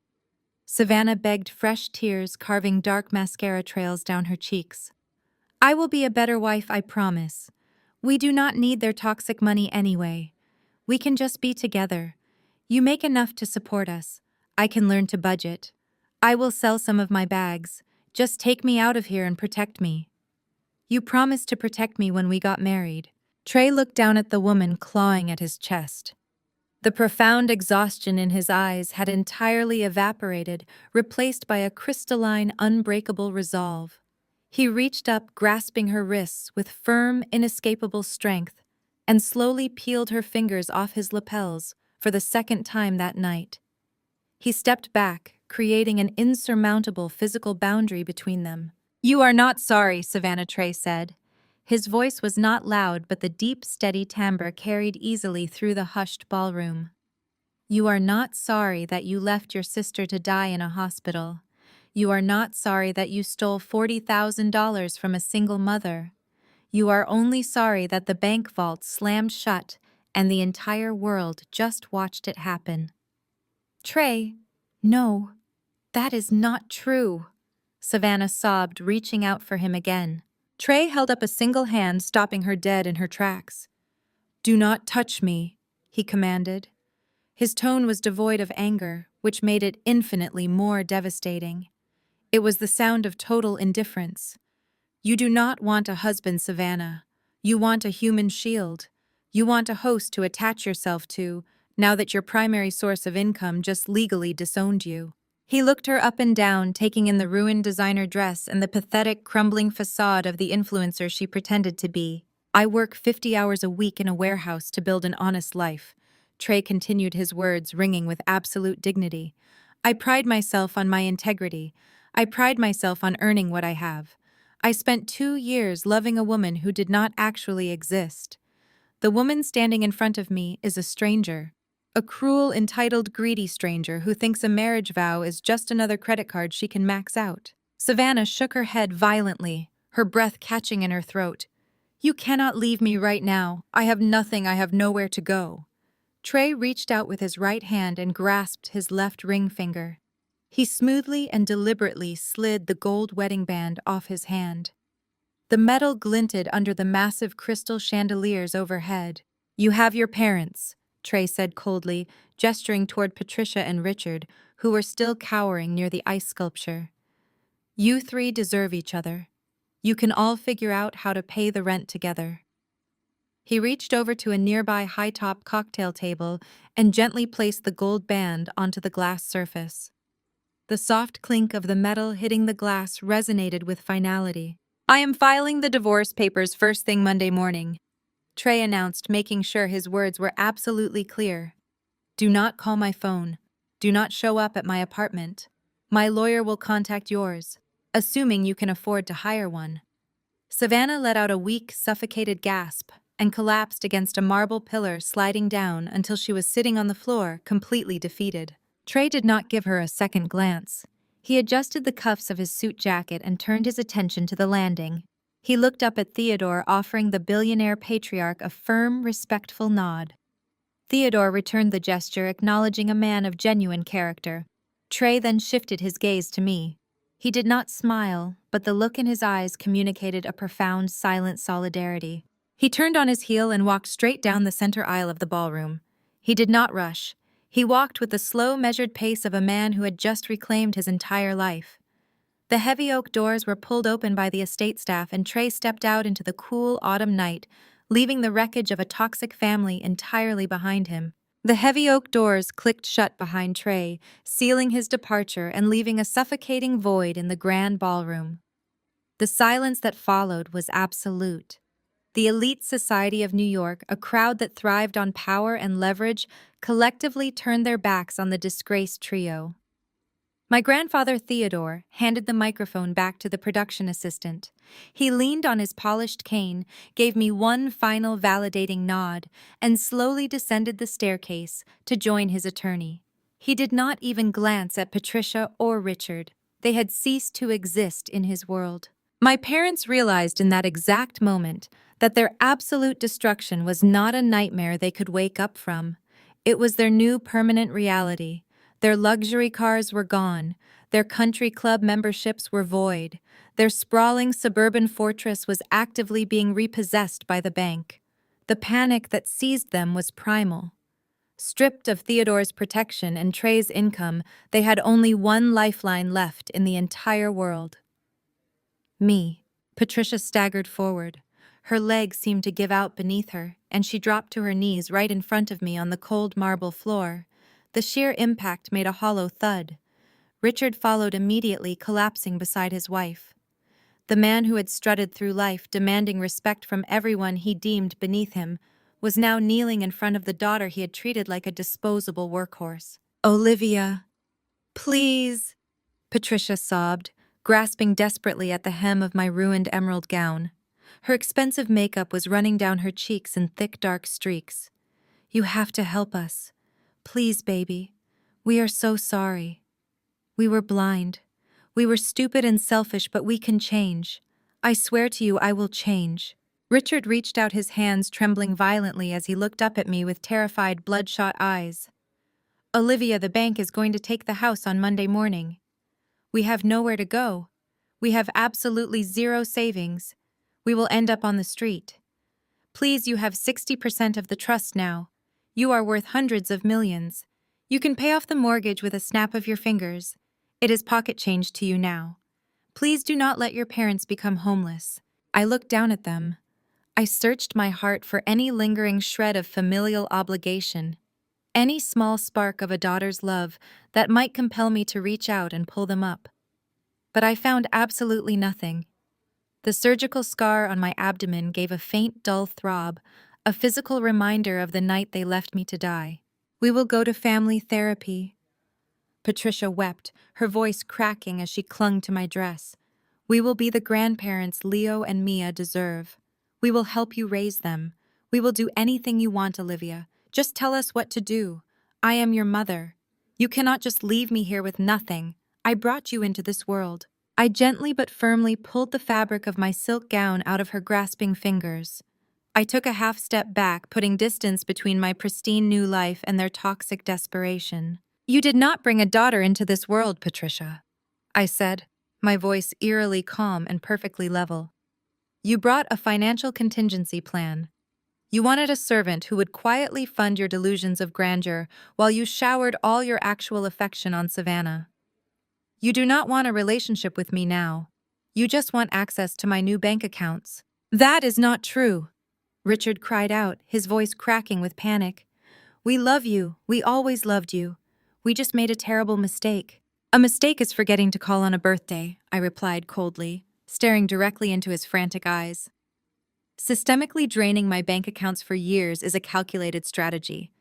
Savannah begged, fresh tears carving dark mascara trails down her cheeks. I will be a better wife, I promise. We do not need their toxic money anyway. We can just be together. You make enough to support us. I can learn to budget. I will sell some of my bags. Just take me out of here and protect me. You promised to protect me when we got married. Trey looked down at the woman clawing at his chest. The profound exhaustion in his eyes had entirely evaporated, replaced by a crystalline, unbreakable resolve. He reached up, grasping her wrists with firm, inescapable strength, and slowly peeled her fingers off his lapels for the second time that night. He stepped back, creating an insurmountable physical boundary between them. "You are not sorry," Savannah Trey said. His voice was not loud, but the deep, steady timbre carried easily through the hushed ballroom. "You are not sorry that you left your sister to die in a hospital. You are not sorry that you stole $40,000 from a single mother. You are only sorry that the bank vault slammed shut and the entire world just watched it happen." "Trey, no, that is not true," Savannah sobbed, reaching out for him again. Trey held up a single hand, stopping her dead in her tracks. "Do not touch me," he commanded. His tone was devoid of anger, which made it infinitely more devastating. It was the sound of total indifference. "You do not want a husband, Savannah. You want a human shield. You want a host to attach yourself to, now that your primary source of income just legally disowned you." He looked her up and down, taking in the ruined designer dress and the pathetic, crumbling facade of the influencer she pretended to be. "I work 50 hours a week in a warehouse to build an honest life." Trey continued, his words ringing with absolute dignity. "I pride myself on my integrity. I pride myself on earning what I have. I spent 2 years loving a woman who did not actually exist. The woman standing in front of me is a stranger. A cruel, entitled, greedy stranger who thinks a marriage vow is just another credit card she can max out." Savannah shook her head violently, her breath catching in her throat. "You cannot leave me right now. I have nothing. I have nowhere to go." Trey reached out with his right hand and grasped his left ring finger. He smoothly and deliberately slid the gold wedding band off his hand. The metal glinted under the massive crystal chandeliers overhead. "You have your parents," Trey said coldly, gesturing toward Patricia and Richard, who were still cowering near the ice sculpture. "You three deserve each other. You can all figure out how to pay the rent together." He reached over to a nearby high-top cocktail table and gently placed the gold band onto the glass surface. The soft clink of the metal hitting the glass resonated with finality. "I am filing the divorce papers first thing Monday morning," Trey announced, making sure his words were absolutely clear. "Do not call my phone. Do not show up at my apartment. My lawyer will contact yours, assuming you can afford to hire one." Savannah let out a weak, suffocated gasp and collapsed against a marble pillar, sliding down until she was sitting on the floor, completely defeated. Trey did not give her a second glance. He adjusted the cuffs of his suit jacket and turned his attention to the landing. He looked up at Theodore, offering the billionaire patriarch a firm, respectful nod. Theodore returned the gesture, acknowledging a man of genuine character. Trey then shifted his gaze to me. He did not smile, but the look in his eyes communicated a profound, silent solidarity. He turned on his heel and walked straight down the center aisle of the ballroom. He did not rush. He walked with the slow, measured pace of a man who had just reclaimed his entire life. The heavy oak doors were pulled open by the estate staff, and Trey stepped out into the cool autumn night, leaving the wreckage of a toxic family entirely behind him. The heavy oak doors clicked shut behind Trey, sealing his departure and leaving a suffocating void in the grand ballroom. The silence that followed was absolute. The elite society of New York, a crowd that thrived on power and leverage, collectively turned their backs on the disgraced trio. My grandfather Theodore handed the microphone back to the production assistant. He leaned on his polished cane, gave me one final validating nod, and slowly descended the staircase to join his attorney. He did not even glance at Patricia or Richard. They had ceased to exist in his world. My parents realized in that exact moment that their absolute destruction was not a nightmare they could wake up from. It was their new permanent reality. Their luxury cars were gone, Their country club memberships were void. Their sprawling suburban fortress was actively being repossessed by the bank. The panic that seized them was primal. Stripped of Theodore's protection and Trey's income, they had only one lifeline left in the entire world. Me. Patricia staggered forward. Her legs seemed to give out beneath her, and she dropped to her knees right in front of me on the cold marble floor. The sheer impact made a hollow thud. Richard followed immediately, collapsing beside his wife. The man who had strutted through life, demanding respect from everyone he deemed beneath him, was now kneeling in front of the daughter he had treated like a disposable workhorse. "Olivia, please," Patricia sobbed, grasping desperately at the hem of my ruined emerald gown. Her expensive makeup was running down her cheeks in thick, dark streaks. "You have to help us. Please, baby. We are so sorry. We were blind. We were stupid and selfish, but we can change. I swear to you, I will change." Richard reached out his hands, trembling violently as he looked up at me with terrified, bloodshot eyes. "Olivia, the bank is going to take the house on Monday morning. We have nowhere to go. We have absolutely zero savings. We will end up on the street. Please, you have 60% of the trust now. You are worth hundreds of millions. You can pay off the mortgage with a snap of your fingers. It is pocket change to you now. Please do not let your parents become homeless." I looked down at them. I searched my heart for any lingering shred of familial obligation, any small spark of a daughter's love that might compel me to reach out and pull them up. But I found absolutely nothing. The surgical scar on my abdomen gave a faint, dull throb, a physical reminder of the night they left me to die. "We will go to family therapy." Patricia wept, her voice cracking as she clung to my dress. "We will be the grandparents Leo and Mia deserve. We will help you raise them. We will do anything you want, Olivia. Just tell us what to do. I am your mother. You cannot just leave me here with nothing. I brought you into this world." I gently but firmly pulled the fabric of my silk gown out of her grasping fingers. I took a half step back, putting distance between my pristine new life and their toxic desperation. "You did not bring a daughter into this world, Patricia," I said, my voice eerily calm and perfectly level. "You brought a financial contingency plan. You wanted a servant who would quietly fund your delusions of grandeur while you showered all your actual affection on Savannah. You do not want a relationship with me now. You just want access to my new bank accounts." "That is not true," Richard cried out, his voice cracking with panic. "We love you. We always loved you. We just made a terrible mistake." "A mistake is forgetting to call on a birthday," I replied coldly, staring directly into his frantic eyes. "Systemically draining my bank accounts for years is a calculated strategy.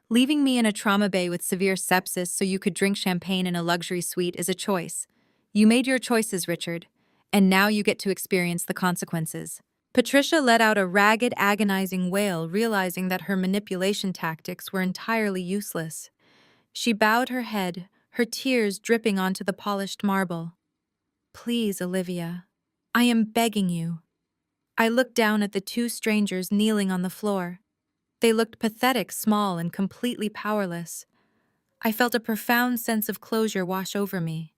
Leaving me in a trauma bay with severe sepsis so you could drink champagne in a luxury suite is a choice. You made your choices, Richard, and now you get to experience the consequences." Patricia let out a ragged, agonizing wail, realizing that her manipulation tactics were entirely useless. She bowed her head, her tears dripping onto the polished marble. "Please, Olivia, I am begging you." I looked down at the two strangers kneeling on the floor. They looked pathetic, small, and completely powerless. I felt a profound sense of closure wash over me.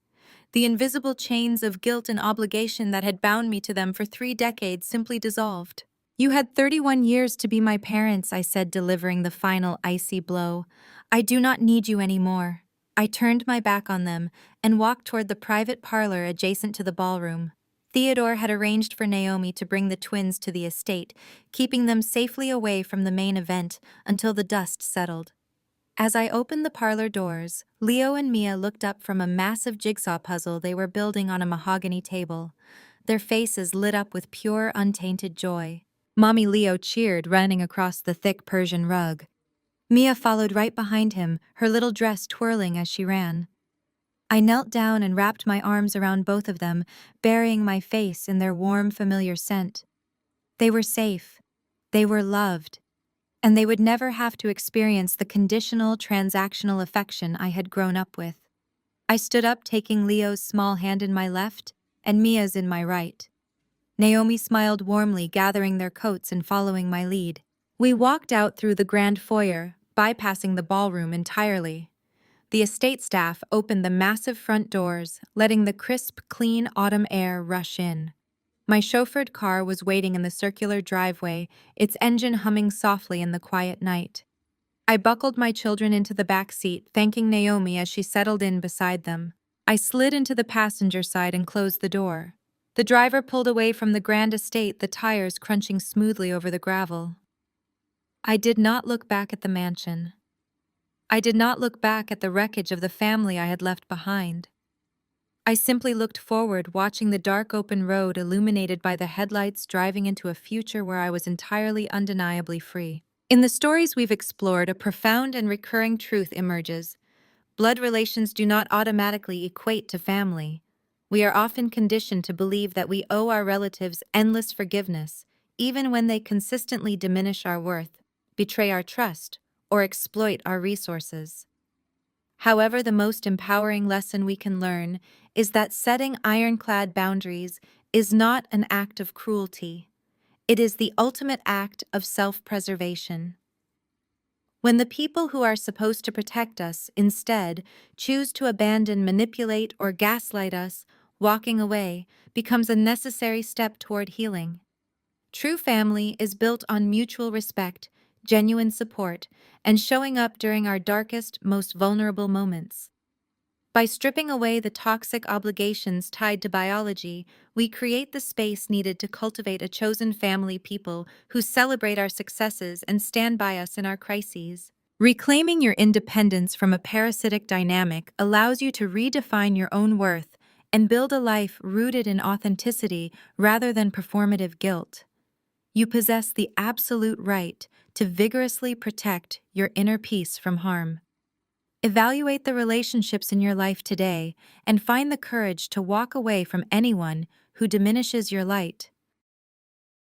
The invisible chains of guilt and obligation that had bound me to them for 3 decades simply dissolved. "You had 31 years to be my parents," I said, delivering the final icy blow. "I do not need you anymore." I turned my back on them and walked toward the private parlor adjacent to the ballroom. Theodore had arranged for Naomi to bring the twins to the estate, keeping them safely away from the main event until the dust settled. As I opened the parlor doors, Leo and Mia looked up from a massive jigsaw puzzle they were building on a mahogany table, their faces lit up with pure, untainted joy. Mommy Leo cheered, running across the thick Persian rug. Mia followed right behind him, her little dress twirling as she ran. I knelt down and wrapped my arms around both of them, burying my face in their warm, familiar scent. They were safe. They were loved. And they would never have to experience the conditional, transactional affection I had grown up with. I stood up, taking Leo's small hand in my left and Mia's in my right. Naomi smiled warmly, gathering their coats and following my lead. We walked out through the grand foyer, bypassing the ballroom entirely. The estate staff opened the massive front doors, letting the crisp, clean autumn air rush in. My chauffeured car was waiting in the circular driveway, its engine humming softly in the quiet night. I buckled my children into the back seat, thanking Naomi as she settled in beside them. I slid into the passenger side and closed the door. The driver pulled away from the grand estate, the tires crunching smoothly over the gravel. I did not look back at the mansion. I did not look back at the wreckage of the family I had left behind. I simply looked forward, watching the dark open road illuminated by the headlights driving into a future where I was entirely undeniably free. In the stories we've explored, a profound and recurring truth emerges. Blood relations do not automatically equate to family. We are often conditioned to believe that we owe our relatives endless forgiveness, even when they consistently diminish our worth, betray our trust, or exploit our resources. However, the most empowering lesson we can learn is that setting ironclad boundaries is not an act of cruelty. It is the ultimate act of self-preservation. When the people who are supposed to protect us instead choose to abandon, manipulate, or gaslight us, walking away becomes a necessary step toward healing. True family is built on mutual respect, genuine support, and showing up during our darkest, most vulnerable moments. By stripping away the toxic obligations tied to biology, we create the space needed to cultivate a chosen family, people who celebrate our successes and stand by us in our crises. Reclaiming your independence from a parasitic dynamic allows you to redefine your own worth and build a life rooted in authenticity rather than performative guilt. You possess the absolute right to vigorously protect your inner peace from harm. Evaluate the relationships in your life today and find the courage to walk away from anyone who diminishes your light.